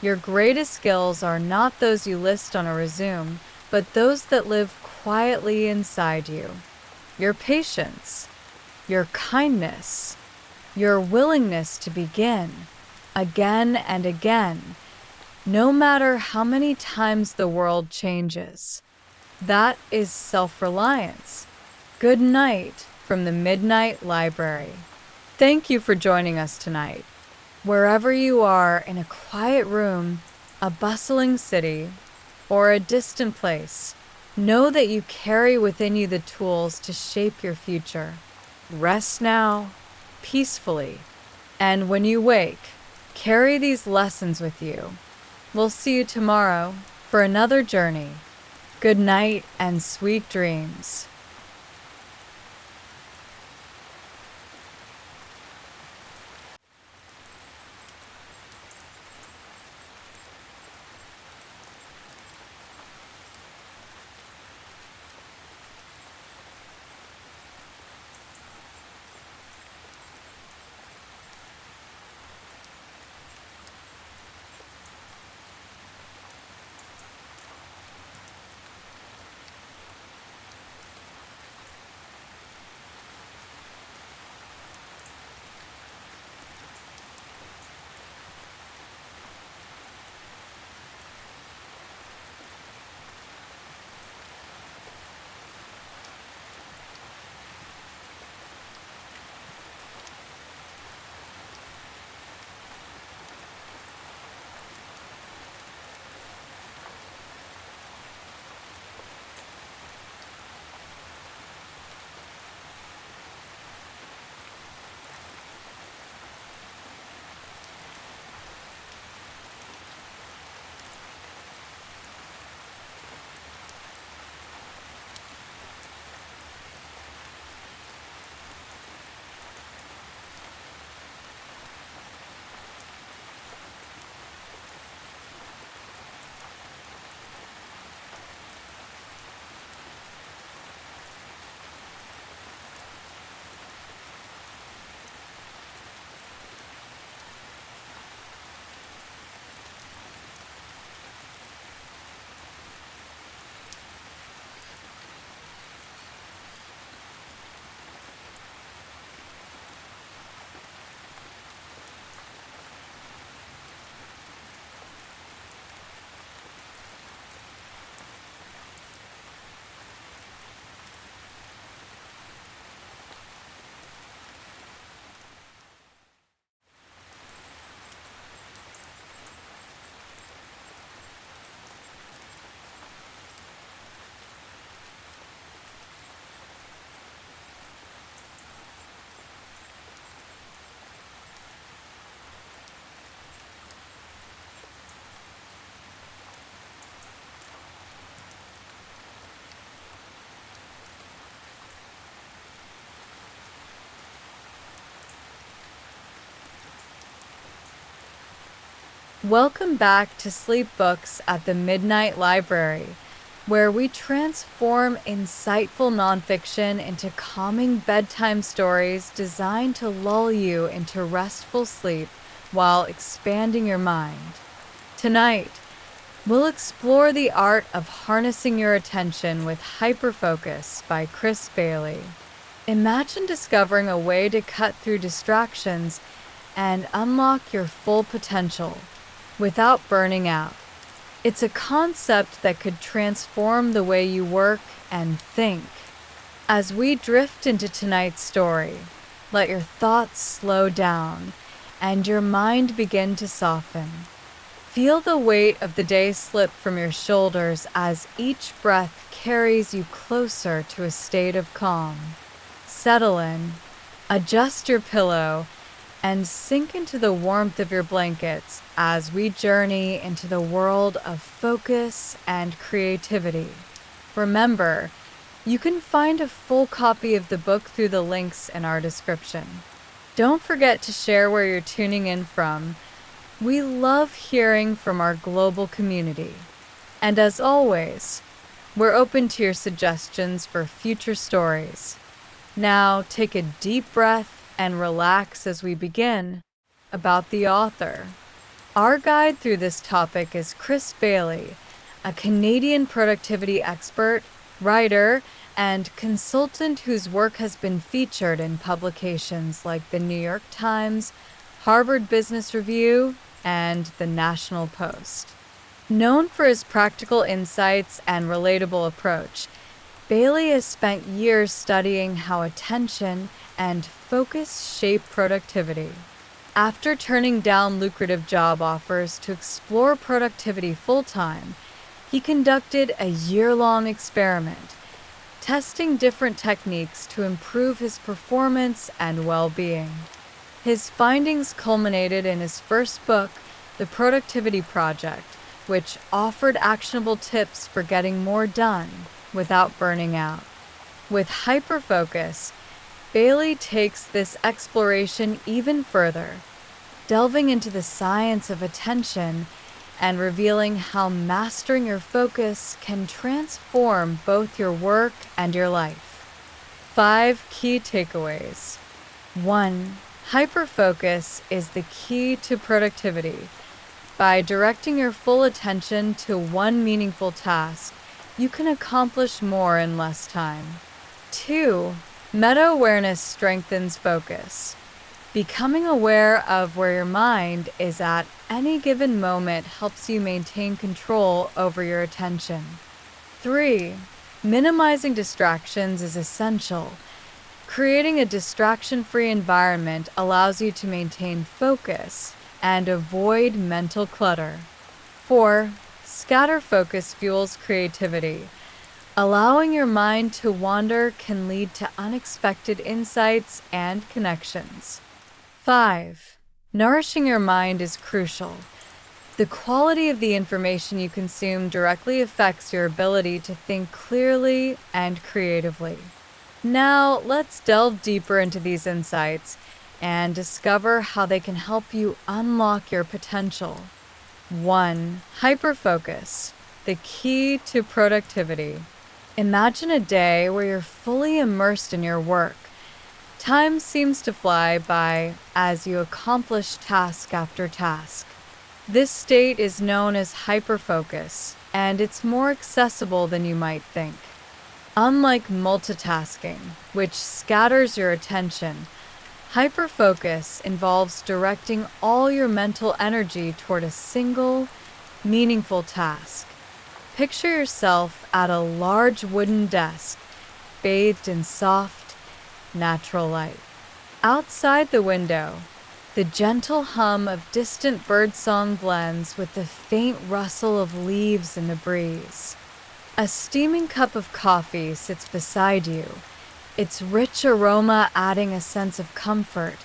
Your greatest skills are not those you list on a resume, but those that live quietly inside you. Your patience, your kindness, your willingness to begin, again and again, no matter how many times the world changes. That is self-reliance. Good night from the Midnight Library. Thank you for joining us tonight. Wherever you are, in a quiet room, a bustling city, or a distant place, know that you carry within you the tools to shape your future. Rest now, peacefully, and when you wake, carry these lessons with you. We'll see you tomorrow for another journey. Good night and sweet dreams. Welcome back to Sleep Books at the Midnight Library, where we transform insightful nonfiction into calming bedtime stories designed to lull you into restful sleep while expanding your mind. Tonight, we'll explore the art of harnessing your attention with hyperfocus by Chris Bailey. Imagine discovering a way to cut through distractions and unlock your full potential without burning out. It's a concept that could transform the way you work and think. As we drift into tonight's story, let your thoughts slow down and your mind begin to soften. Feel the weight of the day slip from your shoulders as each breath carries you closer to a state of calm. Settle in, adjust your pillow, and sink into the warmth of your blankets as we journey into the world of focus and creativity. Remember, you can find a full copy of the book through the links in our description. Don't forget to share where you're tuning in from. We love hearing from our global community. And as always, we're open to your suggestions for future stories. Now take a deep breath and relax as we begin. About the author. Our guide through this topic is Chris Bailey, a Canadian productivity expert, writer, and consultant whose work has been featured in publications like the New York Times, Harvard Business Review, and the National Post. Known for his practical insights and relatable approach, Bailey has spent years studying how attention and focus shape productivity. After turning down lucrative job offers to explore productivity full-time, he conducted a year-long experiment, testing different techniques to improve his performance and well-being. His findings culminated in his first book, The Productivity Project, which offered actionable tips for getting more done without burning out. With hyperfocus, Bailey takes this exploration even further, delving into the science of attention and revealing how mastering your focus can transform both your work and your life. 5 key takeaways. 1. Hyperfocus is the key to productivity. By directing your full attention to one meaningful task, you can accomplish more in less time. 2. Meta-awareness strengthens focus. Becoming aware of where your mind is at any given moment helps you maintain control over your attention. 3. Minimizing distractions is essential. Creating a distraction-free environment allows you to maintain focus and avoid mental clutter. 4. Scatter focus fuels creativity. Allowing your mind to wander can lead to unexpected insights and connections. 5. Nourishing your mind is crucial. The quality of the information you consume directly affects your ability to think clearly and creatively. Now, let's delve deeper into these insights and discover how they can help you unlock your potential. 1. Hyperfocus, the key to productivity. Imagine a day where you're fully immersed in your work. Time seems to fly by as you accomplish task after task. This state is known as hyperfocus, and it's more accessible than you might think. Unlike multitasking, which scatters your attention, hyperfocus involves directing all your mental energy toward a single, meaningful task. Picture yourself at a large wooden desk, bathed in soft, natural light. Outside the window, the gentle hum of distant birdsong blends with the faint rustle of leaves in the breeze. A steaming cup of coffee sits beside you, its rich aroma adding a sense of comfort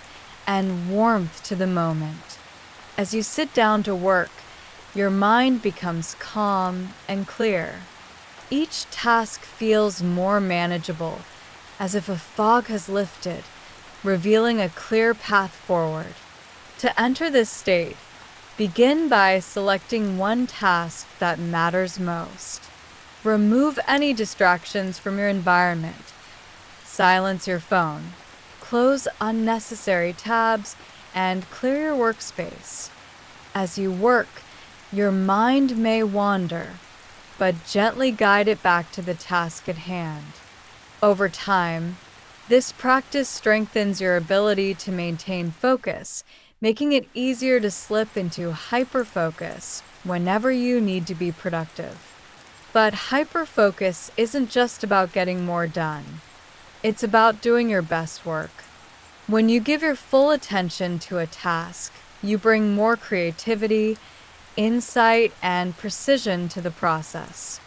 and warmth to the moment. As you sit down to work, your mind becomes calm and clear. Each task feels more manageable, as if a fog has lifted, revealing a clear path forward. To enter this state, Begin by selecting one task that matters most. Remove any distractions from your environment. Silence your phone. Close unnecessary tabs and clear your workspace. As you work, your mind may wander, but gently guide it back to the task at hand. Over time, this practice strengthens your ability to maintain focus, making it easier to slip into hyperfocus whenever you need to be productive. But hyperfocus isn't just about getting more done. It's about doing your best work. When you give your full attention to a task, you bring more creativity, insight, and precision to the process.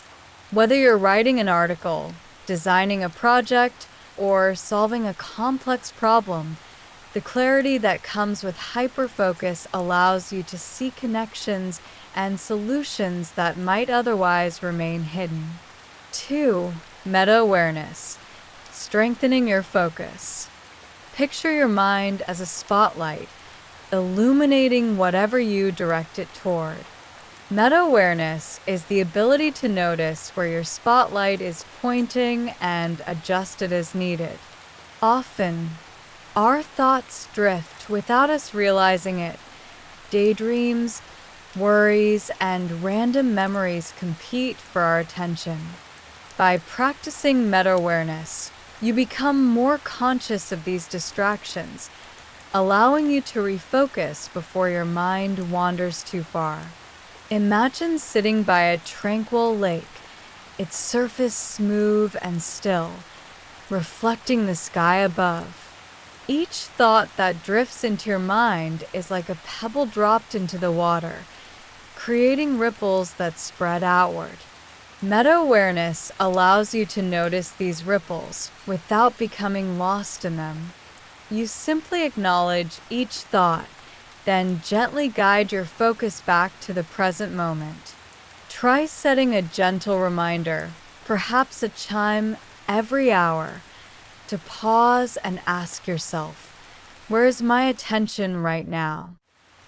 Whether you're writing an article, designing a project, or solving a complex problem, the clarity that comes with hyperfocus allows you to see connections and solutions that might otherwise remain hidden. 2. Meta-awareness. Strengthening your focus. Picture your mind as a spotlight, illuminating whatever you direct it toward. Meta-awareness is the ability to notice where your spotlight is pointing and adjust it as needed. Often, our thoughts drift without us realizing it. Daydreams, worries, and random memories compete for our attention. By practicing meta-awareness, you become more conscious of these distractions, allowing you to refocus before your mind wanders too far. Imagine sitting by a tranquil lake, its surface smooth and still, reflecting the sky above. Each thought that drifts into your mind is like a pebble dropped into the water, creating ripples that spread outward. Meta-awareness allows you to notice these ripples without becoming lost in them. You simply acknowledge each thought, then gently guide your focus back to the present moment. Try setting a gentle reminder, perhaps a chime every hour, to pause and ask yourself, where is my attention right now?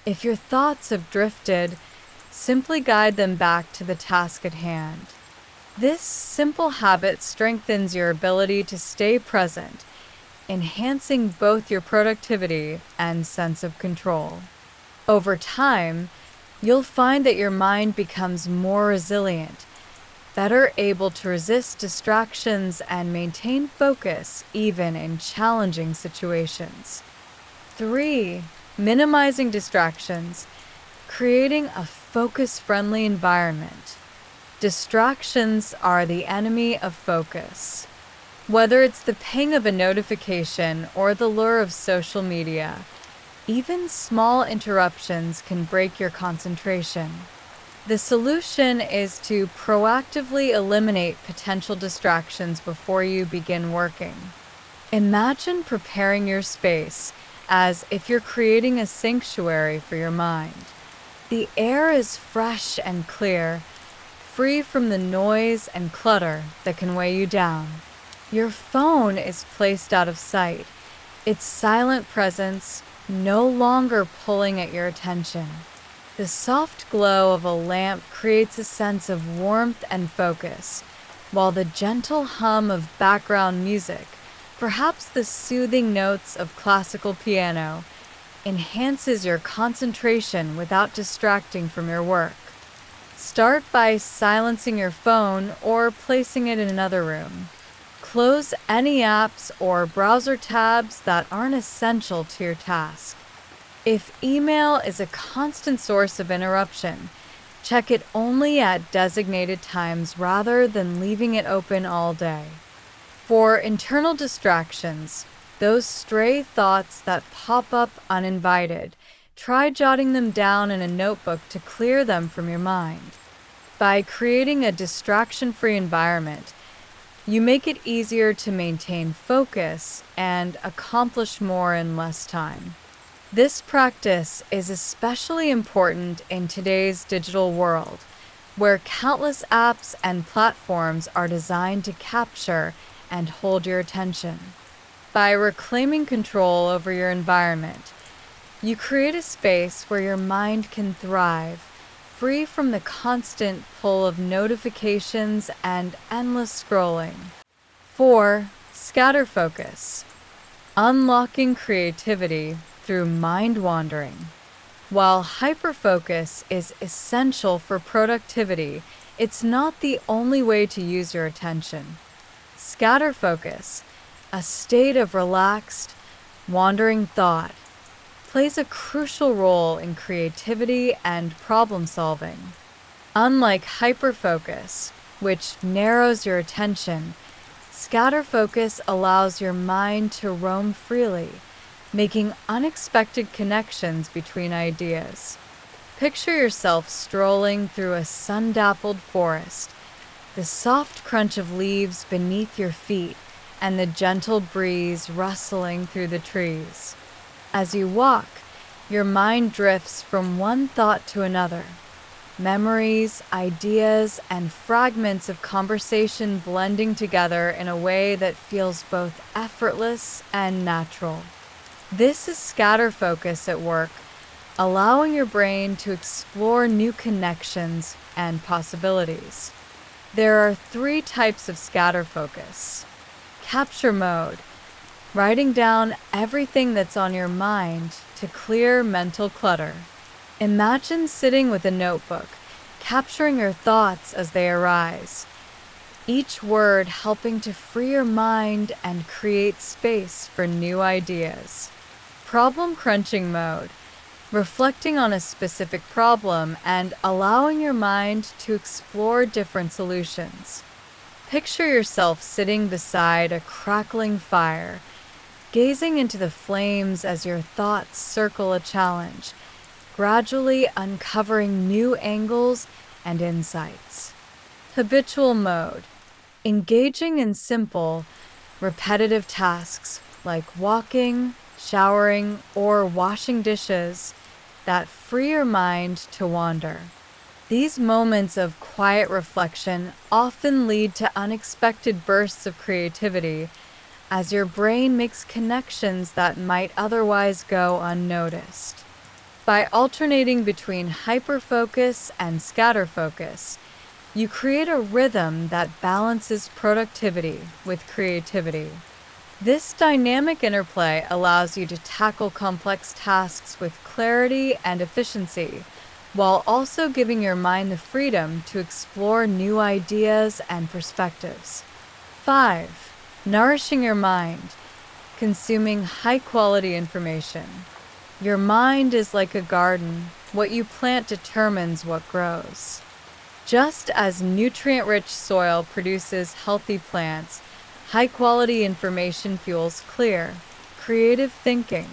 If your thoughts have drifted, simply guide them back to the task at hand. This simple habit strengthens your ability to stay present, enhancing both your productivity and sense of control. Over time, you'll find that your mind becomes more resilient, better able to resist distractions and maintain focus even in challenging situations. 3. Minimizing distractions, creating a focus-friendly environment. Distractions are the enemy of focus. Whether it's the ping of a notification or the lure of social media, even small interruptions can break your concentration. The solution is to proactively eliminate potential distractions before you begin working. Imagine preparing your space as if you're creating a sanctuary for your mind. The air is fresh and clear, free from the noise and clutter that can weigh you down. Your phone is placed out of sight, its silent presence no longer pulling at your attention. The soft glow of a lamp creates a sense of warmth and focus, while the gentle hum of background music, perhaps the soothing notes of classical piano, enhances your concentration without distracting from your work. Start by silencing your phone or placing it in another room. Close any apps or browser tabs that aren't essential to your task. If email is a constant source of interruption, check it only at designated times rather than leaving it open all day. For internal distractions, those stray thoughts that pop up uninvited, try jotting them down in a notebook to clear them from your mind. By creating a distraction-free environment, you make it easier to maintain focus and accomplish more in less time. This practice is especially important in today's digital world, where countless apps and platforms are designed to capture and hold your attention. By reclaiming control over your environment, You create a space where your mind can thrive, free from the constant pull of notifications and endless scrolling. 4. Scatter focus. Unlocking creativity through mind wandering. While hyperfocus is essential for productivity, it's not the only way to use your attention. Scatter focus, a state of relaxed, wandering thought, plays a crucial role in creativity and problem solving. Unlike hyperfocus, which narrows your attention, scatter focus allows your mind to roam freely, making unexpected connections between ideas. Picture yourself strolling through a sun-dappled forest, the soft crunch of leaves beneath your feet and the gentle breeze rustling through the trees. As you walk, your mind drifts from one thought to another. Memories, ideas, and fragments of conversation blending together in a way that feels both effortless and natural. This is scatter focus at work, allowing your brain to explore new connections and possibilities. There are 3 types of scatter focus. Capture mode, writing down everything that's on your mind to clear mental clutter. Imagine sitting with a notebook, capturing your thoughts as they arise, each word helping to free your mind and create space for new ideas. Problem crunching mode, reflecting on a specific problem and allowing your mind to explore different solutions. Picture yourself sitting beside a crackling fire, gazing into the flames as your thoughts circle a challenge, gradually uncovering new angles and insights. Habitual mode, engaging in simple, repetitive tasks like walking, showering, or washing dishes that free your mind to wander. These moments of quiet reflection often lead to unexpected bursts of creativity as your brain makes connections that might otherwise go unnoticed. By alternating between hyperfocus and scatter focus, you create a rhythm that balances productivity with creativity. This dynamic interplay allows you to tackle complex tasks with clarity and efficiency, while also giving your mind the freedom to explore new ideas and perspectives. 5. Nourishing your mind, consuming high-quality information. Your mind is like a garden. What you plant determines what grows. Just as nutrient-rich soil produces healthy plants, high-quality information fuels clear, creative thinking.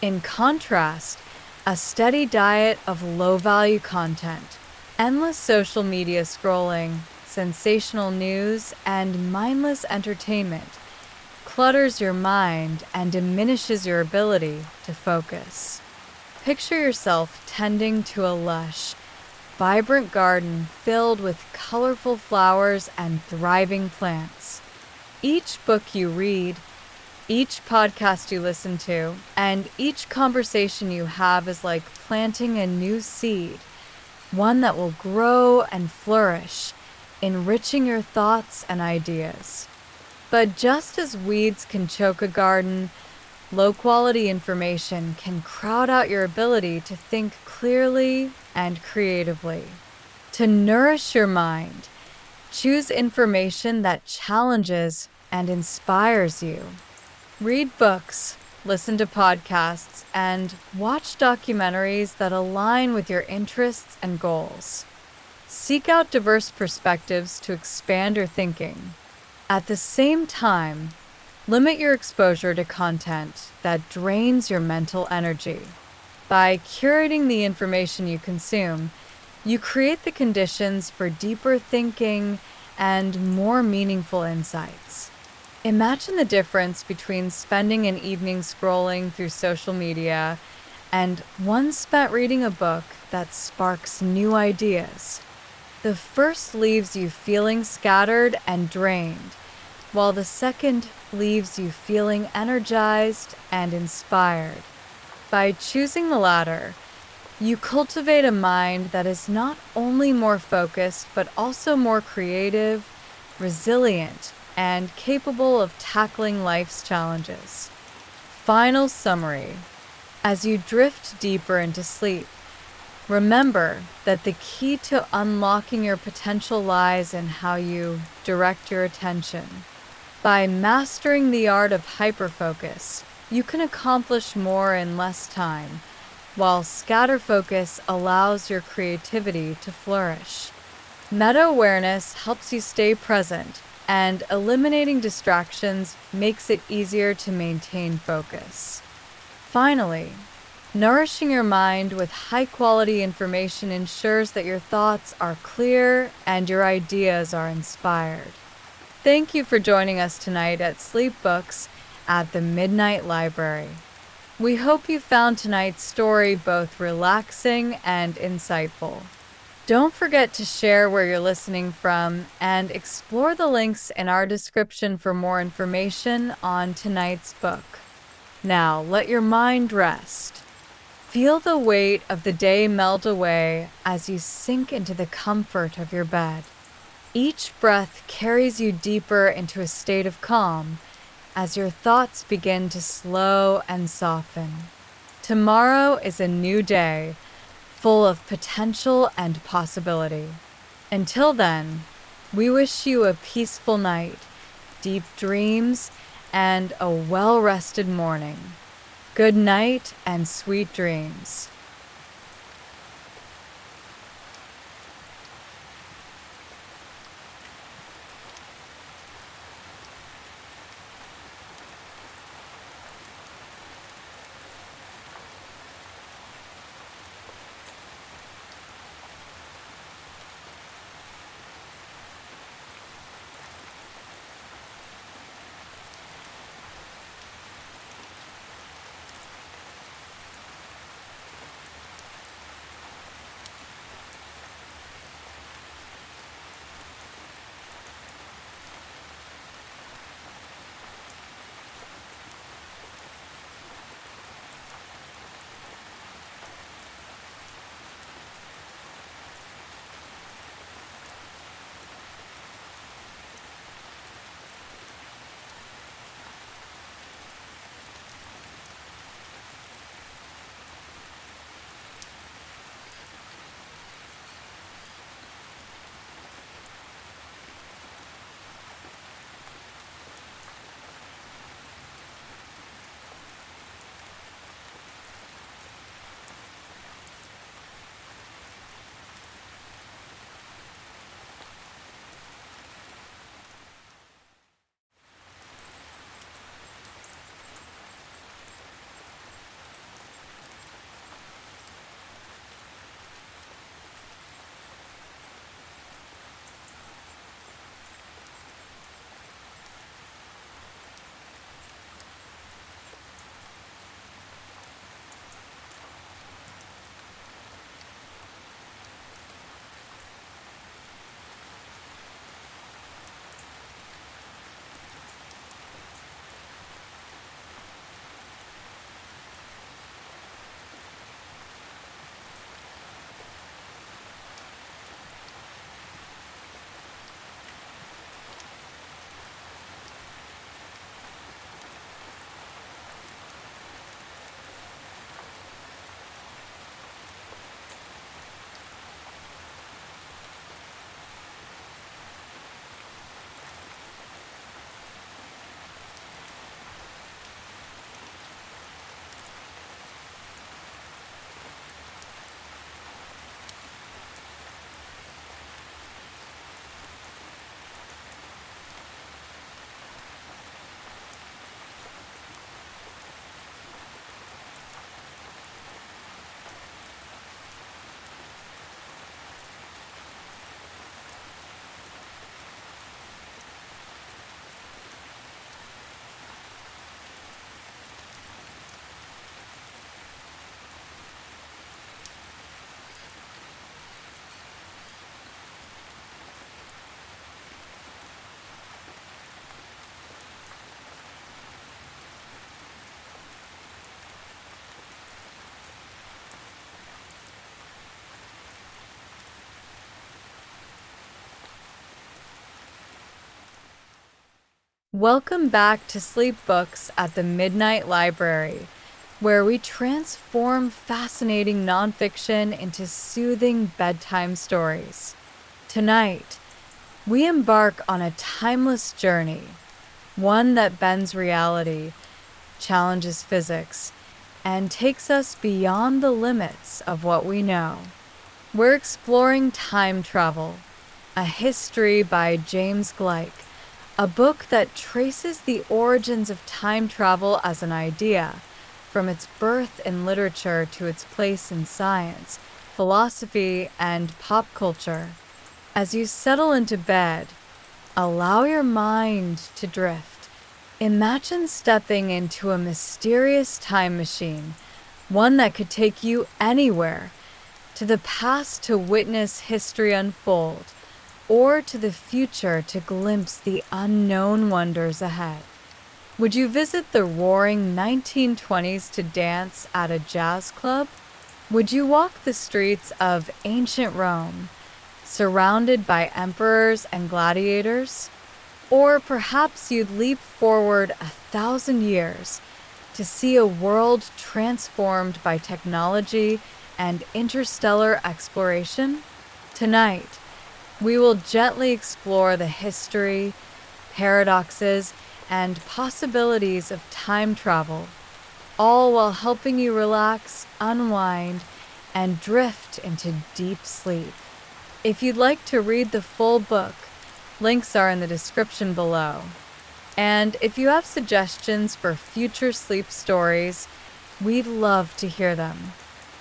In contrast, a steady diet of low-value content, endless social media scrolling, sensational news, and mindless entertainment clutters your mind and diminishes your ability to focus. Picture yourself tending to a lush, vibrant garden filled with colorful flowers and thriving plants. Each book you read, each podcast you listen to, and each conversation you have is like planting a new seed, one that will grow and flourish, enriching your thoughts and ideas. But just as weeds can choke a garden, low-quality information can crowd out your ability to think clearly and creatively. To nourish your mind, choose information that challenges and inspires you. Read books, listen to podcasts, and watch documentaries that align with your interests and goals. Seek out diverse perspectives to expand your thinking. At the same time, limit your exposure to content that drains your mental energy. By curating the information you consume, you create the conditions for deeper thinking and more meaningful insights. Imagine the difference between spending an evening scrolling through social media and one spent reading a book that sparks new ideas. The first leaves you feeling scattered and drained, while the second leaves you feeling energized and inspired. By choosing the latter, you cultivate a mind that is not only more focused, but also more creative, resilient, and capable of tackling life's challenges. Final summary. As you drift deeper into sleep, remember that the key to unlocking your potential lies in how you direct your attention. By mastering the art of hyperfocus, you can accomplish more in less time, while scatter focus allows your creativity to flourish. Meta-awareness helps you stay present, and eliminating distractions makes it easier to maintain focus. Finally, nourishing your mind with high-quality information ensures that your thoughts are clear and your ideas are inspired. Thank you for joining us tonight at Sleep Books at the Midnight Library. We hope you found tonight's story both relaxing and insightful. Don't forget to share where you're listening from and explore the links in our description for more information on tonight's book. Now, let your mind rest. Feel the weight of the day melt away as you sink into the comfort of your bed. Each breath carries you deeper into a state of calm as your thoughts begin to slow and soften. Tomorrow is a new day, full of potential and possibility. Until then, we wish you a peaceful night, deep dreams, and a well-rested morning. Good night and sweet dreams. Welcome back to Sleep Books at the Midnight Library, where we transform fascinating nonfiction into soothing bedtime stories. Tonight, we embark on a timeless journey, one that bends reality, challenges physics, and takes us beyond the limits of what we know. We're exploring Time Travel, a history by James Gleick, a book that traces the origins of time travel as an idea, from its birth in literature to its place in science, philosophy, and pop culture. As you settle into bed, allow your mind to drift. Imagine stepping into a mysterious time machine, one that could take you anywhere, to the past to witness history unfold, or to the future to glimpse the unknown wonders ahead. Would you visit the roaring 1920s to dance at a jazz club? Would you walk the streets of ancient Rome, surrounded by emperors and gladiators? Or perhaps you'd leap forward 1,000 years to see a world transformed by technology and interstellar exploration? Tonight, we will gently explore the history, paradoxes, and possibilities of time travel, all while helping you relax, unwind, and drift into deep sleep. If you'd like to read the full book, links are in the description below. And if you have suggestions for future sleep stories, we'd love to hear them.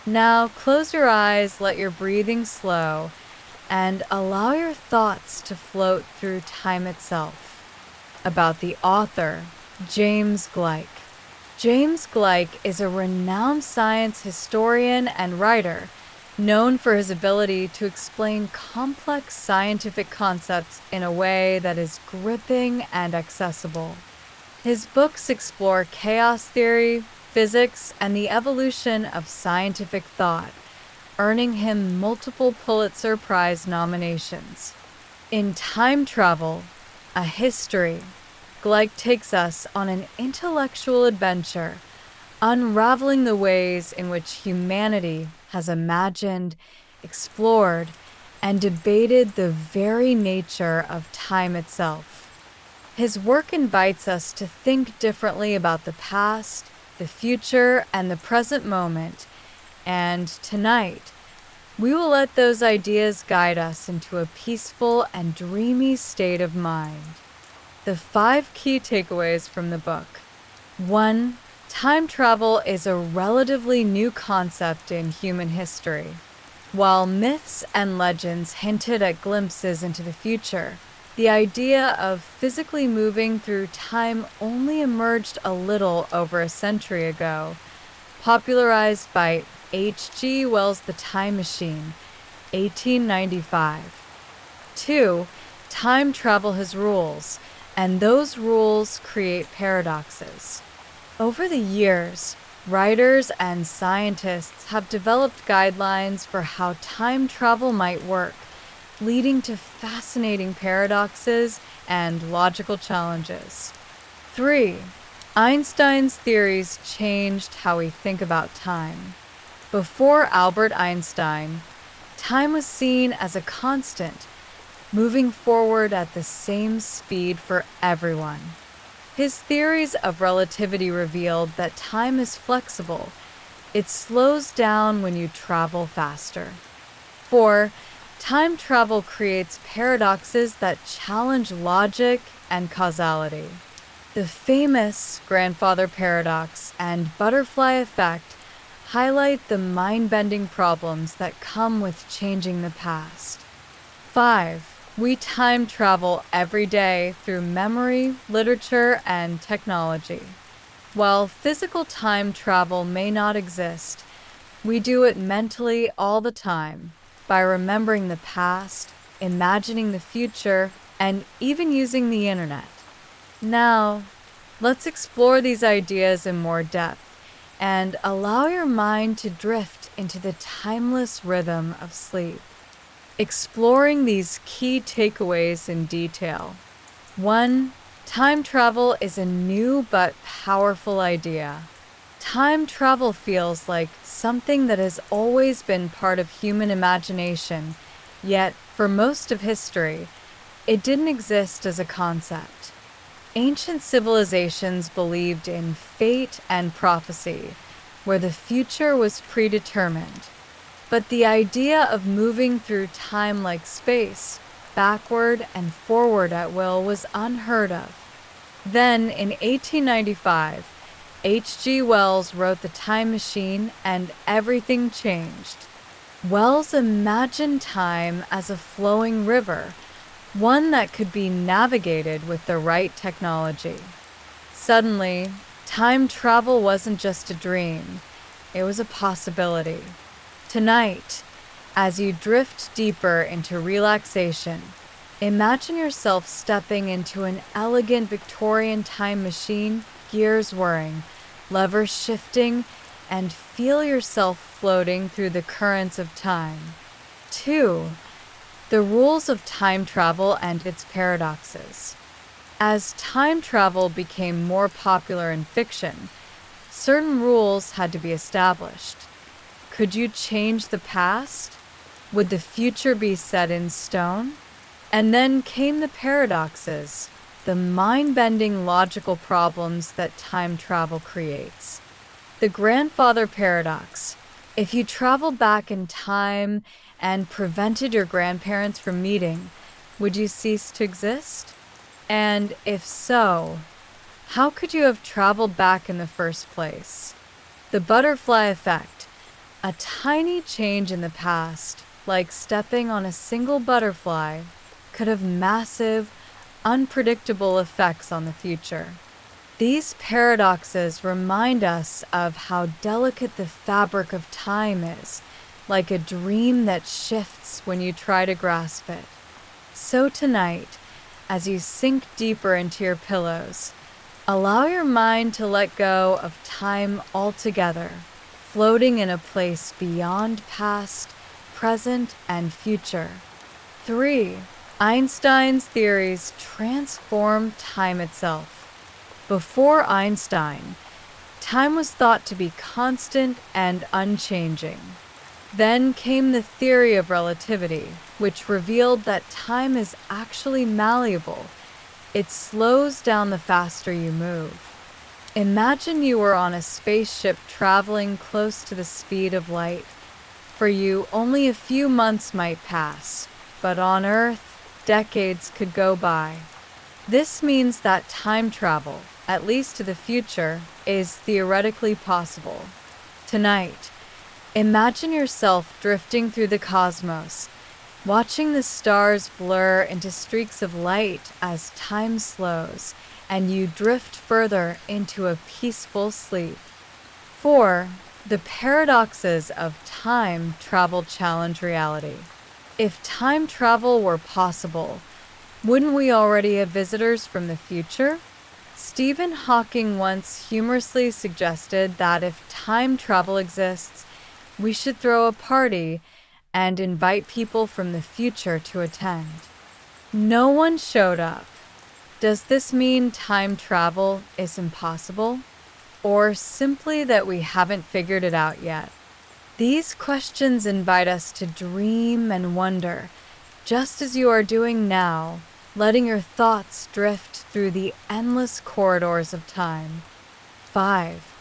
Now close your eyes, let your breathing slow, and allow your thoughts to float through time itself. About the author, James Gleick. James Gleick is a renowned science historian and writer, known for his ability to explain complex scientific concepts in a way that is gripping and accessible. His books explore chaos theory, physics, and the evolution of scientific thought, earning him multiple Pulitzer Prize nominations. In Time Travel, a History, Gleick takes us on an intellectual adventure, unraveling the ways in which humanity has imagined, explored, and debated the very nature of time itself. His work invites us to think differently about the past, the future, and the present moment, and tonight, we will let those ideas guide us into a peaceful and dreamy state of mind. The 5 key takeaways from the book. 1. Time travel is a relatively new concept in human history. While myths and legends hinted at glimpses into the future, the idea of physically moving through time only emerged a little over a century ago, popularized by H.G. Wells' The Time Machine, 1895. 2. Time travel has rules, and those rules create paradoxes. Over the years, writers and scientists have developed guidelines for how time travel might work, leading to fascinating paradoxes and logical challenges. 3. Einstein's theories changed how we think about time. Before Albert Einstein, time was seen as a constant, moving forward at the same speed for everyone. His theories of relativity revealed that time is flexible. It slows down when you travel faster. 4. Time travel creates paradoxes that challenge logic and causality. The famous grandfather paradox and butterfly effect highlight the mind-bending problems that come with changing the past. 5. We time travel every day through memory, literature, and technology. While physical time travel may not exist, we do it mentally all the time by remembering the past, imagining the future, and even using the internet. Now, let's explore these ideas in more depth and allow your mind to drift into the timeless rhythm of sleep. Exploring these key takeaways in detail. 1. Time travel is a new but powerful idea. Time travel feels like something that has always been part of human imagination, yet, for most of history, it didn't exist as a concept. Ancient civilizations believed in fate and prophecy, where the future was predetermined. But the idea of moving through time like space, backward and forward at will, was unheard of. Then, in 1895, H.G. Wells wrote The Time Machine, and everything changed. Wells imagined time as a flowing river, one that could be navigated with the right technology. Suddenly, time travel wasn't just a dream, it was a possibility. Tonight, as you drift deeper into relaxation, imagine yourself stepping into an elegant Victorian time machine, gears whirring, levers shifting, and feel yourself floating through the currents of time. 2. The rules of time travel and its paradoxes. As time travel became more popular in fiction, certain rules had to be established. Could you change the past? Would the future be set in stone? And then came the paradoxes, the mind-bending logical problems that time travel creates. The grandfather paradox. If you traveled back in time and prevented your grandparents from meeting, would you cease to exist? And if so, how could you have traveled back in the first place? The butterfly effect. A tiny change in the past, like stepping on a single butterfly, could have massive, unpredictable effects on the future. These paradoxes remind us of how delicate the fabric of time is, like a dream that shifts when you try to grasp it. So tonight, as you sink deeper into your pillows, allow your mind to let go of time altogether, floating in a place beyond past, present, and future. 3. Einstein's theories transform time itself. Before Einstein, time was thought to be constant and unchanging. Then came the theory of relativity, which revealed that time is actually malleable. It slows down the faster you move. Imagine you were on a spaceship traveling close to the speed of light. For you, only a few months might pass, but on Earth, decades could go by. This means that time travel, at least to the future, is theoretically possible. Tonight, imagine yourself drifting through the cosmos, watching the stars blur into streaks of light as time slows, and you drift further into a peaceful sleep. 4. The paradoxes of time travel challenge reality. If time travel were possible, wouldn't we already have visitors from the future? Stephen Hawking once humorously suggested that if time travel exists, we should throw a party and invite people from the future to attend. No one showed up. Does this mean time travel is impossible? Or simply that we haven't figured it out yet? These questions invite us to dream and wonder, just as you are doing now, letting your thoughts drift through the endless corridors of time. 5.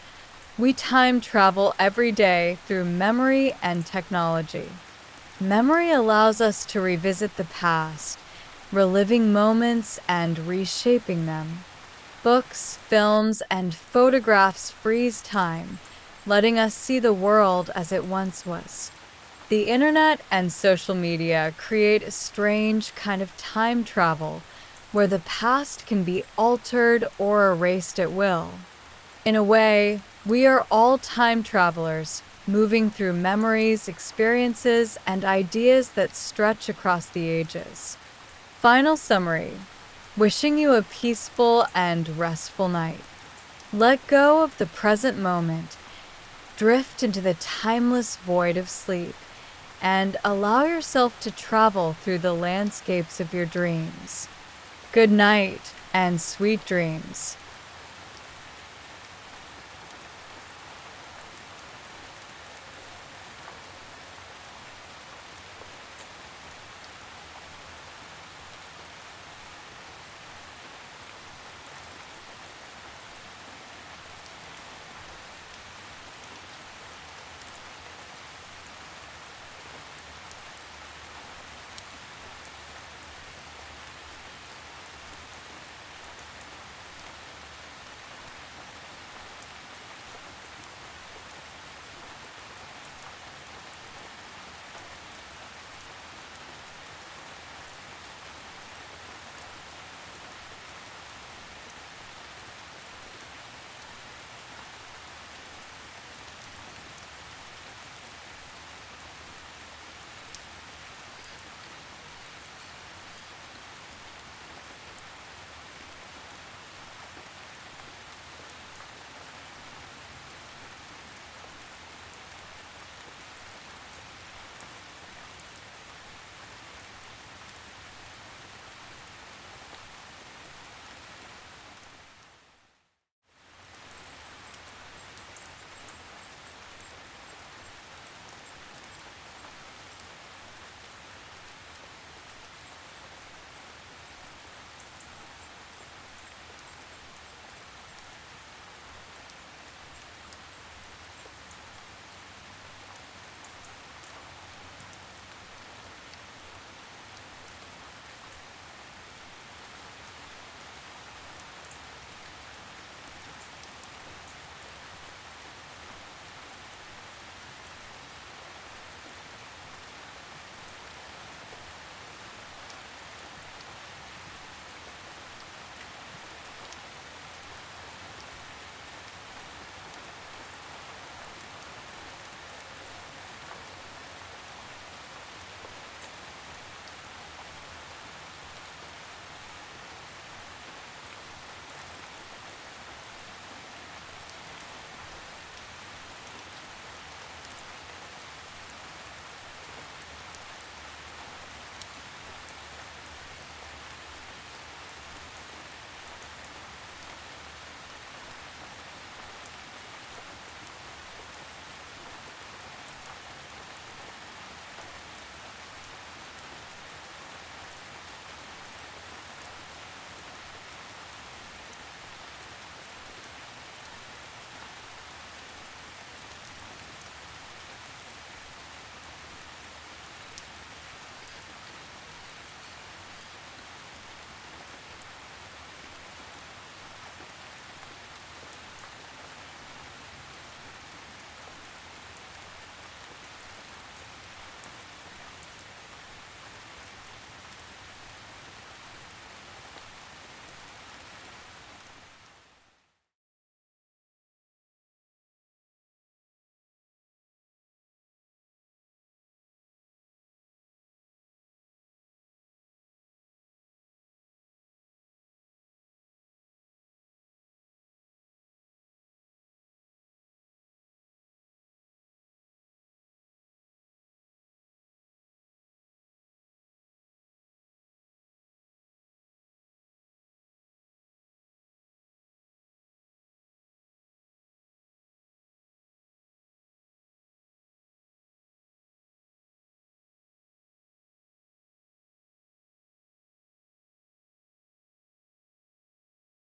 We time travel every day through memory and technology. Memory allows us to revisit the past, reliving moments and reshaping them. Books, films, and photographs freeze time, letting us see the world as it once was. The internet and social media create a strange kind of time travel where the past can be altered or erased at will. In a way, we are all time travelers, moving through memories, experiences, and ideas that stretch across the ages. Final summary. Wishing you a peaceful and restful night. Let go of the present moment. Drift into the timeless void of sleep, and allow yourself to travel through the landscapes of your dreams. Good night, and sweet dreams.